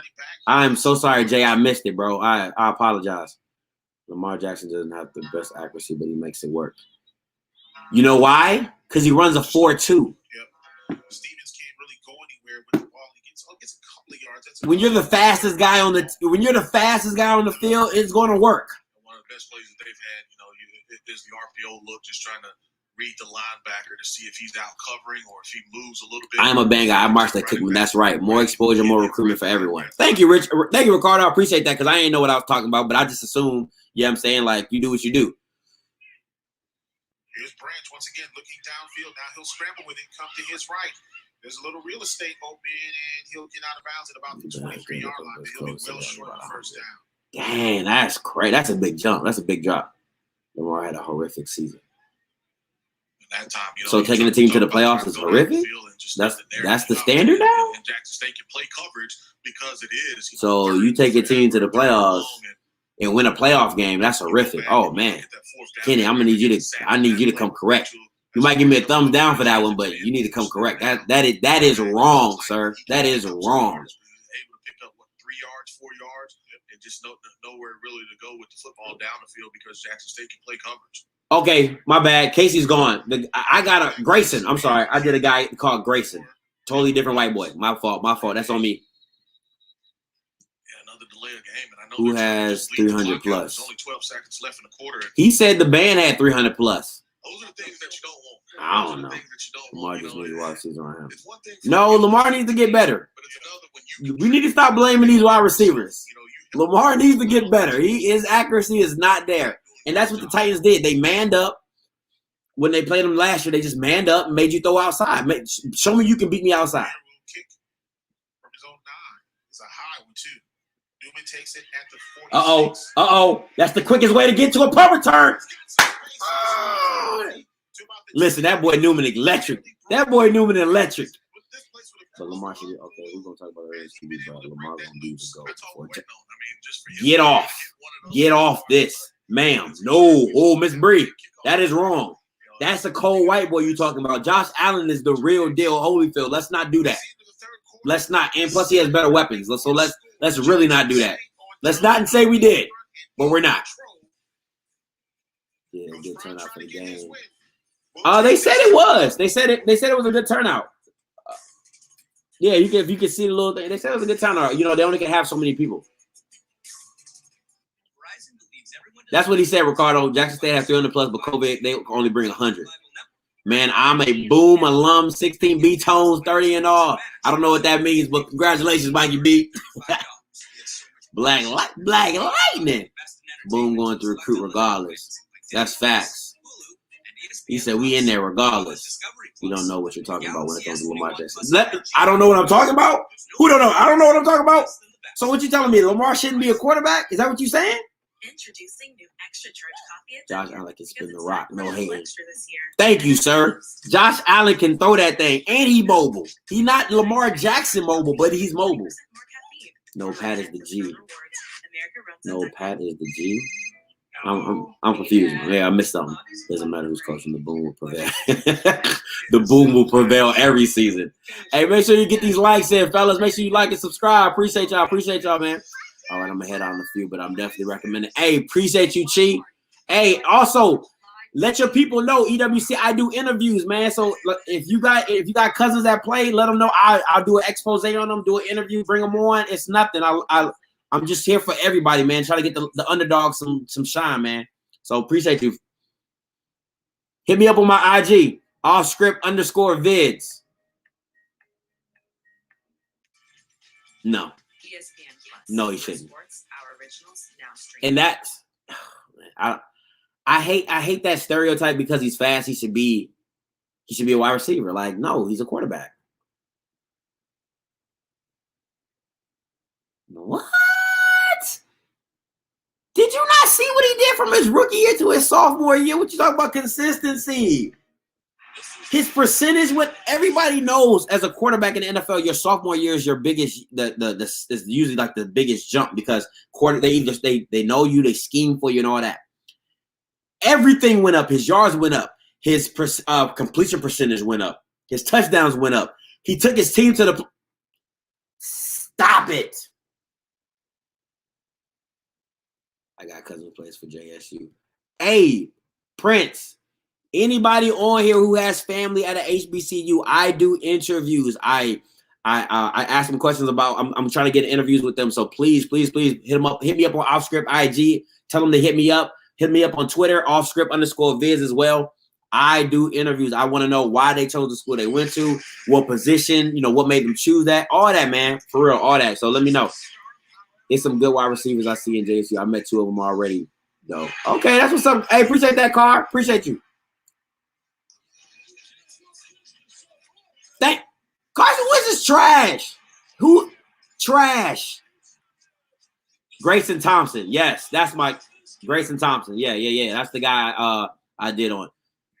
[SPEAKER 3] I'm so sorry, Jay. I missed it, bro. I apologize. Lamar Jackson doesn't have the best accuracy, but he makes it work. You know why? Because he runs a 4.2.
[SPEAKER 2] Stevens can't really go anywhere with the ball. He gets a couple of yards.
[SPEAKER 3] When you're the fastest guy on the field, it's going to work.
[SPEAKER 1] One of the best plays that they've had, is the RPO look, just trying to read the linebacker to see if he's out covering or if he moves a little bit.
[SPEAKER 3] I am a bang guy. I marched that kickman. That's right. More exposure, more recruitment for everyone. Thank you, Rich. Thank you, Ricardo. I appreciate that because I ain't know what I was talking about, but I just assumed, I'm saying, like, you do what you do.
[SPEAKER 2] Here's Branch once again looking downfield. Now he'll scramble with it, come to his right. There's a little real estate open, and he'll get out of bounds at about the 23-yard line, but he'll be well short of the first down.
[SPEAKER 3] Dang, that's great. That's a big jump. That's a big drop. Lamar had a horrific season.
[SPEAKER 1] That time,
[SPEAKER 3] so taking the team to the playoffs is horrific? That's the standard now?
[SPEAKER 1] And Jackson State can play coverage because it is.
[SPEAKER 3] So you take a team to the playoffs and win a playoff game, that's horrific. Oh, man. Kenny, I need you to come correct. You might give me a thumbs down for that one, but you need to come correct. That is wrong, sir. That is wrong.
[SPEAKER 1] Able to pick up 3 yards, 4 yards, and just nowhere really to go with the football down the field because Jackson State can play coverage.
[SPEAKER 3] Okay, my bad. Casey's gone. I got a Grayson. I'm sorry. I did a guy called Grayson. Totally different white boy. My fault. That's on me.
[SPEAKER 1] Yeah, another delay of game. And I know
[SPEAKER 3] who has 300 plus?
[SPEAKER 1] There's only 12 seconds left in the quarter.
[SPEAKER 3] He said the band had 300 plus.
[SPEAKER 1] Those are the things that you don't want.
[SPEAKER 3] I don't know. Lamar just needs to watch season on him. No, Lamar needs to get better. We need to stop blaming these wide receivers. Lamar needs to get better. His accuracy is not there. And that's what the Titans did. They manned up. When they played them last year, they just manned up and made you throw outside. Show me you can beat me outside.
[SPEAKER 2] Kick from his own Heisman takes it at the 46.
[SPEAKER 3] That's the quickest way to get to a punt return. Listen, that boy Newman electric. That boy Newman electric. But Lamar should be okay. We're gonna talk about it. But Lamar gonna be the goal before. Get off. Get off this, ma'am. No, oh Miss Bree, that is wrong. That's a cold white boy you talking about. Josh Allen is the real deal. Holyfield. Let's not do that. Let's not. And plus, he has better weapons. So let's really not do that. Let's not say we did, but we're not. Yeah, good turnout for the game. They said it was. They said it was a good turnout. Yeah, if you can see the little thing. They said it was a good turnout. You know, they only can have so many people. That's what he said, Ricardo. Jackson State has 300 plus, but COVID, they only bring 100. Man, I'm a Boom alum, 16 B tones, 30 and all. I don't know what that means, but congratulations, Mikey B. Black Lightning. Boom going to recruit regardless. That's facts. He said we in there regardless. You don't know what you're talking about when it comes to Lamar Jackson. I don't know what I'm talking about? Who don't know? I don't know what I'm talking about. So what you telling me? Lamar shouldn't be a quarterback? Is that what you saying?
[SPEAKER 7] Introducing new extra charge coffee.
[SPEAKER 3] Josh Allen can spin the rock. No hate. Thank you, sir. Josh Allen can throw that thing, and he mobile. He's not Lamar Jackson mobile, but he's mobile. No, Pat is the G. No, Pat is the G. I'm confused. Yeah, I missed something. Doesn't matter who's coaching. The Boom will prevail. The Boom will prevail every season. Hey, make sure you get these likes in, fellas. Make sure you like and subscribe. Appreciate y'all, man. All right, I'm gonna head out on a few, but I'm definitely recommending. Hey, appreciate you, Chi. Hey, also let your people know EWC. I do interviews, man. So if you got cousins that play, let them know. I'll do an expose on them, do an interview, bring them on. It's nothing. I'm just here for everybody, man. Try to get the underdog some shine, man. So appreciate you. Hit me up on my IG, offscript_vids. No. No, he shouldn't. And that's I hate that stereotype because he's fast. He should be a wide receiver. Like, no, he's a quarterback. What? Did you not see what he did from his rookie year to his sophomore year? What you talking about consistency? His percentage, what everybody knows as a quarterback in the NFL, your sophomore year is your biggest. Is usually like the biggest jump because they know you, they scheme for you, and all that. Everything went up. His yards went up. His completion percentage went up. His touchdowns went up. He took his team to the. Stop it! I got a cousin who plays for JSU. Hey, Prince. Anybody on here who has family at a HBCU, I do interviews. I ask them questions about. I'm trying to get interviews with them. So please hit me up on Offscript IG. Tell them to hit me up. Hit me up on Twitter, offscript_viz as well. I do interviews. I want to know why they chose the school they went to, what position, what made them choose that, all that, man, for real, all that. So let me know. There's some good wide receivers I see in JSU. I met 2 of them already, though. Okay, that's what's up. Hey, appreciate that, Carr. Appreciate you. Carson Wentz is trash. Who? Trash. Grayson Thompson. Yes, that's my Grayson Thompson. Yeah. That's the guy I did on.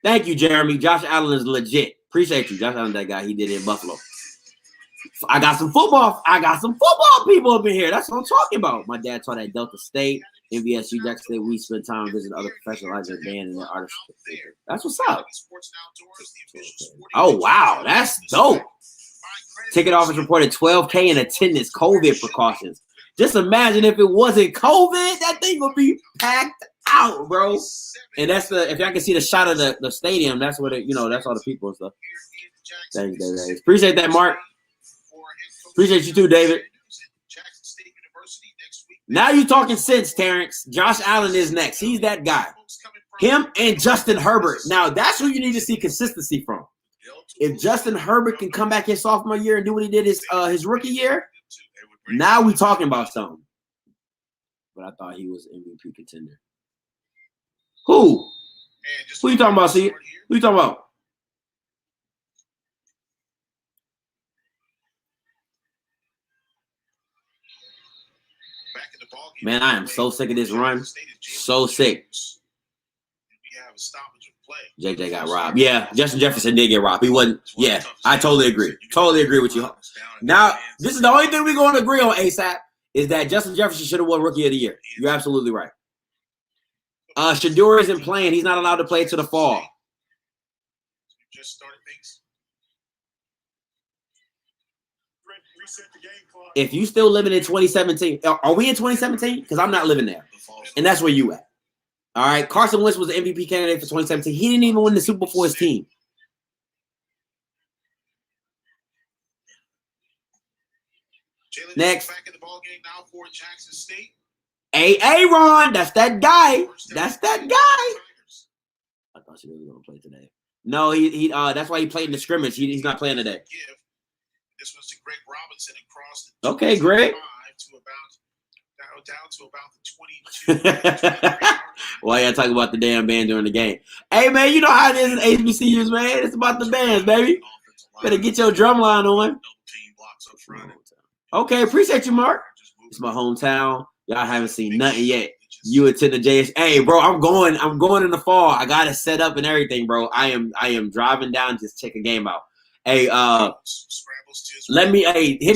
[SPEAKER 3] Thank you, Jeremy. Josh Allen is legit. Appreciate you. Josh Allen, that guy. He did it in Buffalo. I got some football people up in here. That's what I'm talking about. My dad taught at Delta State, NVSU, Jackson State. We spent time visiting other professionals like band and their artists. That's what's up. Oh, wow. That's dope. Ticket office reported 12K in attendance, COVID precautions. Just imagine if it wasn't COVID, that thing would be packed out, bro. And that's if y'all can see the shot of the stadium, that's what that's all the people and stuff. Thanks, David. Appreciate that, Mark. Appreciate you too, David. Now you talking sense, Terrence. Josh Allen is next. He's that guy. Him and Justin Herbert. Now that's who you need to see consistency from. If Justin Herbert can come back his sophomore year and do what he did his rookie year, now we talking about something. But I thought he was MVP contender. Who? Who you talking about, see? Who you talking about? Man, I am so sick of this run. So sick.
[SPEAKER 2] We have a stoppage of play.
[SPEAKER 3] JJ got robbed. Yeah, Justin Jefferson did get robbed. He wasn't. Yeah, I totally agree. Totally agree with you. Now, this is the only thing we're going to agree on, ASAP, is that Justin Jefferson should have won Rookie of the Year. You're absolutely right. Shador isn't playing. He's not allowed to play to the fall.
[SPEAKER 2] Just started things.
[SPEAKER 4] Reset the game clock.
[SPEAKER 3] If you still living in 2017, are we in 2017? Because I'm not living there. And that's where you at. All right. Carson Wentz was the MVP candidate for 2017. He didn't even win the Super Bowl for his team. Next.
[SPEAKER 2] Back in the ball game now for Jackson State.
[SPEAKER 3] Ron, that's that guy. That's that guy. I thought he was going to play today. No, he that's why he played in the scrimmage. He's not playing today.
[SPEAKER 2] This was to Greg Robinson across
[SPEAKER 3] the okay, Greg.
[SPEAKER 2] Down to about the 22.
[SPEAKER 3] Why y'all talking about the damn band during the game? Hey man, you know how it is in HBCUs, man. It's about the bands, baby. Better get your drum line on. Okay, appreciate you, Mark. It's my hometown. Y'all haven't seen nothing yet. You attend the JSU. Hey, bro, I'm going in the fall. I got it set up and everything, bro. I am driving down to check a game out. Hey, hit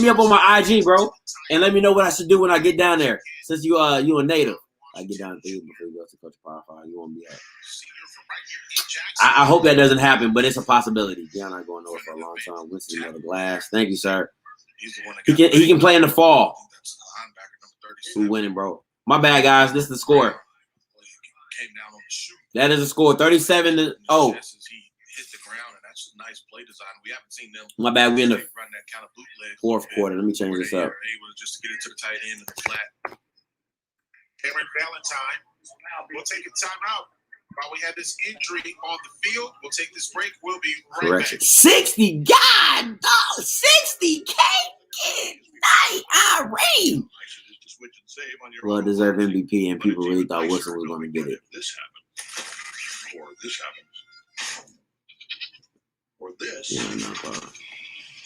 [SPEAKER 3] me up on my IG, bro, and let me know what I should do when I get down there. Since you a native, I get down there before you go to Coach Power 5. You won't be at. I hope that doesn't happen, but it's a possibility. Deion not going nowhere for a long time. Winston another glass. Thank you, sir. He can play in the fall. Who winning, bro? My bad, guys. This is the score. That is the score. 37-0.
[SPEAKER 1] Nice play design. We haven't seen them.
[SPEAKER 3] My bad. We in the
[SPEAKER 1] run that kind of bootleg
[SPEAKER 3] fourth quarter. Let me change this up.
[SPEAKER 1] Able to just get it to the tight end and the flat.
[SPEAKER 2] Cameron Valentine. We'll take a timeout while we have this injury on the field. We'll take this break. We'll be right
[SPEAKER 3] Correction.
[SPEAKER 2] back.
[SPEAKER 3] 60. God, dog. 60K. Good night, Irene. Well deserved MVP, and people really thought Wilson was going to get it.
[SPEAKER 1] This happened, or this happens, or this.
[SPEAKER 3] Yeah,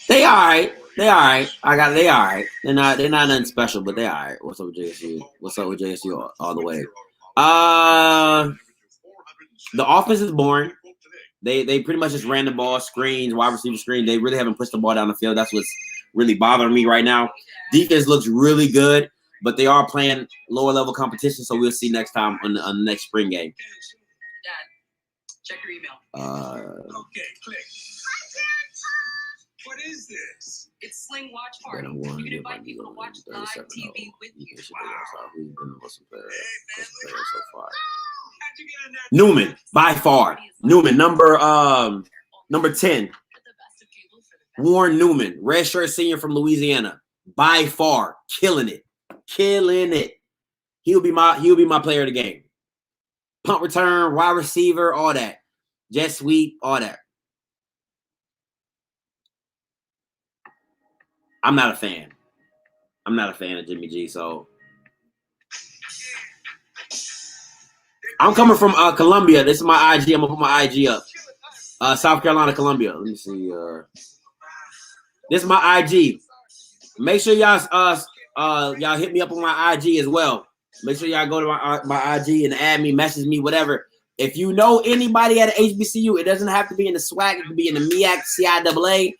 [SPEAKER 3] they all right. They all right. They all right. They're not nothing special, but they all right. What's up with JSU? What's up with JSU all the way? The offense is boring. They pretty much just ran the ball, screens, wide receiver screen. They really haven't pushed the ball down the field. That's what's really bothering me right now. Defense looks really good, but they are playing lower level competition. So we'll see next time on the next spring game.
[SPEAKER 10] Dad, check your email.
[SPEAKER 5] Okay, click. What is this?
[SPEAKER 10] It's Sling Watch Party. You can invite people to watch live TV with you.
[SPEAKER 5] How'd you get in there?
[SPEAKER 3] Newman, by far. Newman, number 10. Warren Newman, redshirt senior from Louisiana, by far, killing it. He'll be my player of the game. Punt return, wide receiver, all that. Jet sweep, all that. I'm not a fan. I'm not a fan of Jimmy G, so I'm coming from Columbia. This is my IG. I'm gonna put my IG up. South Carolina, Columbia. Let me see. This is my IG. Make sure y'all hit me up on my IG as well. Make sure y'all go to my IG and add me, message me, whatever. If you know anybody at an HBCU, it doesn't have to be in the SWAC. It can be in the MEAC, CIAA,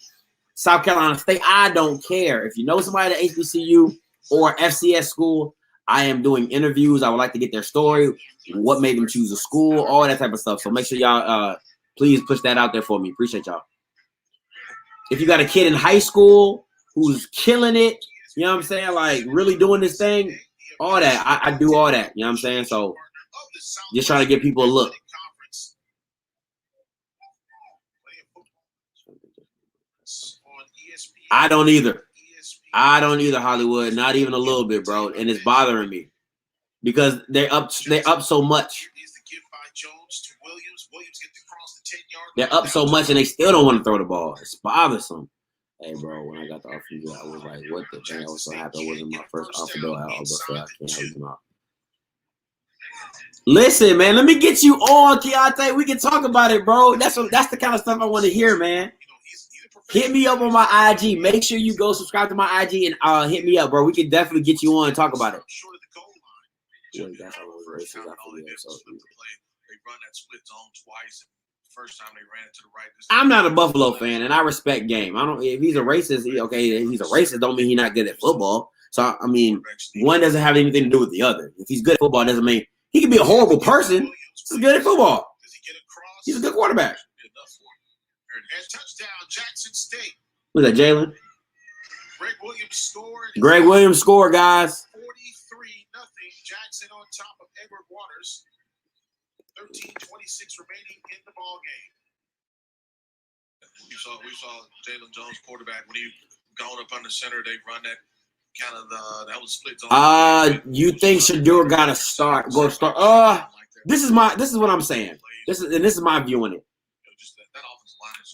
[SPEAKER 3] South Carolina State. I don't care. If you know somebody at HBCU or FCS school, I am doing interviews. I would like to get their story, what made them choose a school, all that type of stuff. So make sure y'all please push that out there for me. Appreciate y'all. If you got a kid in high school who's killing it, you know what I'm saying? Like really doing this thing, all that. I do all that. You know what I'm saying? So just trying to give people a look. I don't either, Hollywood. Not even a little bit, bro. And it's bothering me because they're up so much. They're up so much and they still don't want to throw the ball. It's bothersome. Hey, bro, when I got the offer, I was like, what the thing? I was so happy it wasn't my first offer, though. I was say I can't help them out. Listen, man, let me get you on, Keontae. We can talk about it, bro. That's the kind of stuff I want to hear, man. Hit me up on my IG. Make sure you go subscribe to my IG and hit me up, bro. We can definitely get you on and talk about it. Yeah, that's how those races
[SPEAKER 1] Time
[SPEAKER 3] I
[SPEAKER 1] all they
[SPEAKER 3] forget.
[SPEAKER 1] did
[SPEAKER 3] So
[SPEAKER 1] was flip the play. They run that split zone twice. First time they ran it to the right.
[SPEAKER 3] I'm not a Buffalo fan, and I respect game. I don't. If he's a racist, he's a racist. Don't mean he's not good at football. So I mean, one doesn't have anything to do with the other. If he's good at football, doesn't mean he can be a horrible person. He's good at football.
[SPEAKER 2] Does he get across?
[SPEAKER 3] He's a good quarterback.
[SPEAKER 2] And touchdown, Jackson State.
[SPEAKER 3] Who's that, Jalen?
[SPEAKER 2] Greg Williams scored.
[SPEAKER 3] Greg Williams scored, guys.
[SPEAKER 2] 43-0. Jackson on top of Edward Waters. 13:26 remaining in the ball game.
[SPEAKER 1] We saw Jalen Jones, quarterback, when he gone up under center, they run that kind of that was split zone.
[SPEAKER 3] You think Shador got to start? Go start. This is what I'm saying. This is my view on it.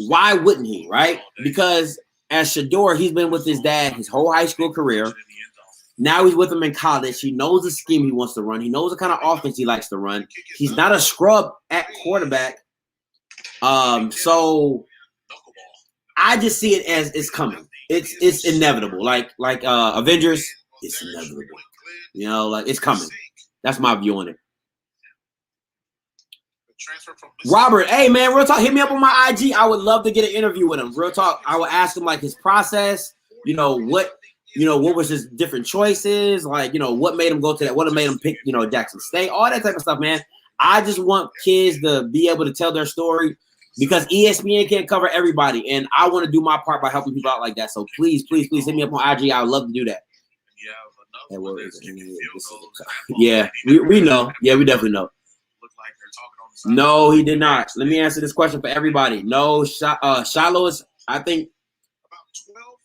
[SPEAKER 3] Why wouldn't he? Right? Because as Shador, he's been with his dad his whole high school career. Now he's with him in college. He knows the scheme he wants to run. He knows the kind of offense he likes to run. He's not a scrub at quarterback. So I just see it as it's coming. It's inevitable. Like Avengers, it's inevitable. You know, like it's coming. That's my view on it. Robert, hey man, real talk. Hit me up on my IG. I would love to get an interview with him. Real talk. I would ask him like his process. What was his different choices? Like, what made him go to that? What made him pick, Jackson State? All that type of stuff, man. I just want kids to be able to tell their story because ESPN can't cover everybody, and I want to do my part by helping people out like that. So please hit me up on IG. I would love to do that. Yeah, we know. Yeah, we definitely know. No, he did not. Let me answer this question for everybody. No, Shiloh is, I think,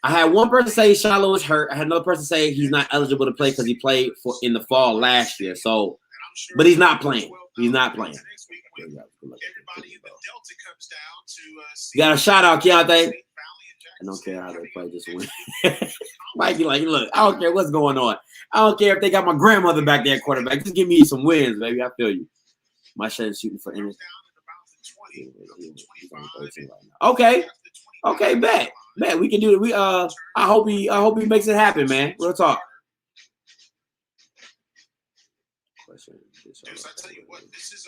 [SPEAKER 3] I had one person say Shiloh is hurt. I had another person say he's not eligible to play because he played in the fall last year. So, but he's not playing. He's not playing. You got a shout out, Keontae. I don't care how they play this win. Mikey, like, look, I don't care what's going on. I don't care if they got my grandmother back there at quarterback. Just give me some wins, baby. I feel you. My shit is shooting for innings. Okay, bet. We can do it. I hope he makes it happen, man. Real talk.
[SPEAKER 2] Deuce, I tell you what, this is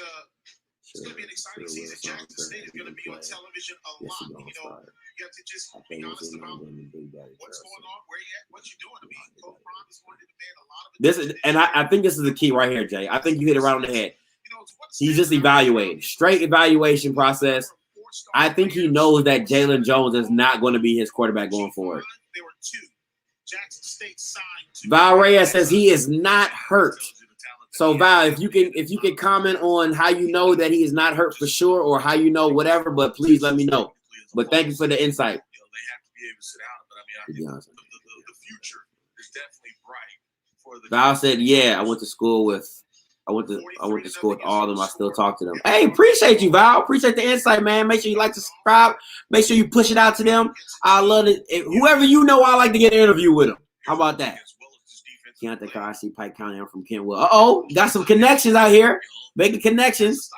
[SPEAKER 2] it's going to be an exciting season. Jackson State is going to be on television a lot. You have to just be honest about what's going on, where you at, what you're doing. I mean, Coach Prime is going to demand a lot of attention.
[SPEAKER 3] And I think this is the key right here, Jay. I think you hit it right on the head. He's just evaluating. Straight evaluation process. I think he knows that Jalen Jones is not going to be his quarterback going forward. Val Reyes says he is not hurt. So Val, if you can comment on how you know that he is not hurt for sure, or how you know whatever, but please let me know. But thank you for the insight.
[SPEAKER 1] They have to be able to sit out, but I mean, the future is definitely bright for the.
[SPEAKER 3] Val said, "Yeah, I went to school with all of them. I still talk to them." Hey, appreciate you, Val. Appreciate the insight, man. Make sure you like to subscribe. Make sure you push it out to them. I love it. Whoever I like to get an interview with them. How about that? Keontae Carr, I see Pike County. I'm from Kentwood. Got some connections out here. Making connections.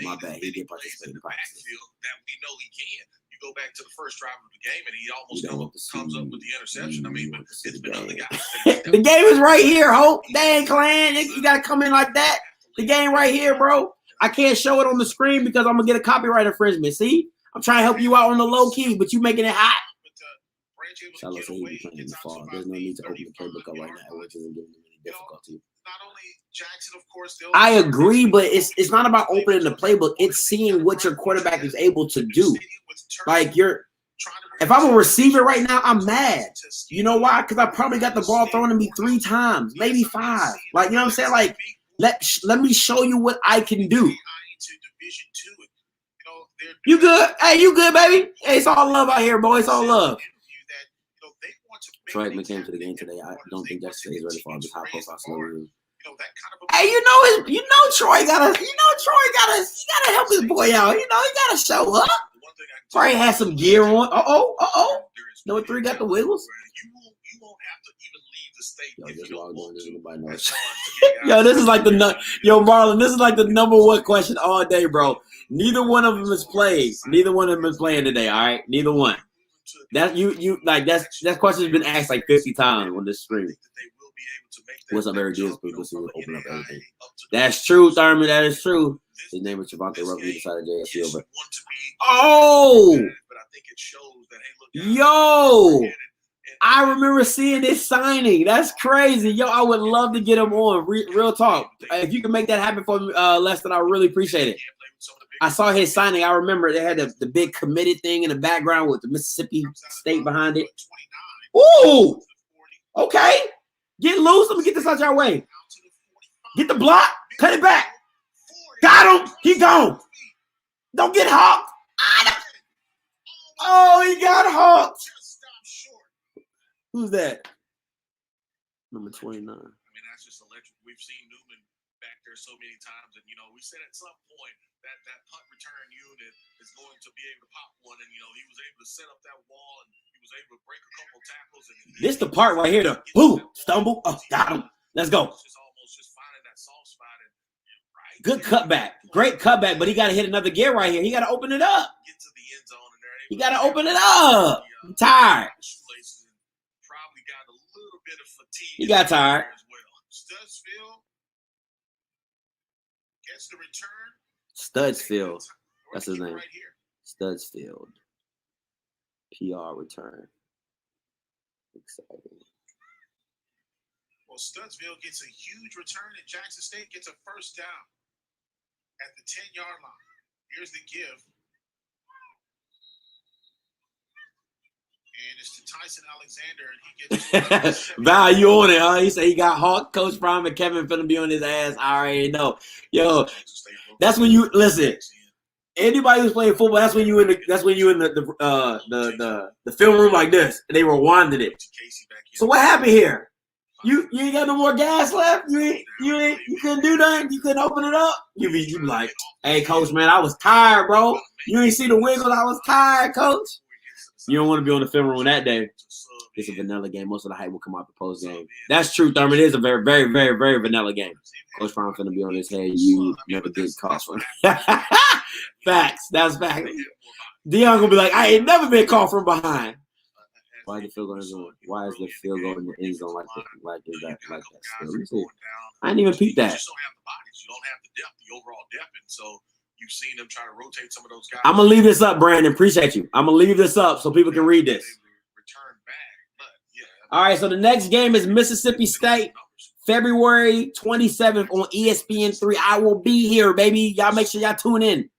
[SPEAKER 3] My bad. He did participate in practice.
[SPEAKER 1] That we know he can. You go back to the first drive of the game, and he almost comes up with the interception. I mean, but it's been other guys.
[SPEAKER 3] The game is right here, Hope. Dang, Clan. You got to come in like that. The game right here, bro. I can't show it on the screen because I'm going to get a copyright infringement. See? I'm trying to help you out on the low key, but you making it hot. Shiloh said he'll be playing in the fall. There's no need to open the playbook up right now, which isn't giving him any difficulty. I agree, but it's not about opening the playbook. It's seeing what your quarterback is able to do. Like if I'm a receiver right now, I'm mad. You know why? Because I probably got the ball thrown to me 3 times, maybe 5. Like, you know what I'm saying? Like, let me show you what I can do. You good? Hey, you good, baby? Hey, it's all love out here, boy. It's all love. Troy came to the game today. I don't think that stays ready for this high profile slow. Hey, Troy gotta help his boy out. He gotta show up. Troy has some gear on. No 3 got the wiggles.
[SPEAKER 1] You won't have to even leave the state if you don't want to.
[SPEAKER 3] Yo, this is like Marlon. This is like the #1 question all day, bro. Neither one of them is played. Neither one of them is playing today. All right, neither one. That question has been asked like 50 times on this stream.
[SPEAKER 1] be able to make that.
[SPEAKER 3] What's up, Eric Gibbs?
[SPEAKER 1] jump, you know,
[SPEAKER 3] We'll
[SPEAKER 1] from
[SPEAKER 3] open up
[SPEAKER 1] NAIA
[SPEAKER 3] everything.
[SPEAKER 1] up to the
[SPEAKER 3] That's true,
[SPEAKER 1] professional
[SPEAKER 3] Thurman. That is
[SPEAKER 1] level.
[SPEAKER 3] true.
[SPEAKER 1] This-
[SPEAKER 3] His name was Javante
[SPEAKER 1] this
[SPEAKER 3] Rucker. He
[SPEAKER 1] game,
[SPEAKER 3] decided
[SPEAKER 1] yes,
[SPEAKER 3] JSU,
[SPEAKER 1] you
[SPEAKER 3] but
[SPEAKER 1] want to be
[SPEAKER 3] oh,
[SPEAKER 1] but I think it shows that hey, look, guys,
[SPEAKER 3] yo,
[SPEAKER 1] and
[SPEAKER 3] I remember seeing this signing. That's crazy. Yo, I would love to get him on. Real talk. If you can make that happen for me, Leston, I really appreciate it. I saw his signing. I remember they had the big committed thing in the background with the Mississippi State behind it. Ooh, okay. Get loose. Let me get this out your way. Get the block. Cut it back. Got him. He gone. Don't get hawked. Oh, he got hawked. Who's that? Number 29.
[SPEAKER 1] I mean, that's just electric. We've seen Newman back there so many times, and we said at some point that punt return unit is going to be able to pop one, and he was able to set up that wall, and he was able to break a couple tackles. And
[SPEAKER 3] This the part right here. The boom, stumble. Oh, got him. Let's go.
[SPEAKER 1] It's almost just finding that soft spot and right.
[SPEAKER 3] Good cutback. Great cutback, but he got to hit another gear right here. He got to open it up.
[SPEAKER 1] Get to the end zone, and
[SPEAKER 3] He got to open it up. I'm tired.
[SPEAKER 1] Probably got a little bit of fatigue.
[SPEAKER 3] He got tired.
[SPEAKER 1] As well.
[SPEAKER 2] Studsfield gets the return.
[SPEAKER 3] Studsfield. That's his name.
[SPEAKER 2] Right here.
[SPEAKER 3] Studsfield. PR return. Exciting.
[SPEAKER 2] Well, Studsville gets a huge return, and Jackson State gets a first down at the 10-yard line. Here's the give. And it's to Tyson Alexander, and he gets
[SPEAKER 3] Val, you on it, huh? He said he got Hawk, Coach Prime, and Kevin finna be on his ass. I already know. Yo, that's when you listen. Anybody who's playing football, that's when you in the film room like this, and they rewinded it. So what happened here? You ain't got no more gas left. You couldn't do nothing. You couldn't open it up. You be like, hey, Coach, man, I was tired, bro. You ain't see the wiggles. I was tired, Coach. You don't want to be on the film room that day. It's a vanilla game. Most of the hype will come out the post game. That's true, Thurman. It is a very, very, very, very vanilla game. Coach Brown finna be on his head. You never did caught from. Facts. That's facts. Deion gonna be like, I ain't never been caught from behind. Why is the field goal in the zone? Why is the field goal in the end zone like that? Let me see. I didn't even peep that.
[SPEAKER 1] You just don't have the bodies. You don't have the depth, the overall depth, and so you've seen them try to rotate some of those guys.
[SPEAKER 3] I'm gonna leave this up, Brandon. Appreciate you. I'm gonna leave this up so people can read this.
[SPEAKER 1] Return back, but yeah.
[SPEAKER 3] All right. So the next game is Mississippi State, February 27th on ESPN3. I will be here, baby. Y'all make sure y'all tune in.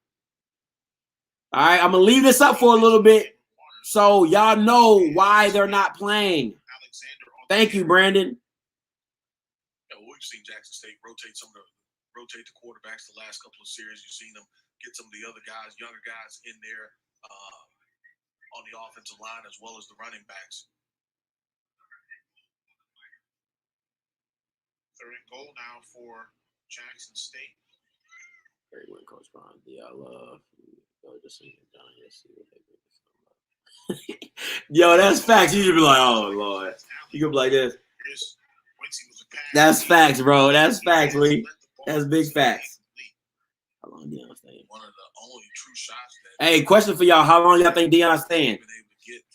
[SPEAKER 3] All right. I'm gonna leave this up for a little bit so y'all know why they're not playing. Thank you, Brandon.
[SPEAKER 1] Yeah, well, we've seen Jackson State rotate the quarterbacks the last couple of series. You've seen them get some of the other guys, younger guys in there on the offensive line as well as the running backs.
[SPEAKER 2] Third and goal now for Jackson State.
[SPEAKER 3] Very good, Coach Brown. Yeah, I love just seeing down here, see what they do. Yo, that's facts. You should be like, oh Lord. You could be like this. That's facts, bro. That's facts, Lee. That's big facts. How long Deion staying?
[SPEAKER 1] One of the only true shots
[SPEAKER 3] Hey, question for y'all. How long y'all think Deion's staying?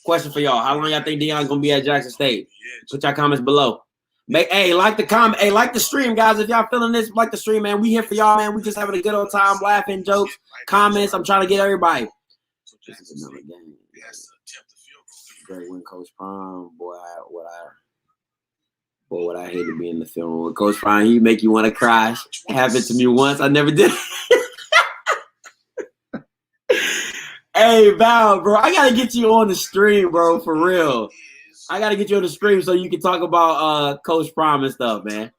[SPEAKER 3] Question for y'all. How long y'all think Deion's gonna be at Jackson State? Put your comments below. Hey, like the comment. Hey, like the stream, guys. If y'all feeling this, like the stream, man. We here for y'all, man. We just having a good old time, laughing, jokes, comments. I'm trying to get everybody. This is another game. Great win, Coach Prime. Boy, would I hate to be in the film room with Coach Prime. He make you want to cry. Happened to me once. I never did. Hey, Val, bro, I gotta get you on the stream, bro, for real. I gotta get you on the stream so you can talk about Coach Prime and stuff, man.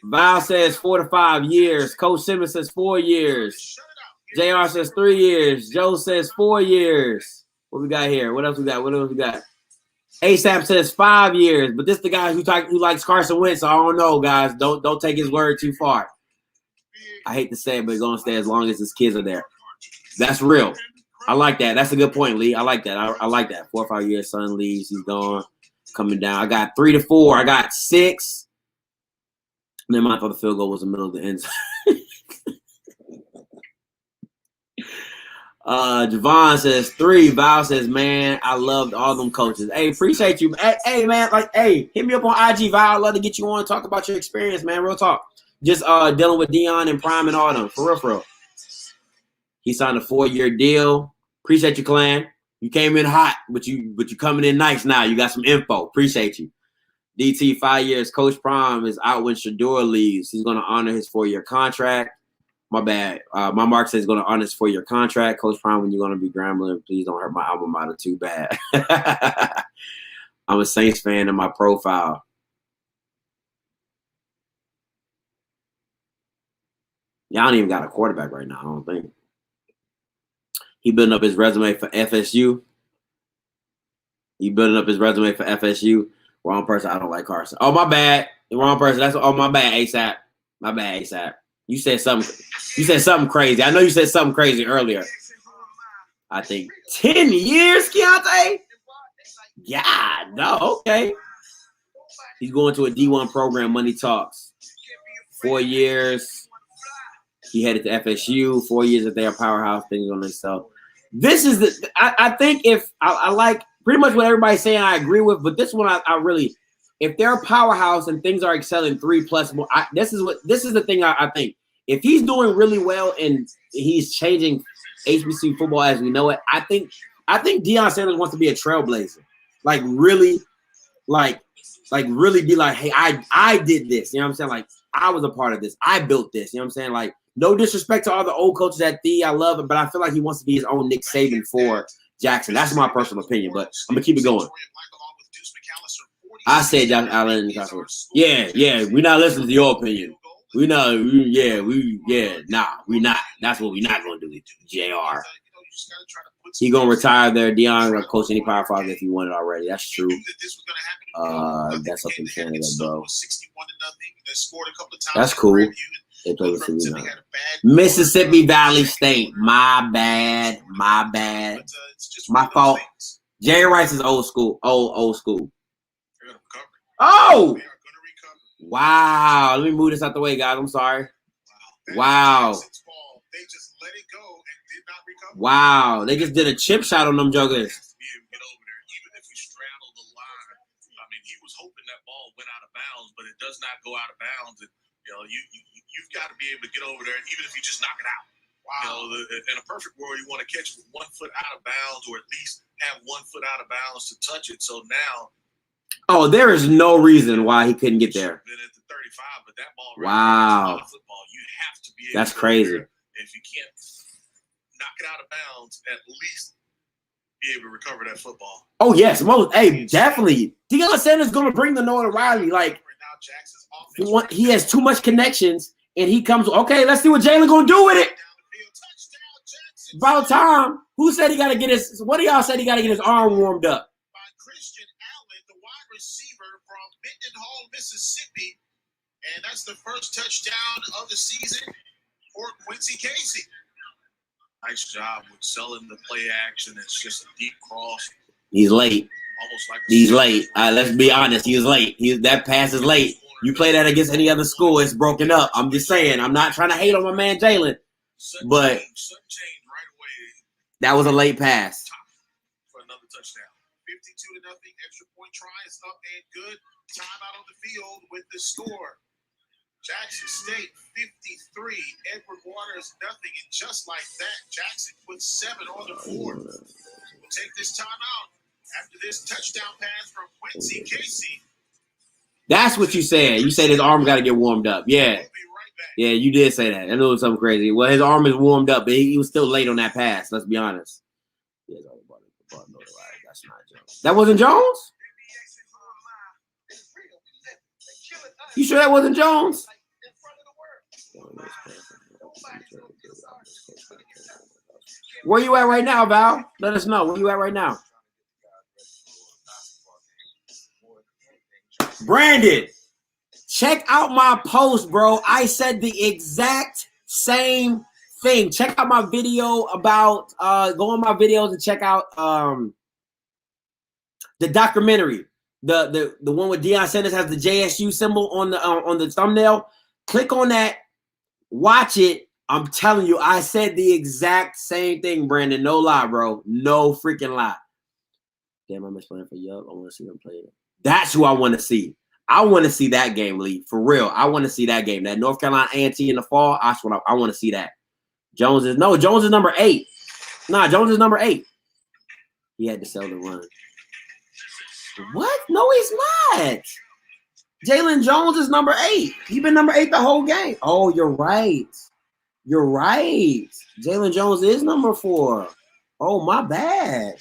[SPEAKER 3] Val says 4 to 5 years. Coach Simmons says 4 years. JR says 3 years. Joe says 4 years. What we got here? What else we got? ASAP says 5 years, but this the guy who likes Carson Wentz, so I don't know, guys. Don't take his word too far. I hate to say it, but he's gonna stay as long as his kids are there. That's real. I like that. That's a good point, Lee. I like that. I like that. 4 or 5 years, son leaves, he's gone, coming down. I got 3 to 4. I got 6. And then I thought the field goal was the middle of the end zone. Javon says 3. Val says, man, I loved all them coaches. Hey, appreciate you. Hey, man, hit me up on IG, Val. I'd love to get you on and talk about your experience, man. Real talk. Just dealing with Dion and Prime and all them. For real. He signed a 4-year deal. Appreciate you, Clan. You came in hot, but you coming in nice now. You got some info. Appreciate you. DT, 5 years. Coach Prime is out when Shador leaves. He's going to honor his 4-year contract. My bad. My mark says he's going to honor his 4-year contract. Coach Prime, when you're going to be Grambling, please don't hurt my alma mater too bad. I'm a Saints fan in my profile. Y'all don't even got a quarterback right now, I don't think. He building up his resume for FSU. Wrong person. I don't like Carson. Oh, my bad. The wrong person. My bad, ASAP. My bad, ASAP. You said something crazy. I know you said something crazy earlier. I think 10 years, Keontae? Yeah, no, okay. He's going to a D1 program, Money Talks. 4 years. He headed to FSU. 4 years at their powerhouse, things on themselves. This is I think if I like pretty much what everybody's saying, I agree with, but this one I really, if they're a powerhouse and things are excelling 3+ more, this is the thing I think. If he's doing really well and he's changing HBCU football as we know it, I think Deion Sanders wants to be a trailblazer. Like really be like, hey, I did this. You know what I'm saying? Like, I was a part of this. I built this. You know what I'm saying? Like, no disrespect to all the old coaches at the, I love it, but I feel like he wants to be his own Nick Saban for Jackson. That's my personal opinion, but I'm gonna keep it going. I said Josh Allen. Yeah. We're not listening to your opinion. We're not. That's what we're not gonna do with JR. He gonna retire there. Deion gonna coach any Power 5 if he won it already. That's true. That's up in Canada, bro. That's cool. They play with Mississippi Valley State. My bad. My fault. Jerry Rice is old school. Old school. Oh! Wow. Let me move this out the way, guys. I'm sorry. Wow. Wow. They just did a chip shot on them jugglers.
[SPEAKER 1] He was hoping that ball went out of bounds, but it does not go out of bounds. And, you've got to be able to get over there, and even if you just knock it out. Wow. In a perfect world, you want to catch it with 1 foot out of bounds, or at least have 1 foot out of bounds to touch it. So now,
[SPEAKER 3] there is no reason why he couldn't get there.
[SPEAKER 1] Been at the 35, but that ball
[SPEAKER 3] wow.
[SPEAKER 1] Football, you have to be able
[SPEAKER 3] That's
[SPEAKER 1] to
[SPEAKER 3] crazy.
[SPEAKER 1] If you can't knock it out of bounds, at least be able to recover that football.
[SPEAKER 3] Oh yes, definitely. Deion Sanders is going to bring the notoriety. Like, he has too much connections, and he comes. Okay, let's see what Jalen going to do with it. About time. Who said he got to get his? What do y'all said he got to get his arm warmed up?
[SPEAKER 2] By Christian Allen, the wide receiver from Mendenhall, Mississippi, and that's the first touchdown of the season for Quincy Casey.
[SPEAKER 1] Nice job with selling the play action. It's just a deep cross.
[SPEAKER 3] He's late.
[SPEAKER 1] Almost like
[SPEAKER 3] he's late. Let's be honest. He was late. That pass is late. You play that against any other school, it's broken up. I'm just saying. I'm not trying to hate on my man Jalen, but that was a late pass.
[SPEAKER 2] For another touchdown. 52-0 extra point try is up and good. Timeout on the field with the score. Jackson State 53, Edward Waters nothing, and just like that, Jackson puts 7 on the board. We'll take this timeout after this touchdown pass from Quincy Casey.
[SPEAKER 3] That's what you said. You said his arm got to get warmed up. Yeah. Yeah, you did say that. I know it was something crazy. Well, his arm is warmed up, but he was still late on that pass. Let's be honest. That's not Jones. That wasn't Jones? You sure that wasn't Jones? Where you at right now, Val? Let us know. Where you at right now? Brandon, check out my post, bro. I said the exact same thing. Check out my video about go on my videos and check out the documentary. The one with Deion Sanders has the JSU symbol on the thumbnail. Click on that, watch it, I'm telling you, I said the exact same thing, Brandon. No lie, bro. No freaking lie. Damn, I missed playing for Yup. I want to see them play. That's who I want to see. I want to see that game, Lee. For real. I want to see that game. That North Carolina A&T in the fall. I want to see that. Jones is number 8. Nah, Jones is number 8. He had to sell the run. What? No, he's not. Jalen Jones is number 8. He's been number 8 the whole game. Oh, you're right. You're right. Jalen Jones is number 4. Oh, my bad.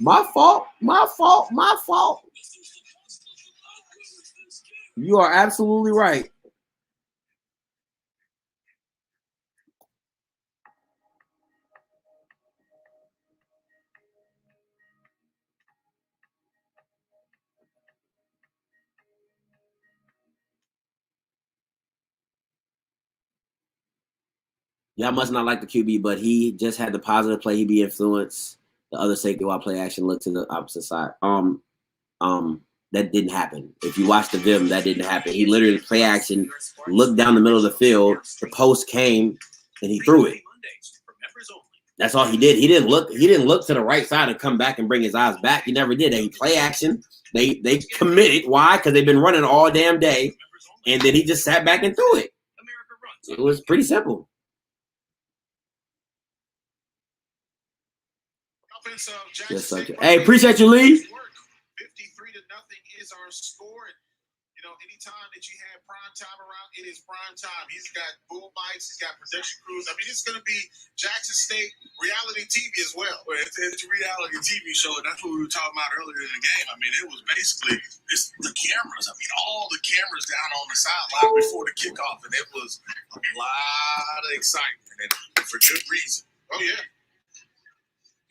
[SPEAKER 3] My fault. You are absolutely right. Y'all must not like the QB, but he just had the positive play. He be influenced. The other safety while play action looked to the opposite side. That didn't happen. If you watch the film, that didn't happen. He literally play action, looked down the middle of the field. The post came, and he threw it. That's all he did. He didn't look to the right side and come back and bring his eyes back. He never did. He play action. They committed. Why? Because they've been running all damn day, and then he just sat back and threw it. It was pretty simple. Yes, hey, appreciate you, Lee.
[SPEAKER 2] 53-0 is our score. And, you know, anytime that you have prime time around, it is prime time. He's got boom mics, he's got production crews. I mean, it's going to be Jackson State reality TV as well.
[SPEAKER 1] It's a reality TV show, and that's what we were talking about earlier in the game. I mean, it was basically the cameras. I mean, all the cameras down on the sideline before the kickoff, and it was a lot of excitement, and for good reason.
[SPEAKER 2] Oh, yeah.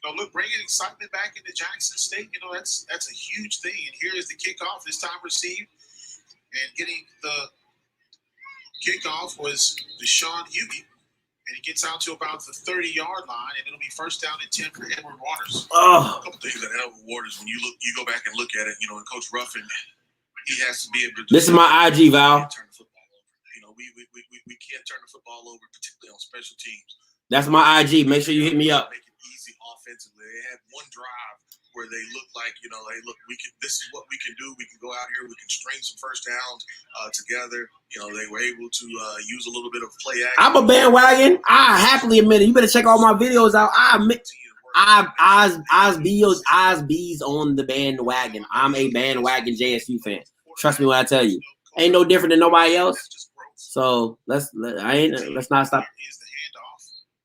[SPEAKER 2] You know, look, bringing excitement back into Jackson State, you know, that's a huge thing. And here is the kickoff, this time received. And getting the kickoff was Deshaun Hughey. And he gets out to about the 30-yard line, and it'll be first down and 10 for Edward Waters.
[SPEAKER 1] A couple things that Edward Waters, when you go back and look at it, you know, and Coach Ruffin, he has to be able to.
[SPEAKER 3] This is my IG, Val.
[SPEAKER 1] Turn the football over. You know, we can't turn the football over, particularly on special teams.
[SPEAKER 3] That's my IG. Make sure you hit me up.
[SPEAKER 1] Make it easy offensively. They had one drive where they looked like, you know, hey, look, this is what we can do. We can go out here. We can string some first downs together. You know, they were able to use a little bit of play action.
[SPEAKER 3] I'm a bandwagon. I happily admit it. You better check all my videos out. Eyes B's on the bandwagon. I'm a bandwagon JSU fan. Trust me when I tell you. Ain't no different than nobody else. So let's not stop.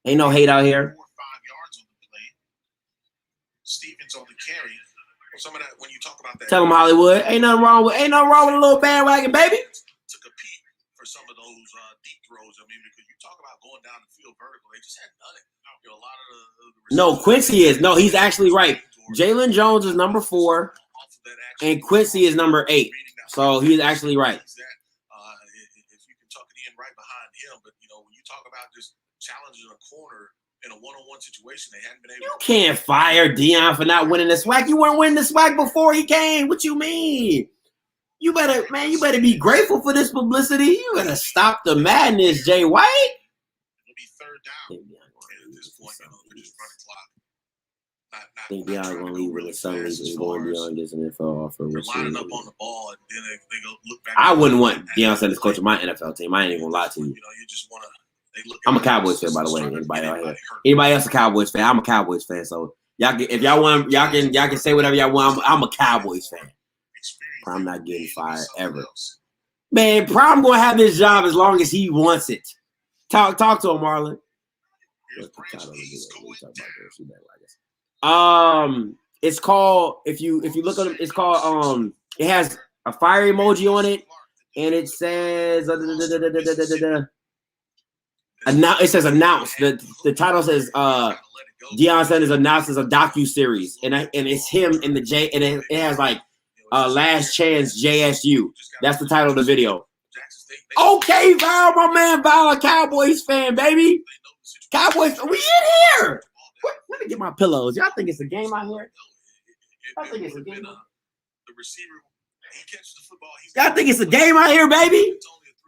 [SPEAKER 3] Ain't no hate out here.
[SPEAKER 2] 4 or 5 yards on the play. Stevens on the carry.
[SPEAKER 1] Some of that, when you talk about that,
[SPEAKER 3] Tell them Hollywood. Ain't nothing wrong with a little bandwagon, baby.
[SPEAKER 1] To compete for some of those deep throws. I mean, because you talk about going down the field vertical, they just hadn't done it. You know, a lot of the
[SPEAKER 3] No, Quincy is. No, he's actually right. Jalen Jones is number 4, and Quincy is number 8. So he's actually right.
[SPEAKER 1] If you can tuck it in right behind him, but you know, when you talk about just challenging a corner in a one-on-one situation, they hadn't been able.
[SPEAKER 3] You can't fire Deion for not winning the SWAC. You weren't winning the SWAC before he came. What you mean? You better be grateful for this publicity. You better stop the madness, Jay White.
[SPEAKER 2] It'll be third down.
[SPEAKER 1] At this point, you know, they're just running clock.
[SPEAKER 3] I think Deion's going to leave with the Suns and going beyond this NFL offer.
[SPEAKER 1] They're lining up on the ball, and then they go look back.
[SPEAKER 3] I wouldn't want Deion Sanders coaching my NFL team. I ain't even going to lie to you.
[SPEAKER 1] You know, you just want to.
[SPEAKER 3] I'm a Cowboys fan, by the way. Anybody out here? Anybody else a Cowboys fan? I'm a Cowboys fan. So y'all can, if y'all want, y'all can say whatever y'all want. I'm a Cowboys fan. Prime not getting fired ever. Man, Prime gonna have this job as long as he wants it. Talk to him, Marlon. It's called, if you look at it, it's called it has a fire emoji on it, and it says it says announced. The title says Deion Sanders announces a docu-series, and it's him in the J, and it has like Last Chance JSU. That's the title of the video. Okay, Val, my man Val, a Cowboys fan, baby. Cowboys, we in here. Let me get my pillows. Y'all think it's a game out here? I think it's a game.
[SPEAKER 1] The receiver, he catches the football.
[SPEAKER 3] Y'all think it's a game out here, baby?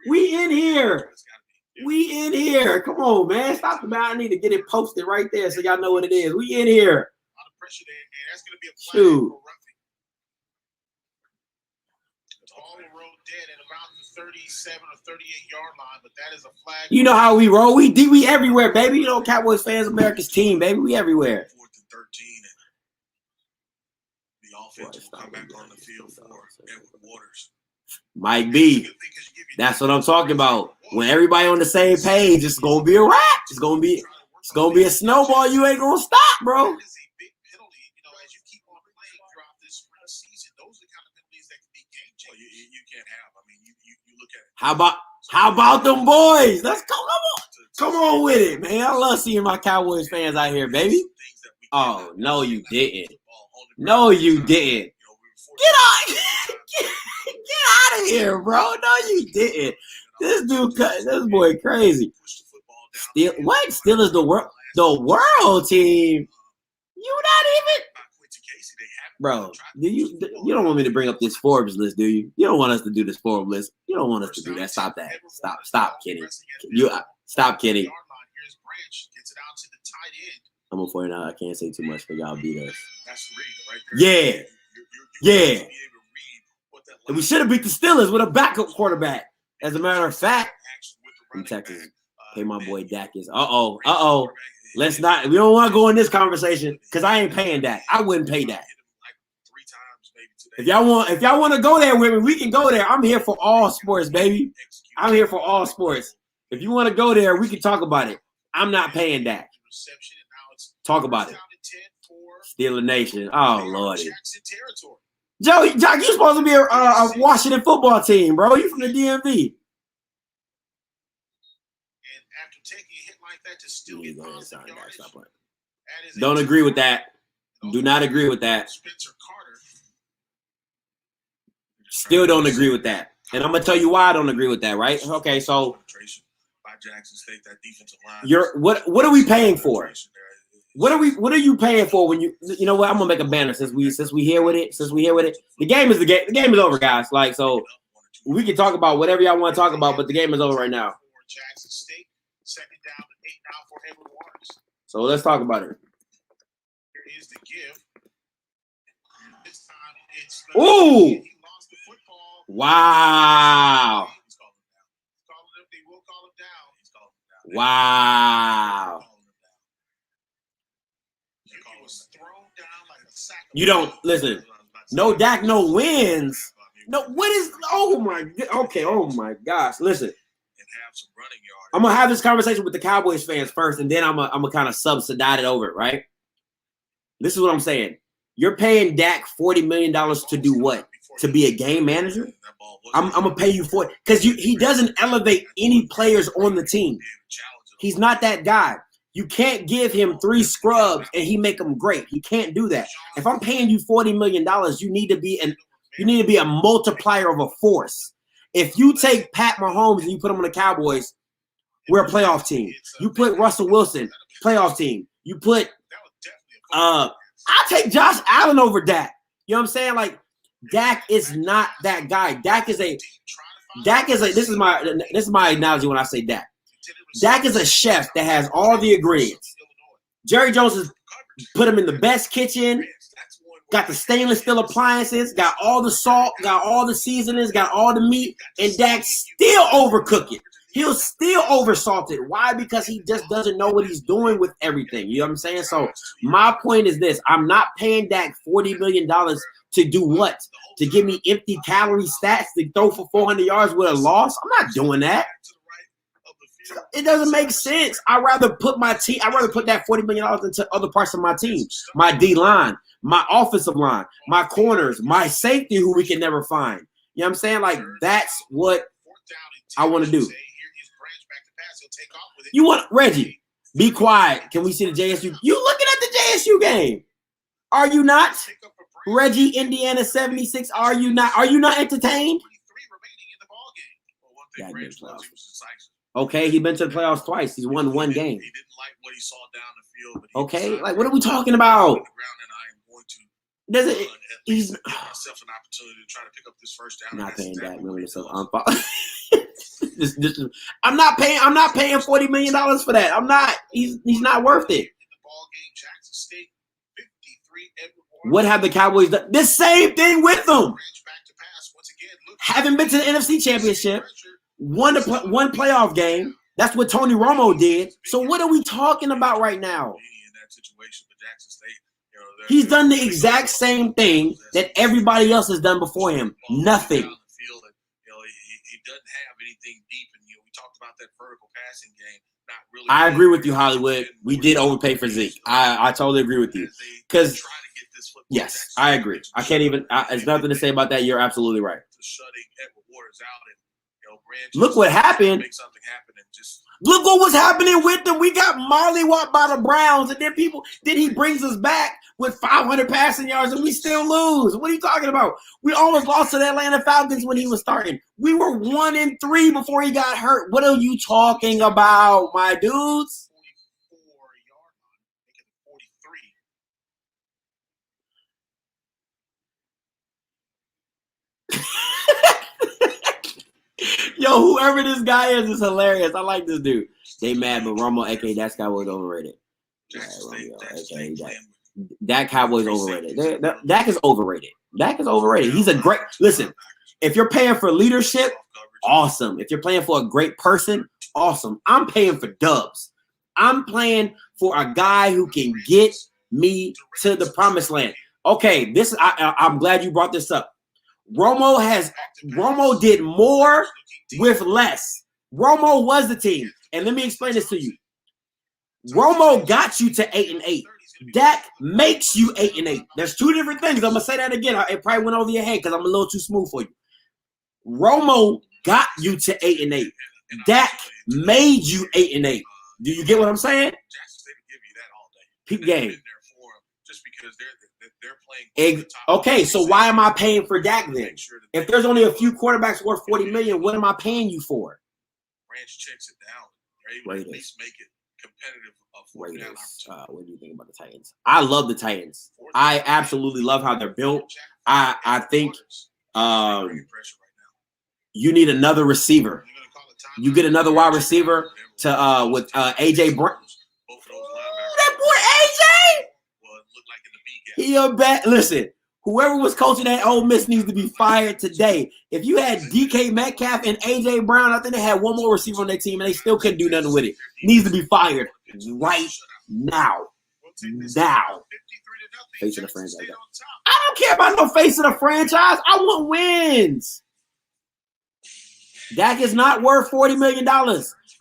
[SPEAKER 3] We in here. We in here. Come on, man. Stop the I need to get it posted right there so y'all know what it is. We in here.
[SPEAKER 2] A lot of pressure there, and that's going to be a flag
[SPEAKER 3] Shoot.
[SPEAKER 2] for roughing. The ball will roll dead at about the 37 or 38-yard line, but that is a flag.
[SPEAKER 3] You know how we roll. We everywhere, baby. You know, Cowboys fans, America's team, baby. We everywhere.
[SPEAKER 1] 4th and 13, and the offense will come back on the field for Edward Waters.
[SPEAKER 3] Might be. That's what I'm talking about. When everybody on the same page, it's gonna be a wrap. It's gonna be a snowball. You ain't gonna stop, bro.
[SPEAKER 2] That is a big penalty. You know, as you keep on playing throughout this spring season, those are the kind of penalties that can be game
[SPEAKER 1] Well,
[SPEAKER 2] changers.
[SPEAKER 1] you can't have. I mean, you look at it.
[SPEAKER 3] How about them boys? Let's go. Come on with it, man. I love seeing my Cowboys fans out here, baby. Oh, no, you didn't. No, you didn't. Get out of here, bro. No, you didn't. This boy crazy. Steelers the world team. You not even, bro. You don't want me to bring up this Forbes list, do you? You don't want us to do this Forbes list. You don't want us to do that. Stop that. Stop, Kenny. Stop, Kenny. I'm a 49. I can't say too much for y'all beat us. Yeah. And we should have beat the Steelers with a backup quarterback. As a matter of fact, from Texas, hey, my boy Dak is. Let's not. We don't want to go in this conversation because I ain't paying Dak. I wouldn't pay Dak. If y'all want to go there with me, we can go there. I'm here for all sports, baby. I'm here for all sports. If you want to go there, we can talk about it. I'm not paying Dak. Talk about it. Steeler Nation. Oh, Lordy. Joey, Jock, you supposed to be a Washington football team, bro. You from the DMV.
[SPEAKER 2] And after taking a hit like that to still get positive yardage,
[SPEAKER 3] Don't agree with that. Do not agree with that.
[SPEAKER 2] Spencer Carter.
[SPEAKER 3] Still don't agree with that. And I'm gonna tell you why I don't agree with that, right? Okay, so what are we paying for? What are you paying for when you know what? I'm gonna make a banner since we here with it. The game is the game. The game is over, guys. Like, so we can talk about whatever y'all want to talk about, but the game is over right now.
[SPEAKER 2] Jackson State, 2nd down and 8 now for Edward Waters.
[SPEAKER 3] So let's talk about it.
[SPEAKER 2] Here is the give. This time it's
[SPEAKER 3] Ooh!
[SPEAKER 2] He lost the football.
[SPEAKER 3] Wow!
[SPEAKER 2] He's calling him. They will call him down. He's calling him down.
[SPEAKER 3] Wow!
[SPEAKER 2] He was thrown down like a sack of
[SPEAKER 3] You don't listen. No Dak, no wins. No, what is? Oh my. Okay. Oh my gosh. Listen. I'm gonna have this conversation with the Cowboys fans first, and then I'm gonna kind of subsidize it over, right? This is what I'm saying. You're paying Dak $40 million to do what? To be a game manager? I'm gonna pay you for it because he doesn't elevate any players on the team. He's not that guy. You can't give him 3 scrubs and he make them great. He can't do that. If I'm paying you $40 million, you need to be a multiplier of a force. If you take Pat Mahomes and you put him on the Cowboys, we're a playoff team. You put Russell Wilson, playoff team. You put I'll take Josh Allen over Dak. You know what I'm saying? Like, Dak is not that guy. Dak is a this is my analogy when I say Dak. Dak is a chef that has all the ingredients. Jerry Jones has put him in the best kitchen, got the stainless steel appliances, got all the salt, got all the seasonings, got all the meat, and Dak still overcook it. He'll still oversalt it. Why? Because he just doesn't know what he's doing with everything. You know what I'm saying? So my point is this. I'm not paying Dak $40 million to do what? To give me empty calorie stats to throw for 400 yards with a loss? I'm not doing that. It doesn't make sense. I'd rather put that $40 million into other parts of my team. My D-line, my offensive line, my corners, my safety who we can never find. You know what I'm saying? Like, that's what I want to do. You want Reggie? Be quiet. Can we see the JSU? You looking at the JSU game? Are you not? Reggie, Indiana 76. Are you not? Are you not entertained? Okay, he's been to the playoffs twice. He's won one game.
[SPEAKER 1] He didn't like what he saw down the field.
[SPEAKER 3] Okay, like what are we talking about? Doesn't
[SPEAKER 1] he's
[SPEAKER 3] he's
[SPEAKER 1] give myself an opportunity to try to pick up this first down.
[SPEAKER 3] not paying that
[SPEAKER 1] Exactly
[SPEAKER 3] million.
[SPEAKER 1] what
[SPEAKER 3] So
[SPEAKER 1] he does.
[SPEAKER 3] I'm not paying $40 million for that. I'm not. He's not worth it.
[SPEAKER 2] In the ball game, Jackson State 53. Edward
[SPEAKER 3] What have the Cowboys done? The same thing with them.
[SPEAKER 2] Branch back to pass once again.
[SPEAKER 3] Haven't been to the NFC Championship. Won one playoff game. That's what Tony Romo did. So what are we talking about right now?
[SPEAKER 1] In that situation, but Jackson State, you know,
[SPEAKER 3] He's done the exact same thing that everybody else has done before him. Nothing.
[SPEAKER 1] You know, he doesn't have anything deep, and you know, we talked about that vertical passing game. Not really.
[SPEAKER 3] I agree with you, Hollywood. We did overpay for Zeke. I totally agree with you. Because yes, I agree. I can't even. There's nothing to say about that. You're absolutely right.
[SPEAKER 1] Shutting Edward Waters out, and you know,
[SPEAKER 3] look what happened.
[SPEAKER 1] Make something happen, and just
[SPEAKER 3] look what was happening with them. We got mollywopped by the Browns, and then he brings us back with 500 passing yards, and we still lose. What are you talking about? We almost lost to the Atlanta Falcons when he was starting. We were 1-3 before he got hurt. What are you talking about, my dudes?
[SPEAKER 2] 44-yard line, making it 43.
[SPEAKER 3] Yo, whoever this guy is hilarious. I like this dude. They mad, but Romo, aka that guy was overrated. That Cowboy's overrated. Dak is overrated. Dak is overrated. He's a great – listen, if you're paying for leadership, awesome. If you're playing for a great person, awesome. I'm paying for dubs. I'm playing for a guy who can get me to the promised land. Okay, I'm glad you brought this up. Romo did more with less. Romo was the team. And let me explain this to you. Romo got you to 8-8. Dak makes you 8-8. There's two different things. I'm gonna say that again. It probably went over your head because I'm a little too smooth for you. Romo got you to 8-8. Dak made you 8-8. Do you get what I'm saying? Peep game.
[SPEAKER 1] Just because they're playing.
[SPEAKER 3] Okay, so why am I paying for Dak then? If there's only a few quarterbacks worth $40 million, what am I paying you for?
[SPEAKER 1] Branch checks it down. They're able to at least make it competitive.
[SPEAKER 3] Raiders. What do you think about the Titans? I love the Titans. I absolutely love how they're built. I think you need another receiver. You get another wide receiver to with AJ Brown. That boy AJ. He a bad. Listen, whoever was coaching at Ole Miss needs to be fired today. If you had DK Metcalf and AJ Brown, I think they had one more receiver on their team, and they still couldn't do nothing with it. Needs to be fired right now. Now. Face of the franchise. I don't care about no face of the franchise. I want wins. Dak is not worth $40 million.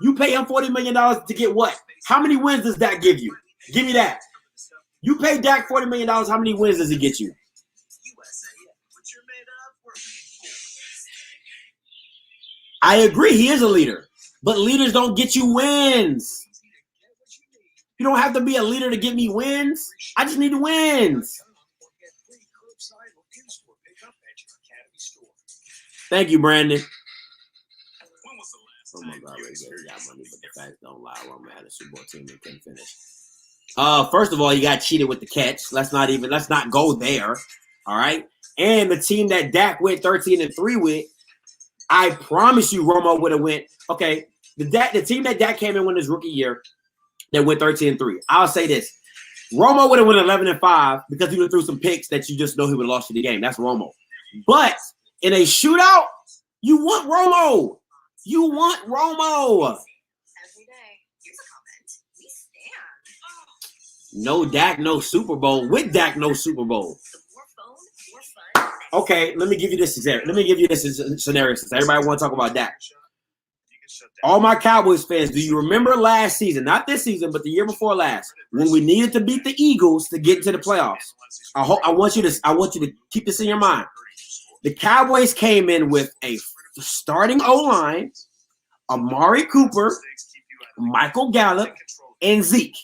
[SPEAKER 3] You pay him $40 million to get what? How many wins does Dak give you? Give me that. You pay Dak $40 million. How many wins does he get you? I agree. He is a leader. But leaders don't get you wins. You don't have to be a leader to get me wins. I just need wins. Thank you, Brandon. Oh my God, they got money, but the facts don't lie. I'm at a Super Bowl team and couldn't finish. First of all, you got cheated with the catch. Let's not go there. All right. And the team that Dak went 13-3 with, I promise you, Romo would have went. Okay, the team that Dak came in when his rookie year, that went 13-3. I'll say this: Romo would have went 11-5 because he would have threw some picks that you just know he would have lost the game. That's Romo. But in a shootout, you want Romo. You want Romo.
[SPEAKER 7] Every day. Here's a comment. We stand.
[SPEAKER 3] No Dak, no Super Bowl. With Dak, no Super Bowl.
[SPEAKER 7] More phone, more fun.
[SPEAKER 3] Okay, let me give you this scenario. Since everybody want to talk about Dak. All my Cowboys fans, do you remember last season? Not this season, but the year before last, when we needed to beat the Eagles to get into the playoffs. I want you to keep this in your mind. The Cowboys came in with a starting O-line, Amari Cooper, Michael Gallup, and Zeke.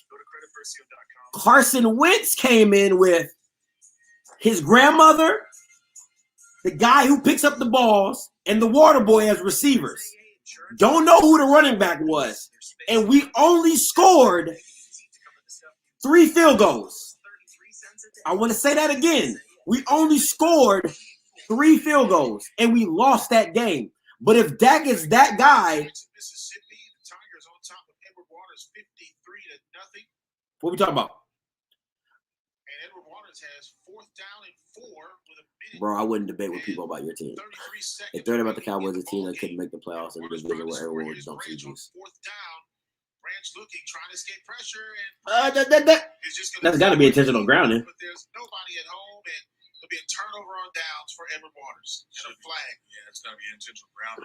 [SPEAKER 3] Carson Wentz came in with his grandmother, the guy who picks up the balls, and the water boy as receivers. Don't know who the running back was. And we only scored 3 field goals. I want to say that again. We only scored 3 field goals, and we lost that game. But if Dak is that guy,
[SPEAKER 2] Mississippi, the Tigers on top of Edward Waters 53-0.
[SPEAKER 3] what we talking about?
[SPEAKER 2] And Edward Waters has 4th down and 4 with a minute.
[SPEAKER 3] Bro, I wouldn't debate with people about your team.
[SPEAKER 2] 33 seconds.
[SPEAKER 3] If they're about the Cowboys, a team that couldn't make the playoffs in the division where everyone was dumping juice.
[SPEAKER 2] 4th down. Branch looking, trying to escape pressure, and is just
[SPEAKER 3] That's got to be intentional grounding.
[SPEAKER 2] But there's nobody at home, and there'll be a turnover on downs for Edward Waters and a flag.
[SPEAKER 1] Yeah, it's got to be intentional grounding.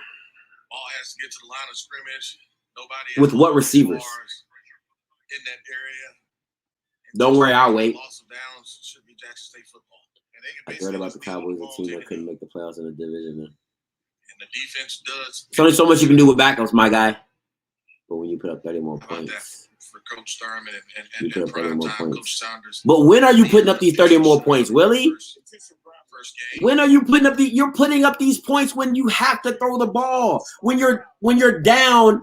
[SPEAKER 1] Ball has to get to the line of scrimmage. Nobody
[SPEAKER 3] With what receivers?
[SPEAKER 1] In that area.
[SPEAKER 3] Don't worry, I'll wait.
[SPEAKER 1] Loss of downs should be Jackson State football.
[SPEAKER 2] And they can
[SPEAKER 3] I heard
[SPEAKER 2] basically
[SPEAKER 3] about the
[SPEAKER 2] just kneel
[SPEAKER 3] Cowboys,
[SPEAKER 2] the
[SPEAKER 3] a
[SPEAKER 2] ball,
[SPEAKER 3] team
[SPEAKER 2] take
[SPEAKER 3] that
[SPEAKER 2] it
[SPEAKER 3] couldn't
[SPEAKER 2] up.
[SPEAKER 3] make the playoffs in the division. Man.
[SPEAKER 1] And the defense does.
[SPEAKER 3] There's only so much you can do with backups, my guy. But when you put up 30 more
[SPEAKER 1] How about that
[SPEAKER 3] points.
[SPEAKER 1] for Coach Thurman
[SPEAKER 3] You
[SPEAKER 1] and
[SPEAKER 3] put up 30
[SPEAKER 1] prime
[SPEAKER 3] more
[SPEAKER 1] time
[SPEAKER 3] points.
[SPEAKER 1] Coach Saunders.
[SPEAKER 3] But when are you putting up these 30 more points, Willie?
[SPEAKER 1] First game.
[SPEAKER 3] When are you putting up you're putting up these points when you have to throw the ball. When you're down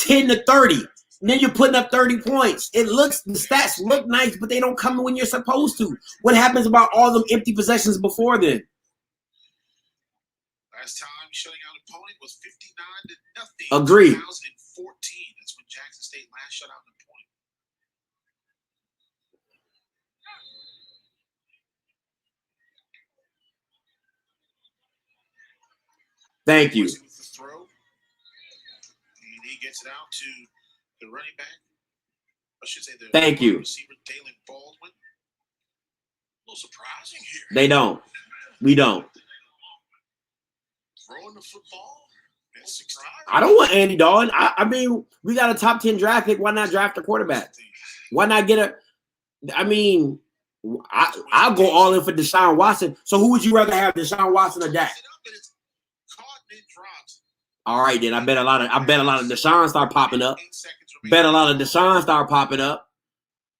[SPEAKER 3] 10-30. And then you're putting up 30 points. The stats look nice, but they don't come when you're supposed to. What happens about all them empty possessions before then?
[SPEAKER 2] Last time shutting out an opponent was 59-0.
[SPEAKER 3] Agree.
[SPEAKER 2] 2014. That's when Jackson State last shut out an opponent.
[SPEAKER 3] Thank you.
[SPEAKER 2] With the throw. And he gets it out to the running back. I should say the
[SPEAKER 3] Thank you.
[SPEAKER 2] receiver, Dalen Baldwin.
[SPEAKER 1] A little surprising here.
[SPEAKER 3] They don't. We don't.
[SPEAKER 1] Throwing the football. That's surprising.
[SPEAKER 3] I don't want Andy Dalton. I mean, we got a top 10 draft pick. Why not draft a quarterback? Why not get a – I mean, I'll go all in for Deshaun Watson. So who would you rather have, Deshaun Watson or Dak? All right, then. I bet a lot of Deshaun start popping up. Bet a lot of Deshaun start popping up.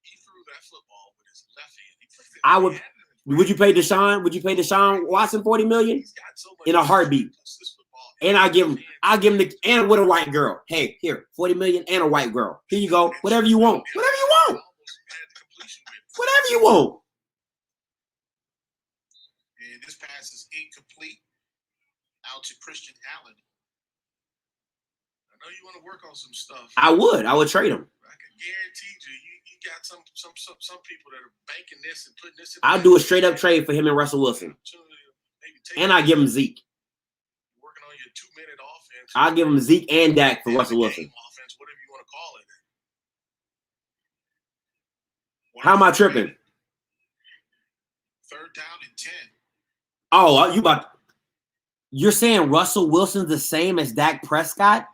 [SPEAKER 1] He threw that football with his left hand.
[SPEAKER 3] I would. Would you pay Deshaun? Would you pay Deshaun Watson $40 million in a heartbeat? And I'll give him the and with a white girl. Hey, here, $40 million and a white girl. Here you go. Whatever you want. Whatever you want. Whatever you want.
[SPEAKER 2] And this pass is incomplete. Out to Christian Allen.
[SPEAKER 1] I know you want to work on some stuff.
[SPEAKER 3] I would trade him.
[SPEAKER 1] I can guarantee you got some people that are banking this and putting this in.
[SPEAKER 3] I'll do a straight up trade for him and Russell Wilson. And I give him Zeke.
[SPEAKER 1] Working on your 2-minute offense.
[SPEAKER 3] I'll give him Zeke and Dak for Russell Wilson.
[SPEAKER 1] Offense, whatever you want to call it.
[SPEAKER 3] How am I tripping?
[SPEAKER 2] 3rd down and 10.
[SPEAKER 3] Oh, you're saying Russell Wilson's the same as Dak Prescott?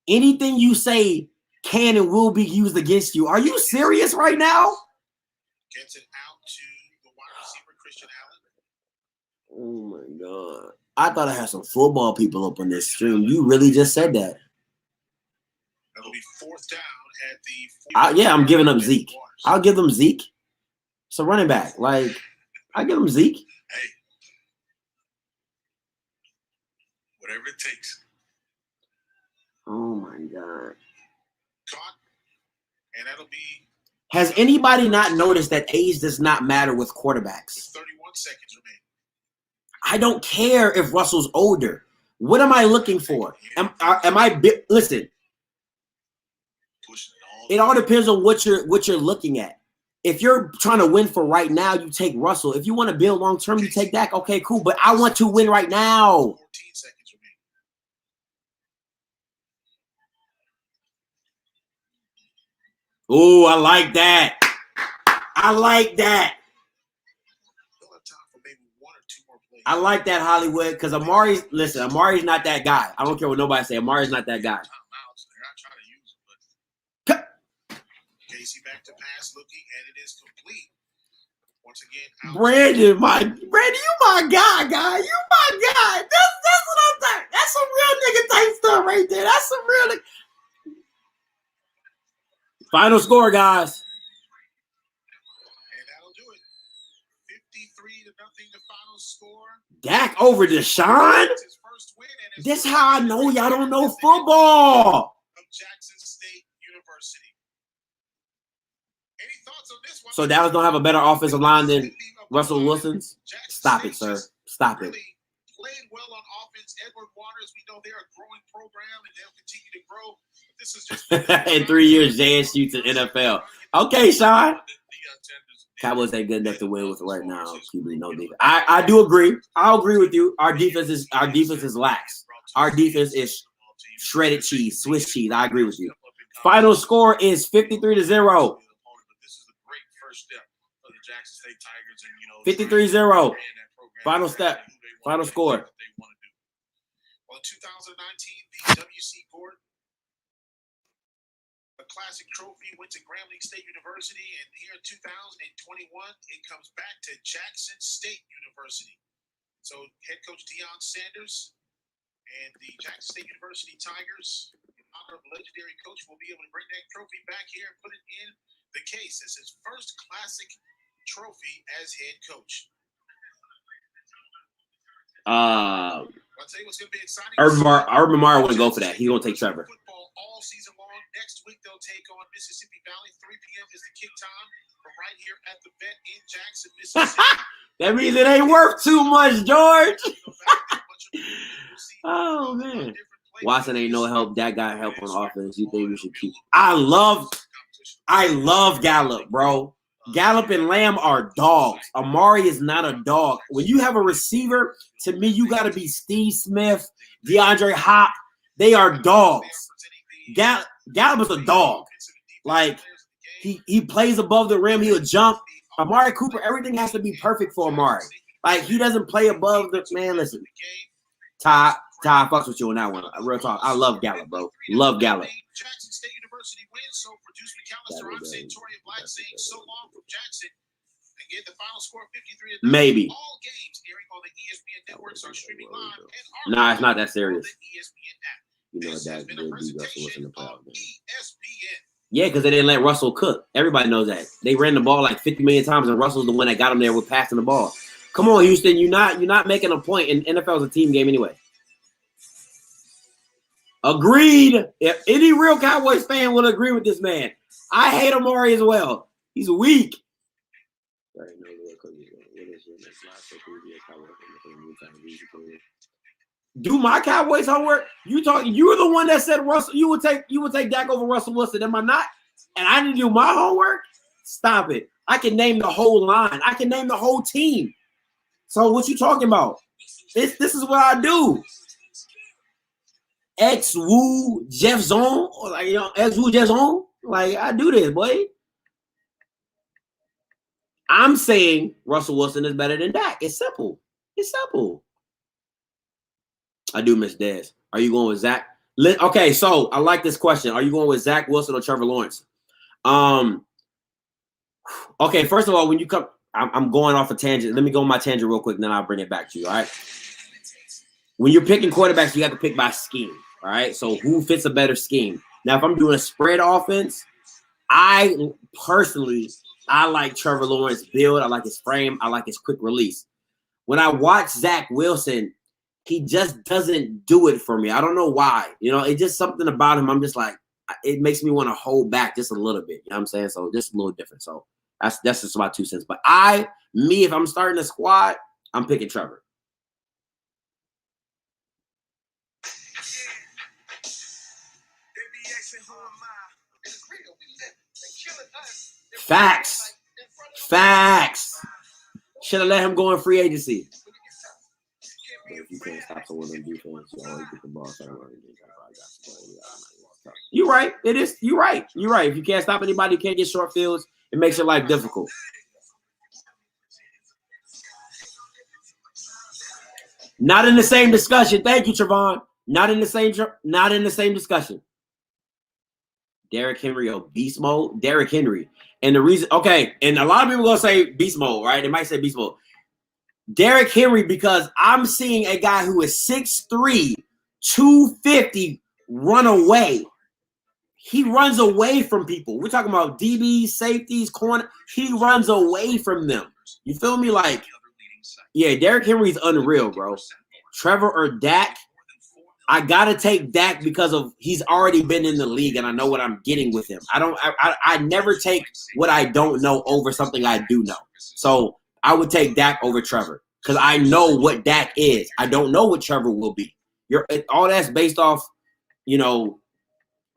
[SPEAKER 3] Anything you say can and will be used against you. Are you serious right now?
[SPEAKER 2] Gets it out to the wide receiver, Christian Allen.
[SPEAKER 3] Oh, my God. I thought I had some football people up on this stream. You really just said that.
[SPEAKER 2] That'll be 4th down at the...
[SPEAKER 3] Yeah, I'm giving up Zeke. I'll give them Zeke. It's a running back. Like, I give them Zeke.
[SPEAKER 1] Hey. Whatever it takes.
[SPEAKER 3] Oh, my God.
[SPEAKER 2] Caught. And that'll be...
[SPEAKER 3] Has anybody not noticed that age does not matter with quarterbacks?
[SPEAKER 2] 31 seconds remain.
[SPEAKER 3] I don't care if Russell's older. What am I looking for? Listen. It all depends on what you're looking at. If you're trying to win for right now, you take Russell. If you want to build long term, you take Dak. Okay, cool. But I want to win right now.
[SPEAKER 2] 14 seconds remain.
[SPEAKER 3] Oh, I like that. I like that.
[SPEAKER 2] They'll have time for maybe 1 or 2 more plays.
[SPEAKER 3] I like that, Hollywood, because Amari's not that guy. I don't care what nobody say. Amari's not that guy.
[SPEAKER 2] Casey back to pass looking, and it is complete. Once again,
[SPEAKER 3] Brandon, you my guy. You my guy. That's what I'm saying. That's some real nigga type stuff right there. That's some real. Final score, guys.
[SPEAKER 2] And that'll do it. 53-0, the final score.
[SPEAKER 3] Dak over Deshaun?
[SPEAKER 2] His first win and
[SPEAKER 3] This how I know y'all don't know football.
[SPEAKER 2] Of Jackson State University. Any thoughts on this one?
[SPEAKER 3] So Dallas don't have a better offensive line than Russell Wilson's. Stop it, sir. Stop it.
[SPEAKER 2] Really played well on offense. Edward Waters, we know they're a growing program and they'll continue to grow. This is just
[SPEAKER 3] In 3 years, JSU to NFL. Okay, Sean. Cowboys ain't good enough to win with right now. QB, no defense. I do agree. I'll agree with you. Our defense is lax. Our defense is shredded cheese, Swiss cheese. I agree with you. Final score is 53-0.
[SPEAKER 1] This is a great first step for the Jackson State Tigers, and
[SPEAKER 3] 53-0. Final step. Final score.
[SPEAKER 2] Well, 2019, the WC Gordon Classic Trophy went to Grambling State University, and here in 2021, it comes back to Jackson State University. So head coach Deion Sanders and the Jackson State University Tigers, in honor of legendary coach, will be able to bring that trophy back here and put it in the case as his first Classic Trophy as head coach. I'll tell you what's going to be exciting.
[SPEAKER 3] Urban Meyer wouldn't go for that. He's going to take Trevor.
[SPEAKER 2] Football all season long. Next week, they'll take on Mississippi Valley. 3 p.m. is the kick time from right here at the vet in Jackson, Mississippi.
[SPEAKER 3] That means it ain't worth too much, George. Oh, man. Watson ain't no help. That guy help on offense. You think we should keep? I love Gallup, bro. Gallup and Lamb are dogs. Amari is not a dog. When you have a receiver, to me, you got to be Steve Smith, DeAndre Hop. They are dogs. Gallup is a dog. Like, he plays above the rim. He'll jump. Amari Cooper, everything has to be perfect for Amari. Like, he doesn't play above the – man, listen. Ty fucks with you on that one. Real talk. I love Gallup, bro. Love Gallup.
[SPEAKER 2] Jackson State University wins. So producer McAllister, I'm saying Toria Black saying so long from Jackson. Again, the final score 53.
[SPEAKER 3] Maybe.
[SPEAKER 2] All games airing on the ESPN networks are streaming live.
[SPEAKER 3] Nah, it's not that serious.
[SPEAKER 2] ESPN app.
[SPEAKER 3] You know
[SPEAKER 2] This
[SPEAKER 3] that
[SPEAKER 2] has been a
[SPEAKER 3] good Russell
[SPEAKER 2] presentation
[SPEAKER 3] was in the
[SPEAKER 2] of
[SPEAKER 3] playoff game.
[SPEAKER 2] ESPN.
[SPEAKER 3] Yeah, because they didn't let Russell cook. Everybody knows that. They ran the ball like 50 million times, and Russell's the one that got him there with passing the ball. Come on, Houston. You're not making a point. And NFL is a team game anyway. Agreed. If any real Cowboys fan will agree with this man. I hate Amari as well. He's weak. Do my Cowboys homework? You were the one that said Russell. You would take Dak over Russell Wilson. Am I not? And I didn't do my homework? Stop it. I can name the whole line. I can name the whole team. So what you talking about? This is what I do. X-Woo Jeff Zone. Like, X-Woo Jeff Zone. Like, I do this, boy. I'm saying Russell Wilson is better than Dak. It's simple. It's simple. I do miss Dez. Are you going with Zach? Okay, so I like this question. Are you going with Zach Wilson or Trevor Lawrence? Okay, first of all, when you come, I'm going off a tangent. Let me go on my tangent real quick, and then I'll bring it back to you, all right? When you're picking quarterbacks, you have to pick by scheme, all right? So who fits a better scheme? Now, if I'm doing a spread offense, I like Trevor Lawrence build. I like his frame. I like his quick release. When I watch Zach Wilson, he just doesn't do it for me. I don't know why. It's just something about him. I'm just like, it makes me want to hold back just a little bit. You know what I'm saying? So just a little different. So that's just my 2 cents. But if I'm starting a squad, I'm picking Trevor. Facts. Should have let him go in free agency. But if you can't stop someone in defense, you always get the ball. You're right. It is. You're right. If you can't stop anybody, you can't get short fields. It makes your life difficult. Not in the same discussion. Thank you, Trevon. Not in the same discussion. Derrick Henry or beast mode? Derrick Henry. And the reason, okay, and a lot of people are going to say beast mode, right? They might say beast mode. Derrick Henry, because I'm seeing a guy who is 6'3", 250 run away. He runs away from people. We're talking about DBs, safeties, corner. He runs away from them. You feel me? Like, yeah, Derrick Henry's unreal, bro. Trevor or Dak? I gotta take Dak because of he's already been in the league and I know what I'm getting with him. I never take what I don't know over something I do know. So I would take Dak over Trevor because I know what Dak is. I don't know what Trevor will be. All that's based off,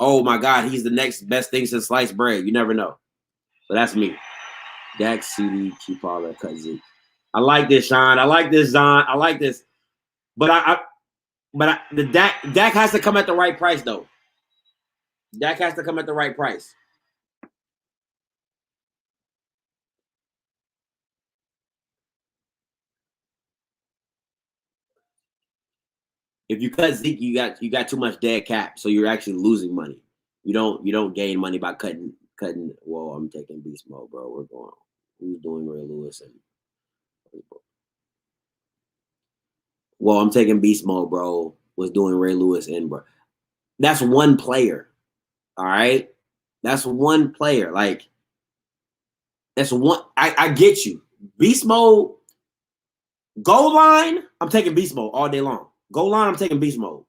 [SPEAKER 3] oh my God, he's the next best thing since sliced bread. You never know. So that's me. Dak, CD, keep all that cut Zeke. I like this, Sean. I like this, Zon. I like this. But the Dak has to come at the right price, though. Dak has to come at the right price. If you cut Zeke, you got too much dead cap, so you're actually losing money. You don't gain money by cutting. Whoa, I'm taking beast mode, bro. We're doing Ray Lewis and. Well, I'm taking beast mode, bro. Was doing Ray Lewis and bro. That's one player. All right, that's one player. Like that's one. I get you. Beast mode. Goal line. I'm taking beast mode all day long. Goal line. I'm taking beast mode.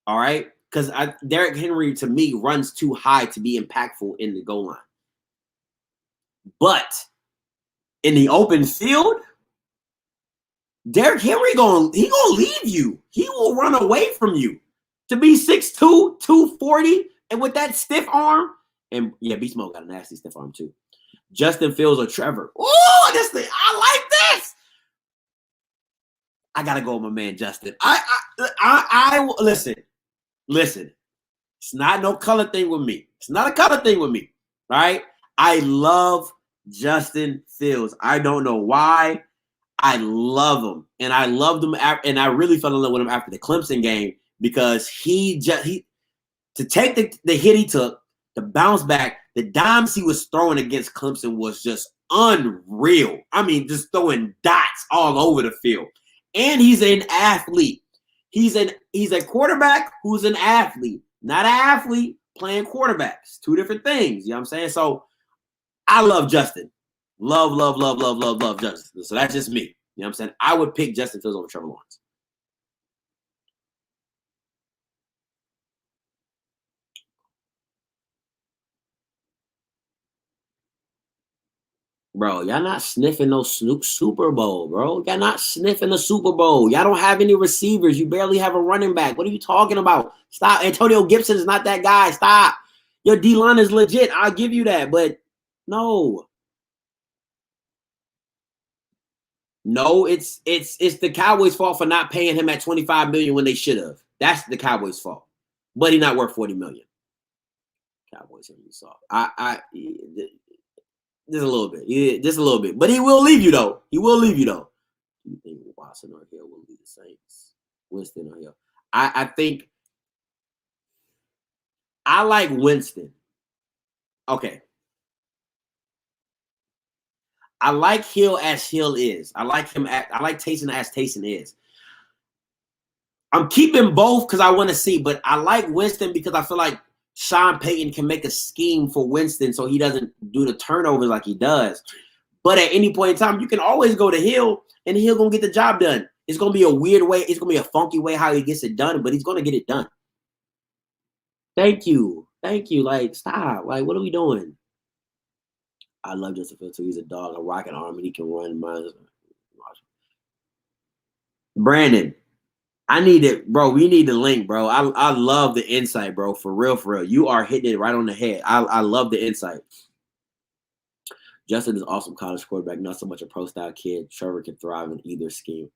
[SPEAKER 3] All right, because Derrick Henry to me runs too high to be impactful in the goal line. But in the open field, Derrick Henry gonna leave you. He will run away from you. To be 6'2", 240, and with that stiff arm, and yeah, Beast Mode got a nasty stiff arm too. Justin Fields or Trevor. Oh, I like this. I gotta go with my man Justin. I listen. It's not no color thing with me. It's not a color thing with me. Right? I love Justin Fields. I don't know why. I love him, and I loved him, and I really fell in love with him after the Clemson game because he to take the hit he took, to bounce back, the dimes he was throwing against Clemson was just unreal. I mean, just throwing dots all over the field, and he's an athlete. He's a quarterback who's an athlete, not an athlete playing quarterbacks. Two different things. You know what I'm saying? So I love Justin. Love Justin. So that's just me. You know what I'm saying? I would pick Justin Fields over Trevor Lawrence. Bro, y'all not sniffing no Super Bowl, bro. Y'all not sniffing the Super Bowl. Y'all don't have any receivers. You barely have a running back. What are you talking about? Stop. Antonio Gibson is not that guy. Stop. Your D-line is legit. I'll give you that. But no. No, it's the Cowboys' fault for not paying him at $25 million when they should have. That's the Cowboys' fault. But he's not worth $40 million. Cowboys are soft. Just a little bit. Yeah, just a little bit. But he will leave you though. Do you think Watson or Hill will be the Saints? Winston or Hill? I think I like Winston. Okay. I like Hill as Hill is. I like Taysom as Taysom is. I'm keeping both because I want to see, but I like Winston because I feel like Sean Payton can make a scheme for Winston so he doesn't do the turnovers like he does. But at any point in time, you can always go to Hill, and Hill gonna get the job done. It's gonna be a weird way. It's gonna be a funky way how he gets it done, but he's gonna get it done. Thank you. Like, stop. Like, what are we doing? I love Justin Fields too. He's a dog, a rocket arm, and he can run. Brandon, I need it, bro. We need the link, bro. I love the insight, bro. For real. You are hitting it right on the head. I love the insight. Justin is an awesome college quarterback, not so much a pro-style kid. Trevor can thrive in either scheme.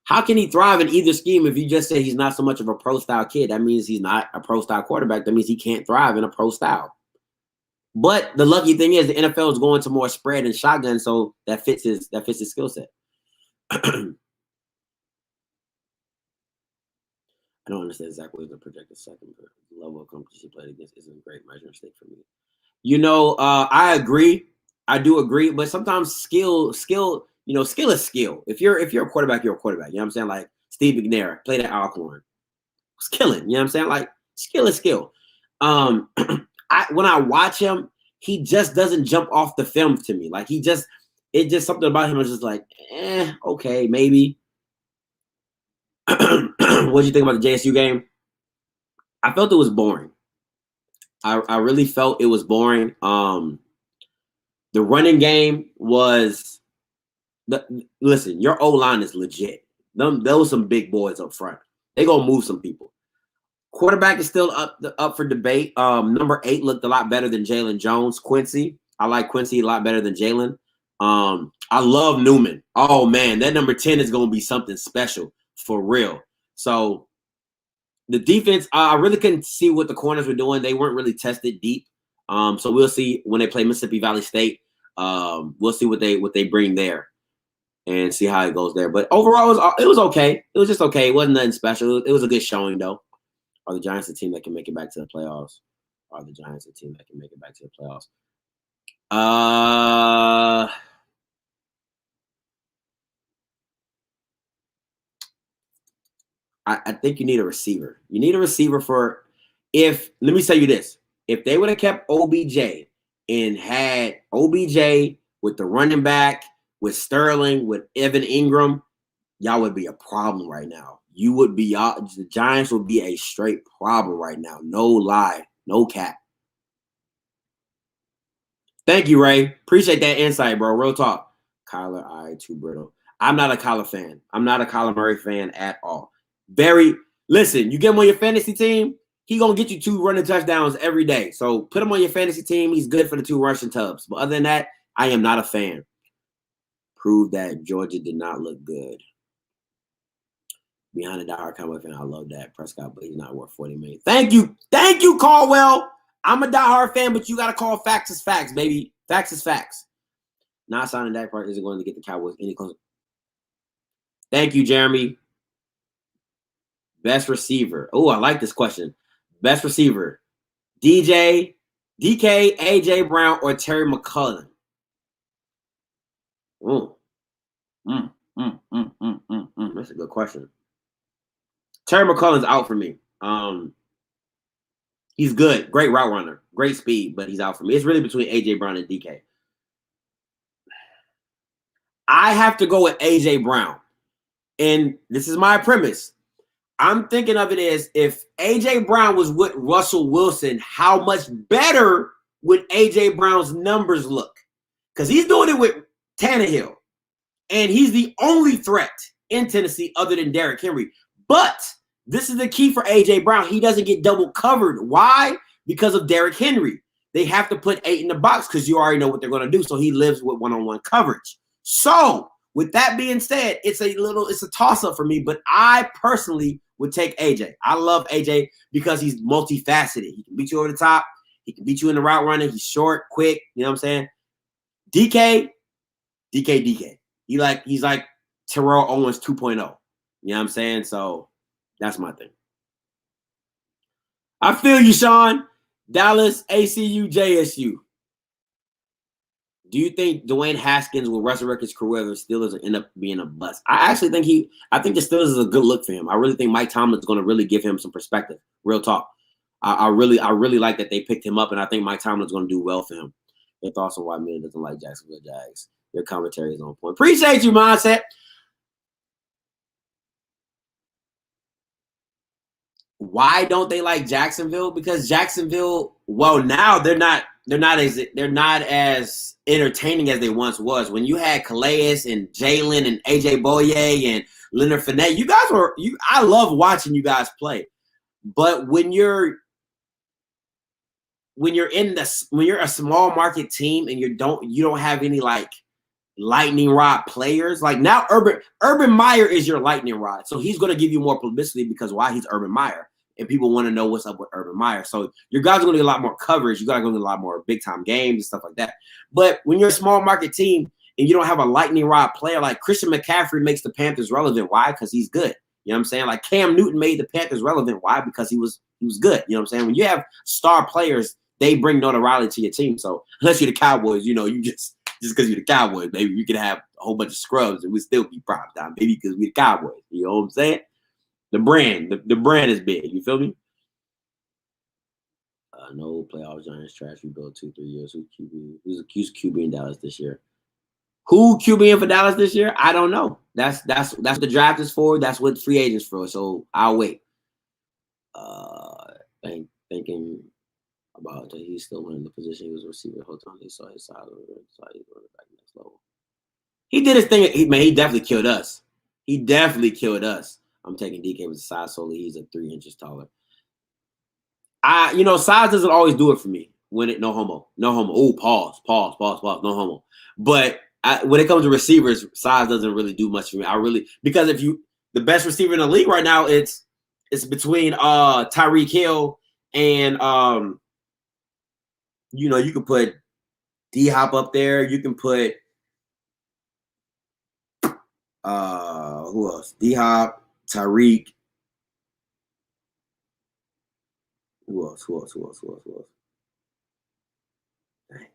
[SPEAKER 3] How can he thrive in either scheme if you just say he's not so much of a pro-style kid? That means he's not a pro-style quarterback. That means he can't thrive in a pro-style. But the lucky thing is the NFL is going to more spread and shotgun, so that fits his skill set. I don't understand exactly what the projected second, but the level of competition played against isn't a great measuring stick for me. I agree. I do agree, but sometimes skill, skill is skill. If you're a quarterback, you're a quarterback. You know what I'm saying? Like Steve McNair played at Alcorn. Was killing. You know what I'm saying? Like skill is skill. When I watch him, he just doesn't jump off the film to me. Like it's just something about him is just like, okay, maybe. What do you think about the JSU game? I felt it was boring. I really felt it was boring. The The running game was listen, your O-line is legit. Those some big boys up front. They gonna move some people. Quarterback is still up for debate. Number 8 looked a lot better than Jalen Jones. Quincy. I like Quincy a lot better than Jalen. I love Newman. Oh man, that number 10 is gonna be something special for real. So the defense, I really couldn't see what the corners were doing. They weren't really tested deep. So we'll see when they play Mississippi Valley State. We'll see what they bring there and see how it goes there. But overall, it was okay. It was just okay. It wasn't nothing special. It was a good showing, though. Are the Giants a team that can make it back to the playoffs? Are the Giants a team that can make it back to the playoffs? I think you need a receiver. You need a receiver for let me tell you this. If they would have kept OBJ and had OBJ with the running back, with Sterling, with Evan Ingram, y'all would be a problem right now. The Giants would be a straight problem right now. No lie, no cap. Thank you, Ray. Appreciate that insight, bro. Real talk. Kyler, too brittle. I'm not a Kyler fan. I'm not a Kyler Murray fan at all. Listen, you get him on your fantasy team, he gonna get you 2 running touchdowns every day. So put him on your fantasy team. He's good for the 2 rushing tubs. But other than that, I am not a fan. Prove that Georgia did not look good. Behind the diehard Cowboy fan, I love that Prescott, but he's not worth $40 million. Thank you, Caldwell. I'm a diehard fan, but you gotta call facts as facts, baby. Facts is facts. Not signing Dak Prescott isn't going to get the Cowboys any closer. Thank you, Jeremy. Best receiver. Oh, I like this question. Best receiver. DK, AJ Brown, or Terry McCullen? That's a good question. Terry McCullen's out for me. He's good. Great route runner. Great speed, but he's out for me. It's really between AJ Brown and DK. I have to go with AJ Brown. And this is my premise. I'm thinking of it as if AJ Brown was with Russell Wilson, how much better would AJ Brown's numbers look? Because he's doing it with Tannehill. And he's the only threat in Tennessee other than Derrick Henry. But this is the key for AJ Brown. He doesn't get double covered. Why? Because of Derrick Henry. They have to put 8 in the box because you already know what they're going to do. So he lives with one-on-one coverage. So with that being said, it's a toss-up for me. But I personally would take AJ. I love AJ because he's multifaceted. He can beat you over the top. He can beat you in the route running. He's short, quick. You know what I'm saying? DK. He's like Terrell Owens 2.0. You know what I'm saying? So that's my thing. I feel you, Sean. Dallas, ACU, JSU. Do you think Dwayne Haskins will resurrect his career if the Steelers end up being a bust? I actually think I think the Steelers is a good look for him. I really think Mike Tomlin's going to really give him some perspective. Real talk. I really like that they picked him up, and I think Mike Tomlin's going to do well for him. Your thoughts on why Miller doesn't like Jacksonville Jags? Your commentary is on point. Appreciate you, Mindset. Why don't they like Jacksonville? Because Jacksonville, well, now they're not as entertaining as they once was. When you had Calais and Jalen and AJ Boye and Leonard Fournette, I love watching you guys play. But when you're a small market team and you don't have any like lightning rod players, like now Urban Meyer is your lightning rod, so he's going to give you more publicity because why? He's Urban Meyer, and people want to know what's up with Urban Meyer. So your guys are going to get a lot more coverage. You got to go to a lot more big time games and stuff like that. But when you're a small market team and you don't have a lightning rod player, like Christian McCaffrey makes the Panthers relevant. Why? Because he's good. You know what I'm saying? Like Cam Newton made the Panthers relevant. Why? Because he was good. You know what I'm saying? When you have star players, they bring notoriety to your team. So unless you're the Cowboys, you just because you're the Cowboys, maybe you could have a whole bunch of scrubs and we still be prime time, maybe because we're the Cowboys. You know what I'm saying? The brand is big. You feel me? No playoff Giants trash. We built 2-3 years. Who's QB in Dallas this year? Who QB in for Dallas this year? I don't know. That's what the draft is for. That's what free agents for. So I'll wait. Thinking. About that he's still winning the position he was a receiver the whole time. They saw his side of the side back next level. He did his thing. He definitely killed us. He definitely killed us. I'm taking DK with the size solely. He's 3 inches taller. Size doesn't always do it for me. No homo. Oh, pause, no homo. But when it comes to receivers, size doesn't really do much for me. Because the best receiver in the league right now, it's between Tyreek Hill and you can put D-Hop up there. You can put who else? D-Hop, Tyreek. Who else? Dang.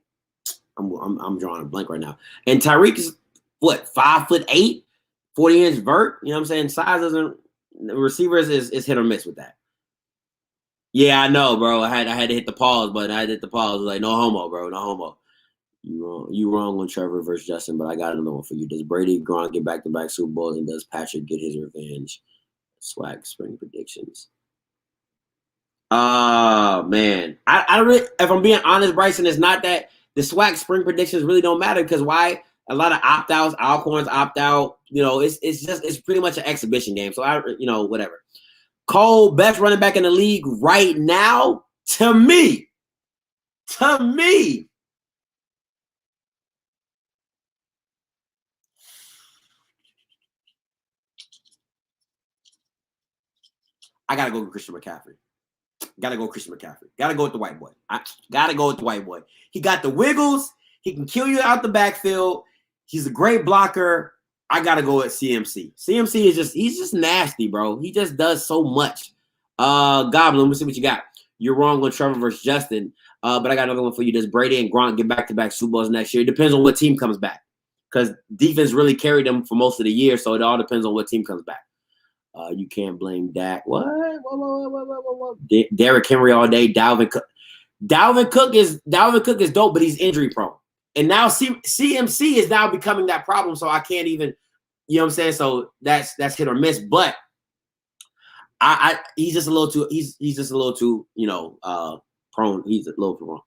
[SPEAKER 3] I'm drawing a blank right now. And Tyreek is what, 5'8", 40-inch vert. You know what I'm saying? Size doesn't. Receivers is hit or miss with that. Yeah, I know, bro. I had to hit the pause button. I had to hit the pause. Like, no homo, bro. No homo. You wrong on Trevor versus Justin, but I got another one for you. Does Brady Gronk get back-to-back Super Bowls, and does Patrick get his revenge? SWAC spring predictions. Man. I really, if I'm being honest, Bryson, it's not that the SWAC spring predictions really don't matter, because why? A lot of opt-outs, Alcorns opt out. It's pretty much an exhibition game. So whatever. Cole, best running back in the league right now, to me. I gotta go with Christian McCaffrey. Gotta go with the white boy. He got the wiggles. He can kill you out the backfield. He's a great blocker. I gotta go with CMC. CMC he's just nasty, bro. He just does so much. Goblin, let's see what you got. You're wrong on Trevor versus Justin. But I got another one for you. Does Brady and Gronk get back-to-back Super Bowls next year? It depends on what team comes back. Because defense really carried them for most of the year, so it all depends on what team comes back. You can't blame Dak. What? Derrick Henry all day. Dalvin Cook is dope, but he's injury prone. And now CMC is now becoming that problem, so I can't even, you know what I'm saying? So that's hit or miss. But he's just a little too prone. He's a little too wrong.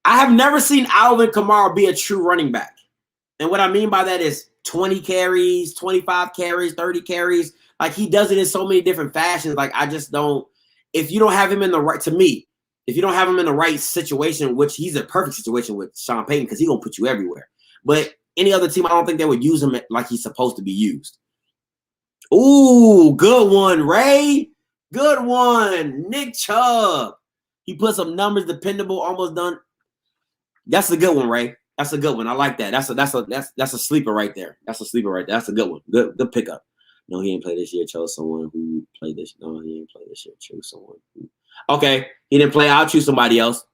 [SPEAKER 3] I have never seen Alvin Kamara be a true running back. And what I mean by that is 20 carries, 25 carries, 30 carries. Like, he does it in so many different fashions. Like, I just don't, if you don't have him in the right, to me, if you don't have him in the right situation, which he's a perfect situation with Sean Payton, because he's going to put you everywhere. But any other team, I don't think they would use him like he's supposed to be used. Ooh, good one, Ray. Good one. Nick Chubb. He put some numbers, dependable, almost done. That's a good one, Ray. That's a good one. I like that. That's a sleeper right there. That's a good one. Good pickup. No, he didn't play this year. Chose someone who played this. No, he didn't play this year. Choose someone who. Okay, he didn't play. I'll choose somebody else.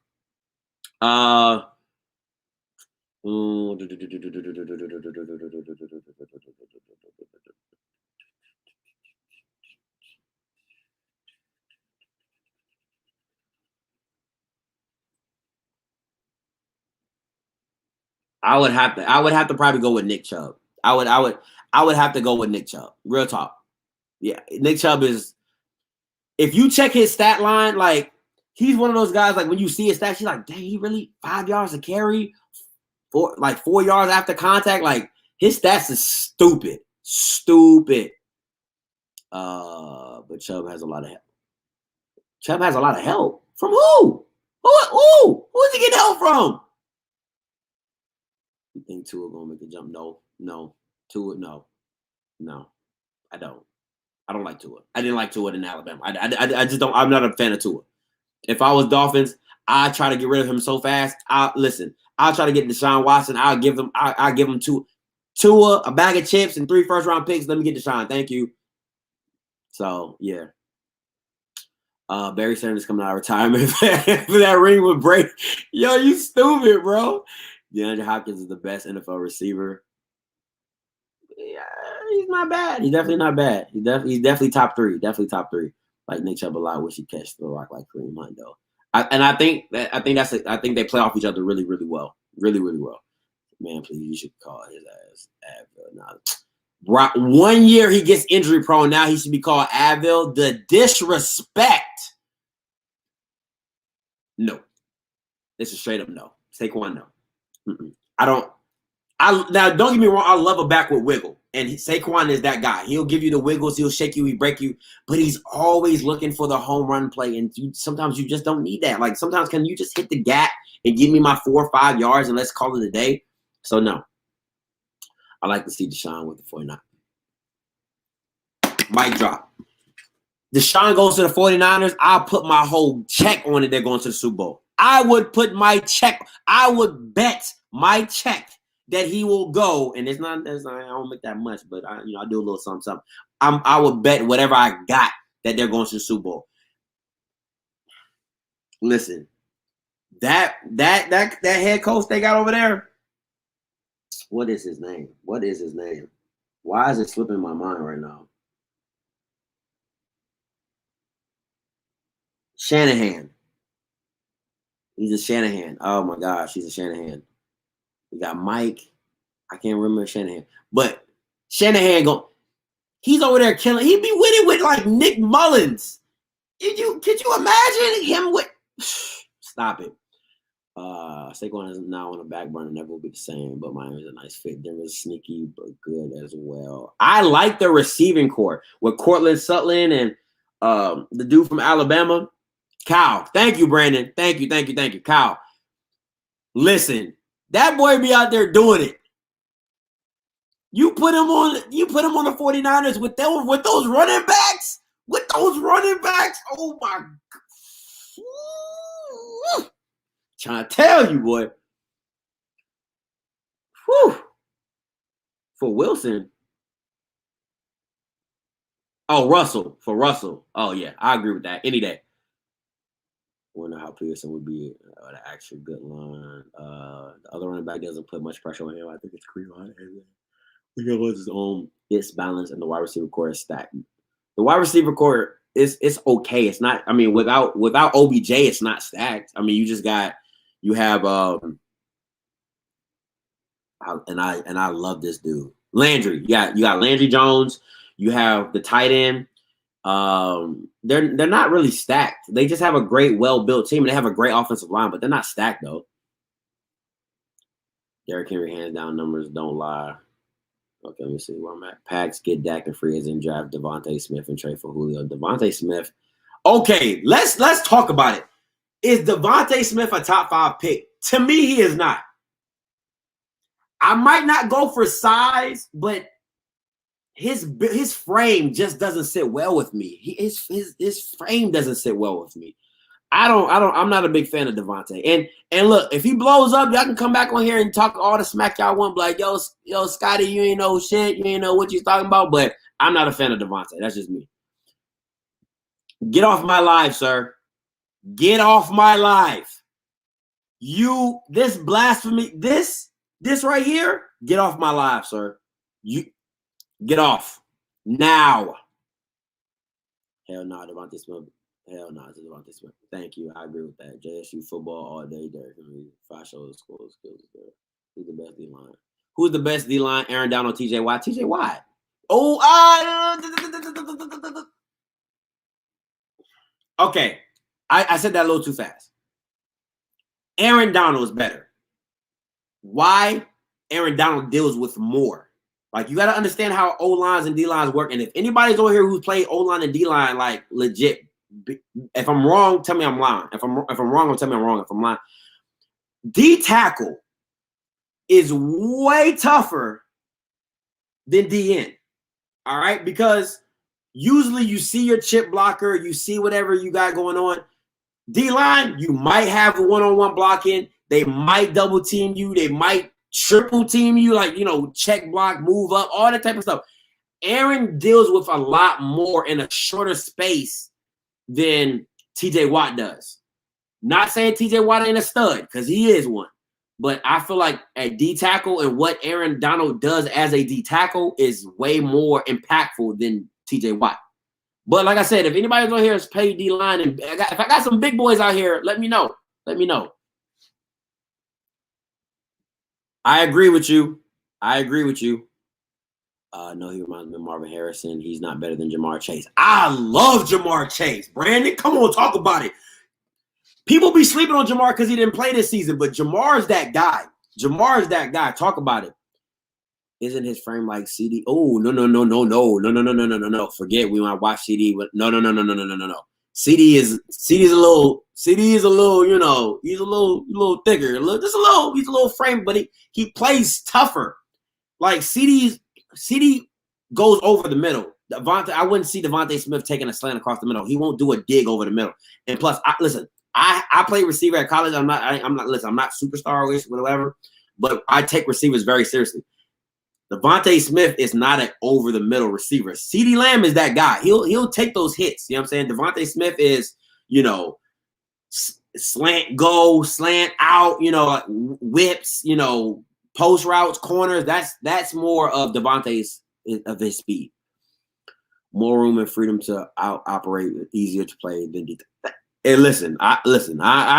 [SPEAKER 3] I would have to probably go with Nick Chubb. I would have to go with Nick Chubb. Real talk. Yeah, Nick Chubb is, if you check his stat line, like, he's one of those guys, like, when you see his stats, you're like, dang, he really 5 yards a carry, 4 yards after contact. Like, his stats is stupid. But Chubb has a lot of help. From who? Who is he getting help from? You think Tua gonna make a jump? No. Tua, no. I don't like Tua. I didn't like Tua in Alabama. I just don't. I'm not a fan of Tua. If I was Dolphins, I'd try to get rid of him so fast. I'll try to get Deshaun Watson. I'll give him Tua, a bag of chips, and 3 first-round picks. Let me get Deshaun. Thank you. So yeah. Barry Sanders coming out of retirement for that ring with Brady. Yo, you stupid, bro. DeAndre Hopkins is the best NFL receiver. Yeah, he's not bad. He's definitely not bad. He's definitely top 3. Definitely top 3. Like Nick Chubb a lot. Wish he catch the rock like Kareem Hunt though. I think they play off each other really, really well. Really, really well. Man, please, you should call his ass Advil. Nah. 1 year he gets injury prone. Now he should be called Advil. The disrespect. No. It's a straight up no. Saquon, no. Now, don't get me wrong. I love a backward wiggle. And Saquon is that guy. He'll give you the wiggles. He'll shake you. He'll break you. But he's always looking for the home run play. And sometimes you just don't need that. Like, sometimes can you just hit the gap and give me my 4 or 5 yards and let's call it a day? So, no. I like to see Deshaun with the 49. Mic drop. Deshaun goes to the 49ers. I'll put my whole check on it. They're going to the Super Bowl. I would put my check. I would bet my check that he will go. And it's not I don't make that much, but I do a little something. I would bet whatever I got that they're going to the Super Bowl. Listen, that head coach they got over there. What is his name? Why is it slipping my mind right now? Shanahan. He's a Shanahan. Oh my gosh, he's a Shanahan. We got Mike. I can't remember Shanahan. But Shanahan he's over there killing. He'd be with it with like Nick Mullins. Could you imagine him with stop it. Saquon is now on the back burner, never will be the same, but Miami's a nice fit. Denver's sneaky but good as well. I like the receiving core with Cortland Sutton and the dude from Alabama. Kyle. Thank you, Brandon. Thank you. Kyle. Listen, that boy be out there doing it. You put him on the 49ers with those running backs. Oh my God. Trying to tell you, boy. Whew. For Wilson. Oh, Russell. For Russell. Oh, yeah. I agree with that. Any day. Wonder how Pearson would be an actual good line. The other running back doesn't put much pressure on him. I think it's Creon. It's balanced, and the wide receiver core is stacked. The wide receiver core it's okay. It's not. I mean, without OBJ, it's not stacked. I mean, you have and I love this dude, Landry. You got Landry Jones. You have the tight end. They're not really stacked. They just have a great, well-built team, and they have a great offensive line, but they're not stacked though. Derrick Henry hands down numbers don't lie. Okay, let me see where I'm at. Packs get Dak and free agent draft Devontae Smith and trade for Julio. Devontae Smith. Okay, let's talk about it. Is Devontae Smith a top 5 pick? To me, he is not. I might not go for size, but his frame just doesn't sit well with me. His frame doesn't sit well with me. I'm not a big fan of Devontae. And look, if he blows up, y'all can come back on here and talk all the smack y'all want. Like, yo, Scotty, you ain't know shit. You ain't know what you're talking about. But I'm not a fan of Devontae. That's just me. Get off my live, sir. Get off my live. This blasphemy, this right here, get off my live, sir. You get off now. Hell no, Devontae Smith. Hell no, Devontae Smith. Thank you. I agree with that. JSU football all day. Derrick Henry, 5 shows, scores, skills. Who's the best D-line? Who's the best D-line? Aaron Donald, TJ Watt. TJ Watt. Okay. I said that a little too fast. Aaron Donald is better. Why? Aaron Donald deals with more. Like, you got to understand how O-lines and D-lines work. And if anybody's over here who's played O-line and D-line, like, legit, if I'm wrong, tell me I'm lying. If I'm wrong, tell me I'm wrong. If I'm lying. D-tackle is way tougher than DN. All right? Because usually you see your chip blocker, you see whatever you got going on. D-line, you might have a one-on-one blocking. They might double team you. They might triple team you, like, check block, move up, all that type of stuff. Aaron deals with a lot more in a shorter space than TJ Watt does. Not saying TJ Watt ain't a stud, because he is one. But I feel like a D tackle and what Aaron Donald does as a D tackle is way more impactful than TJ Watt. But like I said, if anybody's on here is paid D line, and if I got some big boys out here, let me know. Let me know. I agree with you. No, he reminds me of Marvin Harrison. He's not better than Jamar Chase. I love Jamar Chase. Brandon, come on, talk about it. People be sleeping on Jamar because he didn't play this season, but Jamar's that guy. Jamar's that guy. Talk about it. Isn't his frame like CD? Oh, no. Forget we want to watch CD. No. CD is a little, you know, he's a little thicker, he's a little frame, but he plays tougher. Like CD goes over the middle. I wouldn't see Devontae Smith taking a slant across the middle. He won't do a dig over the middle. And plus, I play receiver at college. I'm not superstar-ish, whatever, but I take receivers very seriously. Devontae Smith is not an over the middle receiver. CeeDee Lamb is that guy. He'll take those hits. You know what I'm saying? Devontae Smith is, you know, slant go, slant out, you know, like whips, you know, post routes, corners. That's more of Devontae's of his speed. More room and freedom to operate, easier to play than defense. And listen, I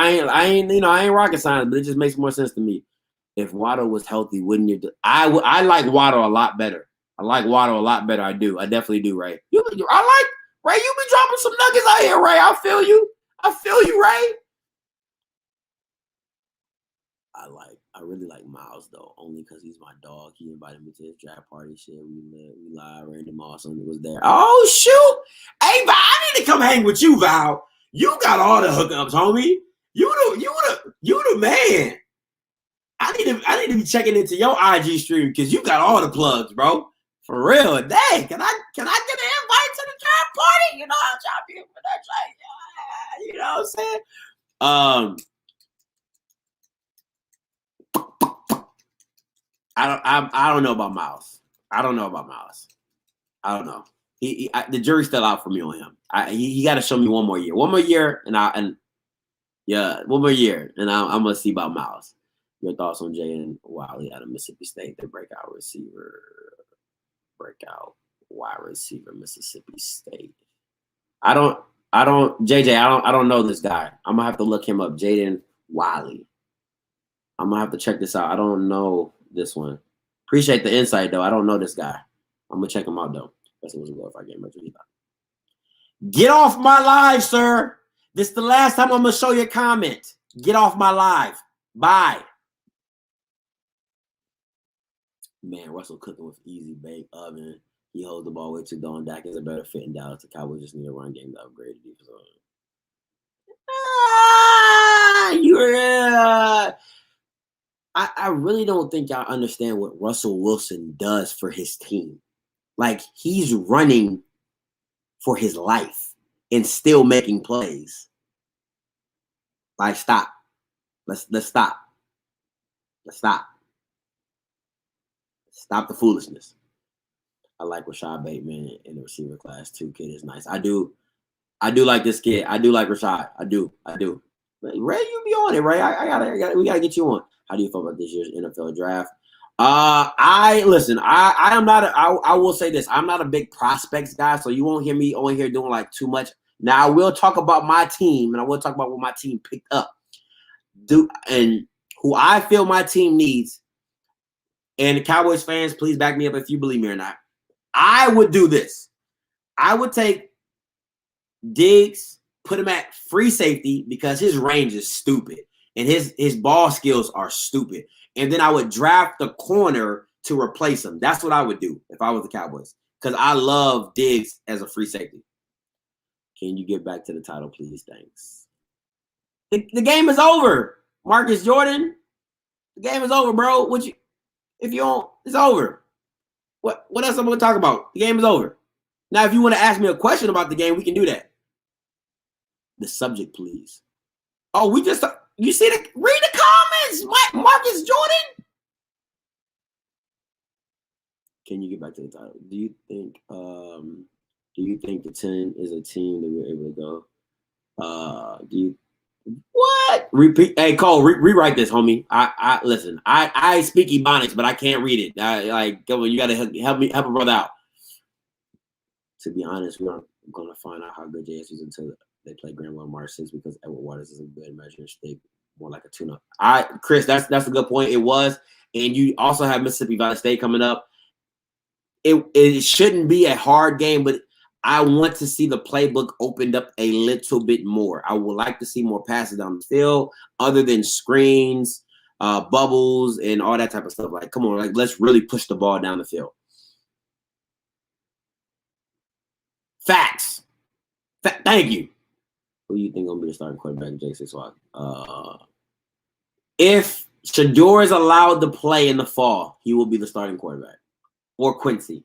[SPEAKER 3] ain't rocket science, but it just makes more sense to me. If Waddle was healthy, wouldn't you? I like Waddle a lot better. I do. I definitely do, Ray. Ray. You be dropping some nuggets out here, Ray. I feel you, Ray. I really like Miles though, only because he's my dog. He invited me to his draft party. Shit, we live. Randy Moss was there. Oh shoot! Hey, Val, I need to come hang with you, Val. You got all the hookups, homie. You the man. I need to be checking into your IG stream because you got all the plugs, bro. For real. Dang, can I get an invite to the draft party? You know, I'll chop you for that shit. You know what I'm saying? I don't know about Miles. I don't know. The jury's still out for me on him. He got to show me one more year. One more year, and I'm gonna see about Miles. Your thoughts on Jaden Wiley out of Mississippi State, the breakout wide receiver, Mississippi State. I don't know this guy. I'm gonna have to look him up. Jaden Wiley. I'm gonna have to check this out. I don't know this one. Appreciate the insight though. I don't know this guy. I'm gonna check him out though. That's what if I get much of Get off my live, sir. This is the last time I'm gonna show you a comment. Get off my live. Bye. Man, Russell cooking with easy bake oven. He holds the ball way too long. Dak is a better fit in Dallas. The Cowboys just need a run game to upgrade the defense. I really don't think y'all understand what Russell Wilson does for his team. Like, he's running for his life and still making plays. Like, stop. Let's stop. Let's stop. Stop the foolishness. I like Rashad Bateman in the receiver class too. Kid is nice. I do like this kid. I do like Rashad. I do. Ray, you be on it, Ray. We gotta get you on. How do you feel about this year's NFL draft? I will say this. I'm not a big prospects guy, so you won't hear me on here doing like too much. Now I will talk about my team, and I will talk about what my team picked up. And who I feel my team needs. And the Cowboys fans, please back me up if you believe me or not. I would do this. I would take Diggs, put him at free safety because his range is stupid and his ball skills are stupid. And then I would draft the corner to replace him. That's what I would do if I was the Cowboys because I love Diggs as a free safety. Can you get back to the title, please? Thanks. The game is over, Marcus Jordan. The game is over, bro. If you don't, it's over. What else I'm going to talk about? The game is over. Now, if you want to ask me a question about the game, we can do that. The subject, please. Oh, you see read the comments, Marcus Jordan. Can you get back to the title? Do you think the 10 is a team that we're able to go? What? Repeat. Hey, Cole, rewrite this, homie. Listen. I speak Ebonics, but I can't read it. Come on, you gotta help a brother out. To be honest, we aren't gonna find out how good JSU is until they play Greenville March 6th because Edward Waters is a good measure. They more like a tune-up. Chris, that's a good point. It was, and you also have Mississippi Valley State coming up. It shouldn't be a hard game, but I want to see the playbook opened up a little bit more. I would like to see more passes down the field other than screens, bubbles, and all that type of stuff. Like, come on, like let's really push the ball down the field. Facts. Thank you. Who do you think gonna be the starting quarterback in JSU SWAC? If Shador is allowed to play in the fall, he will be the starting quarterback. Or Quincy.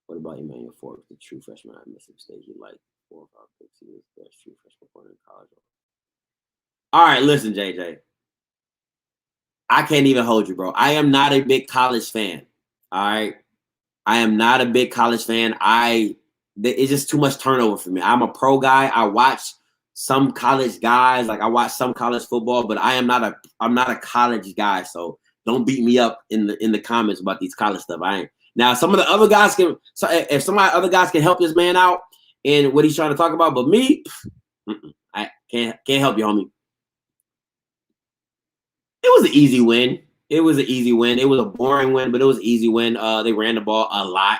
[SPEAKER 3] What about Emmanuel Forbes, the true freshman at Mississippi State? He liked 4 or 5 picks. He was the best true freshman corner in college. All right, listen, JJ. I can't even hold you, bro. I am not a big college fan. All right. I am not a big college fan. It's just too much turnover for me. I'm a pro guy. I watch some college guys, like I watch some college football, but I'm not a college guy. So don't beat me up in the comments about these college stuff. I ain't. Now some of the other guys can. So if some of the other guys can help this man out in what he's trying to talk about, but me, I can't help you, homie. It was an easy win. It was an easy win. It was a boring win, but it was an easy win. They ran the ball a lot.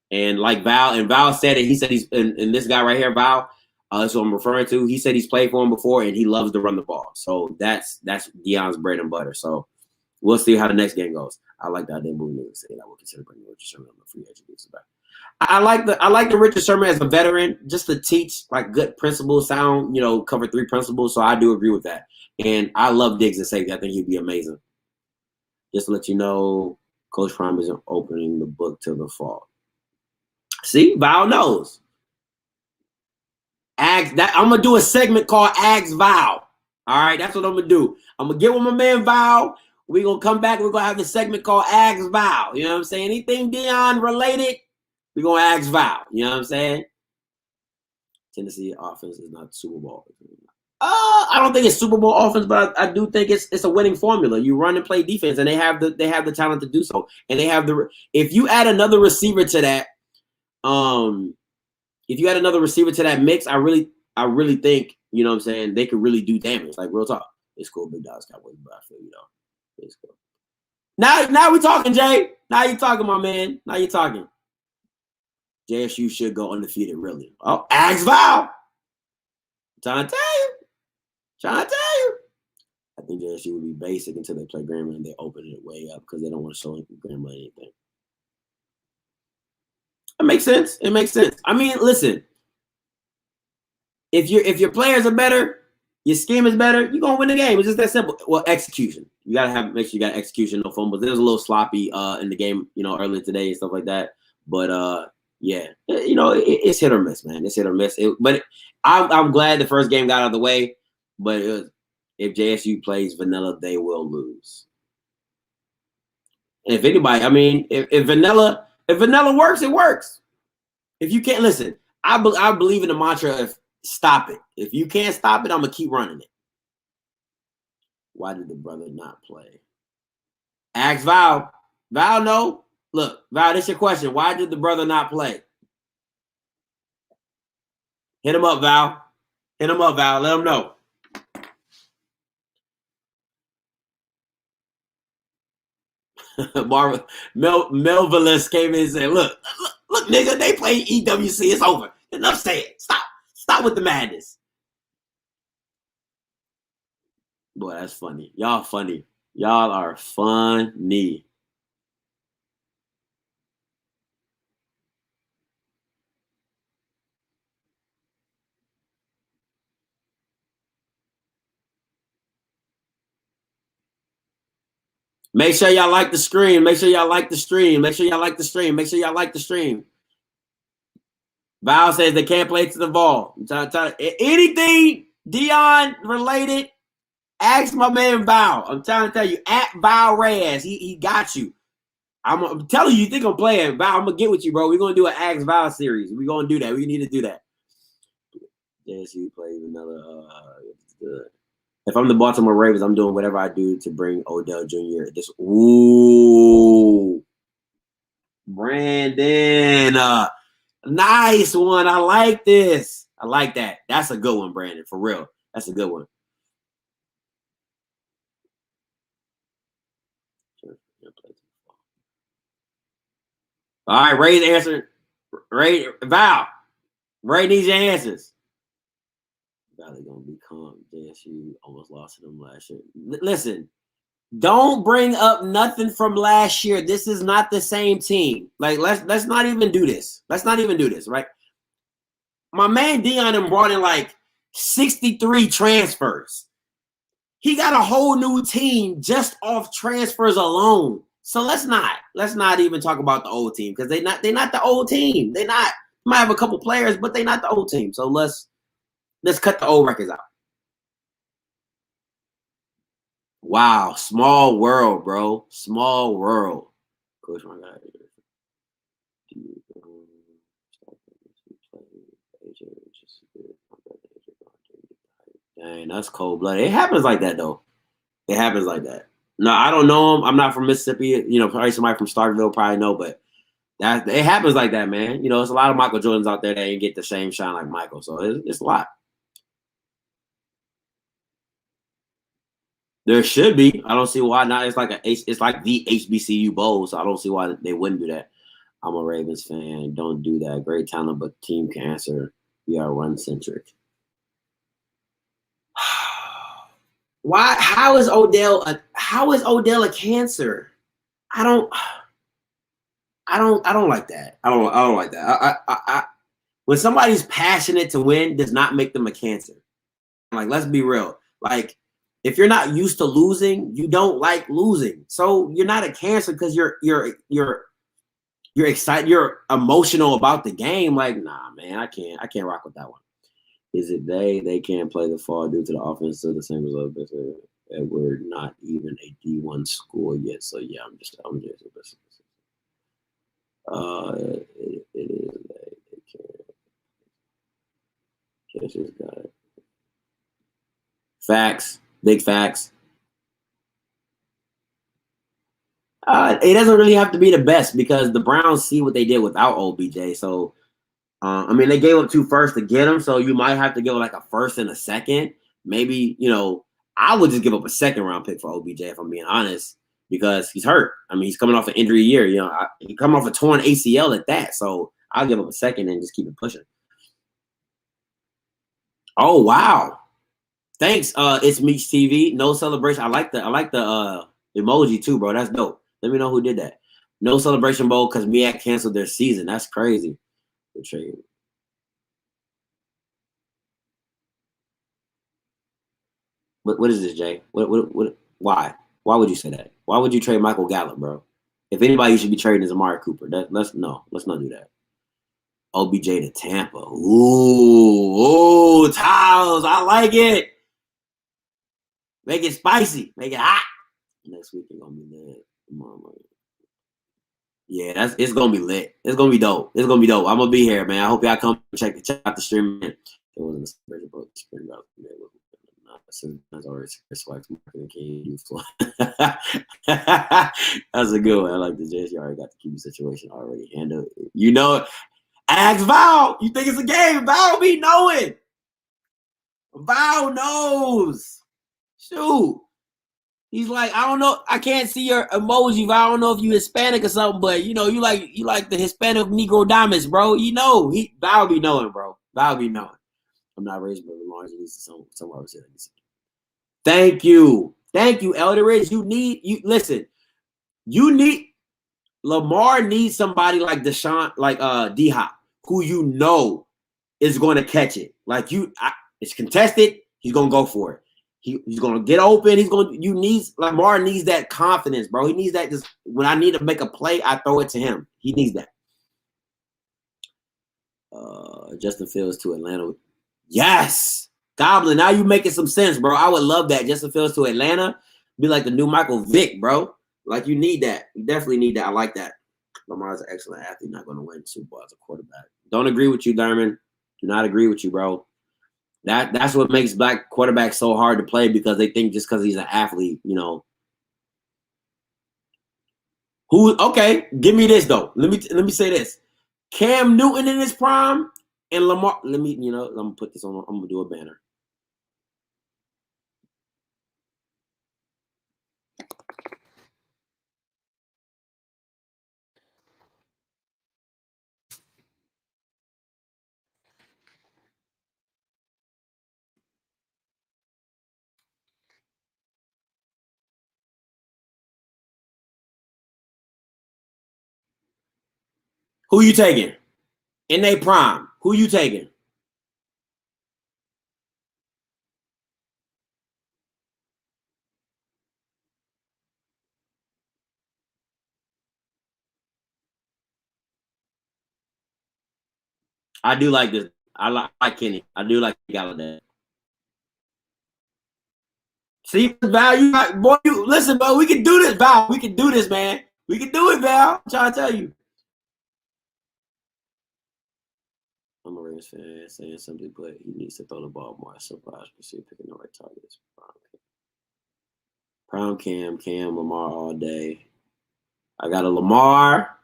[SPEAKER 3] And like Val said it, he said he's and this guy right here, Val, that's what I'm referring to. He said he's played for him before and he loves to run the ball. So that's Deion's bread and butter. So we'll see how the next game goes. I like the idea of moving to say I would consider bringing Richard Sherman on the free agent deal back. I like the Richard Sherman as a veteran, just to teach like good principles, sound, cover 3 principles. So I do agree with that. And I love Diggs and safety. I think he'd be amazing. Just to let you know, Coach Prime isn't opening the book till the fall. See, Val knows. I'm gonna do a segment called Ask Val. All right, that's what I'm gonna do. I'm gonna get with my man Val. We're gonna come back. We're gonna have a segment called Ask Val. You know what I'm saying? Anything Deion related, we're gonna ask Val. You know what I'm saying? Tennessee offense is not Super Bowl. I don't think it's Super Bowl offense, but I do think it's a winning formula. You run and play defense, and they have the talent to do so. And they have if you add another receiver to that, if you add another receiver to that mix, I really think, you know what I'm saying, they could really do damage. Like real talk. It's cool, big dogs, Cowboys, but I feel it's cool. Now we talking, Jay. Now you talking, my man. Now you talking. JSU should go undefeated, really. Oh, ask Val. Trying to tell you. I think JSU would be basic until they play Grambling and they open it way up because they don't want to show Grambling anything. It makes sense. I mean, listen. If your players are better, your scheme is better, you're gonna win the game. It's just that simple. Well, execution. You gotta make sure you got execution, no fumbles. It was a little sloppy in the game, earlier today and stuff like that. But yeah, it's hit or miss, man. It's hit or miss. But I'm glad the first game got out of the way. But if JSU plays vanilla, they will lose. And if anybody, I mean, if vanilla works, it works. If you can't listen, I believe in the mantra of stop it. If you can't stop it, I'm gonna keep running it. Why did the brother not play? Ask Val. Val, no. Look, Val, this your question. Why did the brother not play? Hit him up, Val. Let him know. Melvillus came in and said, look, nigga, they play EWC. It's over. Enough said. Stop with the madness. Boy, that's funny. Y'all funny. Y'all are funny. Make sure y'all like the stream. Val says they can't play to the ball. Anything Deion related, ask my man Val. I'm trying to tell you, at Val Reyes, he got you. I'm telling you, think I'm playing. Val, I'm gonna get with you, bro. We're gonna do an Ask Val series. We're gonna do that. We need to do that. Yes, you play another. Good. If I'm the Baltimore Ravens, I'm doing whatever I do to bring Odell Jr. Brandon, nice one. I like this. I like that. That's a good one, Brandon. For real, that's a good one. All right, Ray's Ray, Val, Ray needs your answers. Valley gonna be calm. JSU almost lost to them last year. Listen, don't bring up nothing from last year. This is not the same team. Like, let's not even do this. Let's not even do this, right? My man Dion brought in like 63 transfers. He got a whole new team just off transfers alone. So let's not even talk about the old team because they're not the old team. They might have a couple players, but they're not the old team. So let's cut the old records out. Wow, small world, bro. Small world. Coach, my guy. Dang, that's cold blooded. It happens like that though. It happens like that. No, I don't know him. I'm not from Mississippi. You know, probably somebody from Starkville probably know, but that it happens like that, man. You know, there's a lot of Michael Jordans out there that ain't get the same shine like Michael. So it's a lot. There should be. I don't see why not. It's like the HBCU bowl, so I don't see why they wouldn't do that. I'm a Ravens fan. Don't do that. Great talent, but team cancer. We are run centric. Why? How is Odell a cancer? I don't like that. I don't like that. I when somebody's passionate to win does not make them a cancer. Like, let's be real. Like, if you're not used to losing, you don't like losing. So you're not a cancer because you're excited, you're emotional about the game. Like, nah, man, I can't rock with that one. Is it they can't play the fall due to the offense to the same result? We're not even a D1 school yet. So yeah, I'm just it is they can't. Just got it. Facts, big facts. It doesn't really have to be the best because the Browns see what they did without OBJ. So, I mean, they gave up 2 firsts to get him. So you might have to give like a first and a second. Maybe, you know, I would just give up a 2nd-round pick for OBJ if I'm being honest because he's hurt. I mean, he's coming off an injury year. You know, he's coming off a torn ACL at that. So I'll give up a 2nd and just keep it pushing. Oh, wow. Thanks. It's Meech TV. No celebration. I like the emoji too, bro. That's dope. Let me know who did that. No celebration bowl because MEAC canceled their season. That's crazy. What is this, Jay? What why? Why would you say that? Why would you trade Michael Gallup, bro? If anybody you should be trading is Amari Cooper. Let's not do that. OBJ to Tampa. Ooh, Tiles. I like it. Make it spicy. Make it hot. Next week it's gonna be lit. Yeah, it's gonna be lit. It's gonna be dope. It's gonna be dope. I'm gonna be here, man. I hope y'all come check out the stream. It wasn't a spring about that's already SWAC marketing can That's a good one. I like the JSU already got the QB situation already handled. You know, ask Val. You think it's a game? Val be knowing. Val knows. Shoot. He's like, I don't know. I can't see your emoji. I don't know if you Hispanic or something, but you know, you like the Hispanic Negro diamonds, bro. You know, Val be knowing, bro. Val be knowing. I'm not raised by Lamar. Somewhere else. Thank you, Elder Ridge. Lamar needs somebody like Deshaun, like D-Hop, who you know is going to catch it. Like it's contested. He's gonna go for it. He's gonna get open. Lamar needs that confidence, bro. He needs that. Just when I need to make a play, I throw it to him. He needs that. Justin Fields to Atlanta. Yes, Goblin. Now you making some sense, bro. I would love that. Justin Fields to Atlanta. Be like the new Michael Vick, bro. Like you need that. You definitely need that. I like that. Lamar's an excellent athlete. Not going to win the Super Bowl as a quarterback. Don't agree with you, Derman. Do not agree with you, bro. That's what makes black quarterbacks so hard to play because they think just because he's an athlete, you know. Okay, give me this though. Let me say this. Cam Newton in his prime and Lamar. I'm gonna put this on. I'm gonna do a banner. Who you taking? In their prime, who you taking? I do like this. I like Kenny. I do like Galladay. See, Val, you got, boy, you listen, bro. We can do this, Val. We can do this, man. We can do it, Val. I'm trying to tell you. I'm a Ravens fan saying something, but he needs to throw the ball more. Surprise, picking the right targets. Prime Cam, Lamar all day. I got a Lamar.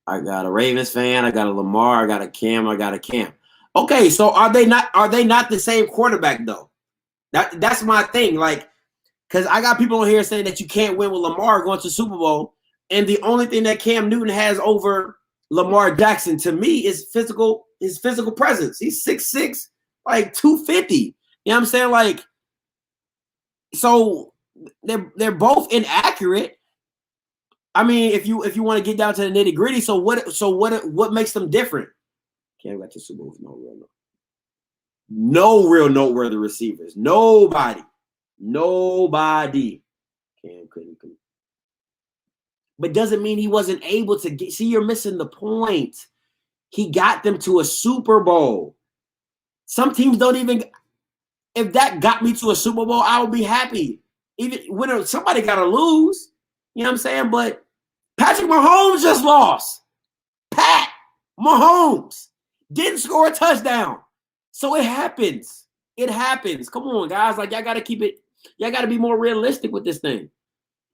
[SPEAKER 3] I got a Ravens fan. I got a Lamar. I got a Cam. I got a Cam. Okay, so are they not the same quarterback though? That's my thing. Like, because I got people on here saying that you can't win with Lamar going to Super Bowl, and the only thing that Cam Newton has over Lamar Jackson to me is his physical presence. He's 6'6", like 250. You know what I'm saying? Like, so they're both inaccurate. I mean, if you want to get down to the nitty gritty, so what makes them different? Cam got to Super Bowl with no real noteworthy receivers. Nobody. Cam couldn't. But doesn't mean he wasn't able to get. See, you're missing the point. He got them to a Super Bowl. Some teams don't even. If that got me to a Super Bowl, I would be happy. Even when somebody got to lose, you know what I'm saying? But Patrick Mahomes just lost. Pat Mahomes didn't score a touchdown. So it happens. It happens. Come on, guys. Like, y'all got to keep it. Y'all got to be more realistic with this thing.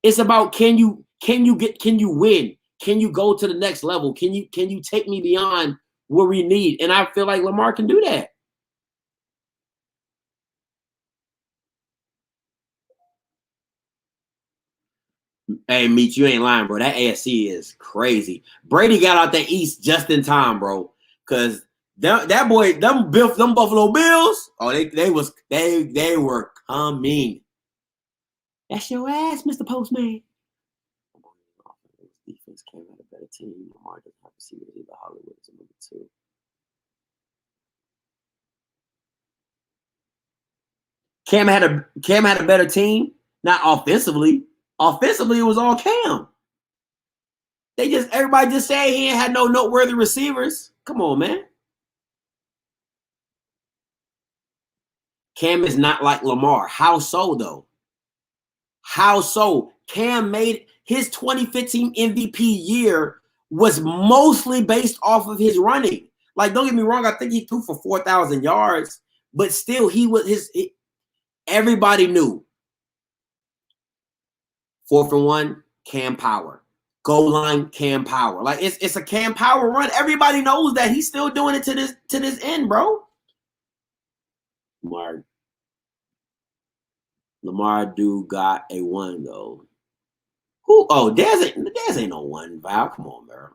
[SPEAKER 3] It's about can you win? Can you go to the next level? Can you take me beyond what we need? And I feel like Lamar can do that. Hey, Meech, you ain't lying, bro. That AFC is crazy. Brady got out the East just in time, bro. Because that boy, them Buffalo Bills, oh, they were coming. That's your ass, Mr. Postman. Defense came out a better team. Lamar doesn't have to see it either. Hollywood is a number 2. Cam had a better team, not offensively. Offensively, it was all Cam. Everybody just said he ain't had no noteworthy receivers. Come on, man. Cam is not like Lamar. How so, though? How so? Cam made his 2015 MVP year was mostly based off of his running. Like, don't get me wrong, I think he threw for 4,000 yards, but still everybody knew. 4th and 1, Cam Power. Goal line, Cam Power. Like, it's a Cam Power run. Everybody knows that. He's still doing it to this end, bro. Lamar do got a 1 though. Who? Oh, Dez ain't no 1. Val, come on, bro.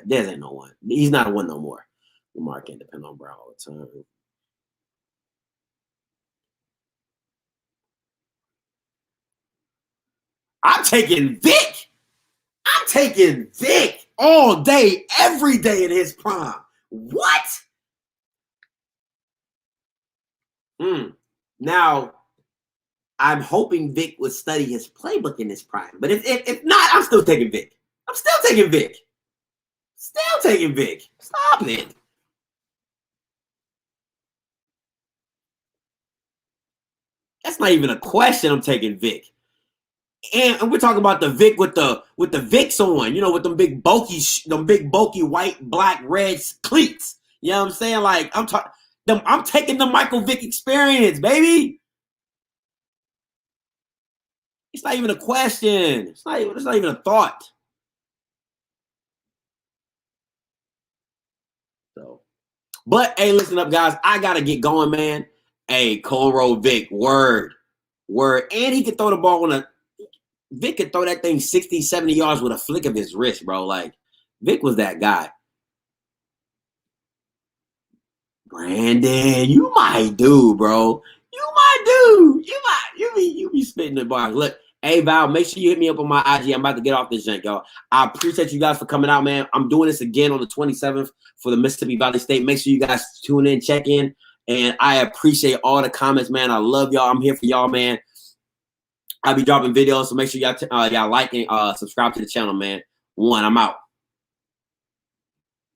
[SPEAKER 3] Dez ain't no 1. He's not a 1 no more. Lamar can't depend on Brown all the time. I'm taking Vic. I'm taking Vic all day, every day in his prime. What? Now, I'm hoping Vic would study his playbook in his prime. But if not, I'm still taking Vic. Still taking Vic. Stop it. That's not even a question. I'm taking Vic. And we're talking about the Vic with the Vicks on, you know, with them big bulky white, black, red cleats. You know what I'm saying? Like, I'm taking the Michael Vick experience, baby. It's not even a question. It's not even a thought. So, but hey, listen up, guys. I gotta get going, man. Hey, Cornrow Vic, word. And he could throw the ball Vic could throw that thing 60, 70 yards with a flick of his wrist, bro. Like, Vic was that guy. Brandon, you my dude, bro. You my dude. You be spitting the bars. Look, Hey, Val, make sure you hit me up on my IG. I'm about to get off this jank, y'all. I appreciate you guys for coming out, man. I'm doing this again on the 27th for the Mississippi Valley State. Make sure you guys tune in, check in. And I appreciate all the comments, man. I love y'all. I'm here for y'all, man. I'll be dropping videos, so make sure y'all like and subscribe to the channel, man. I'm out.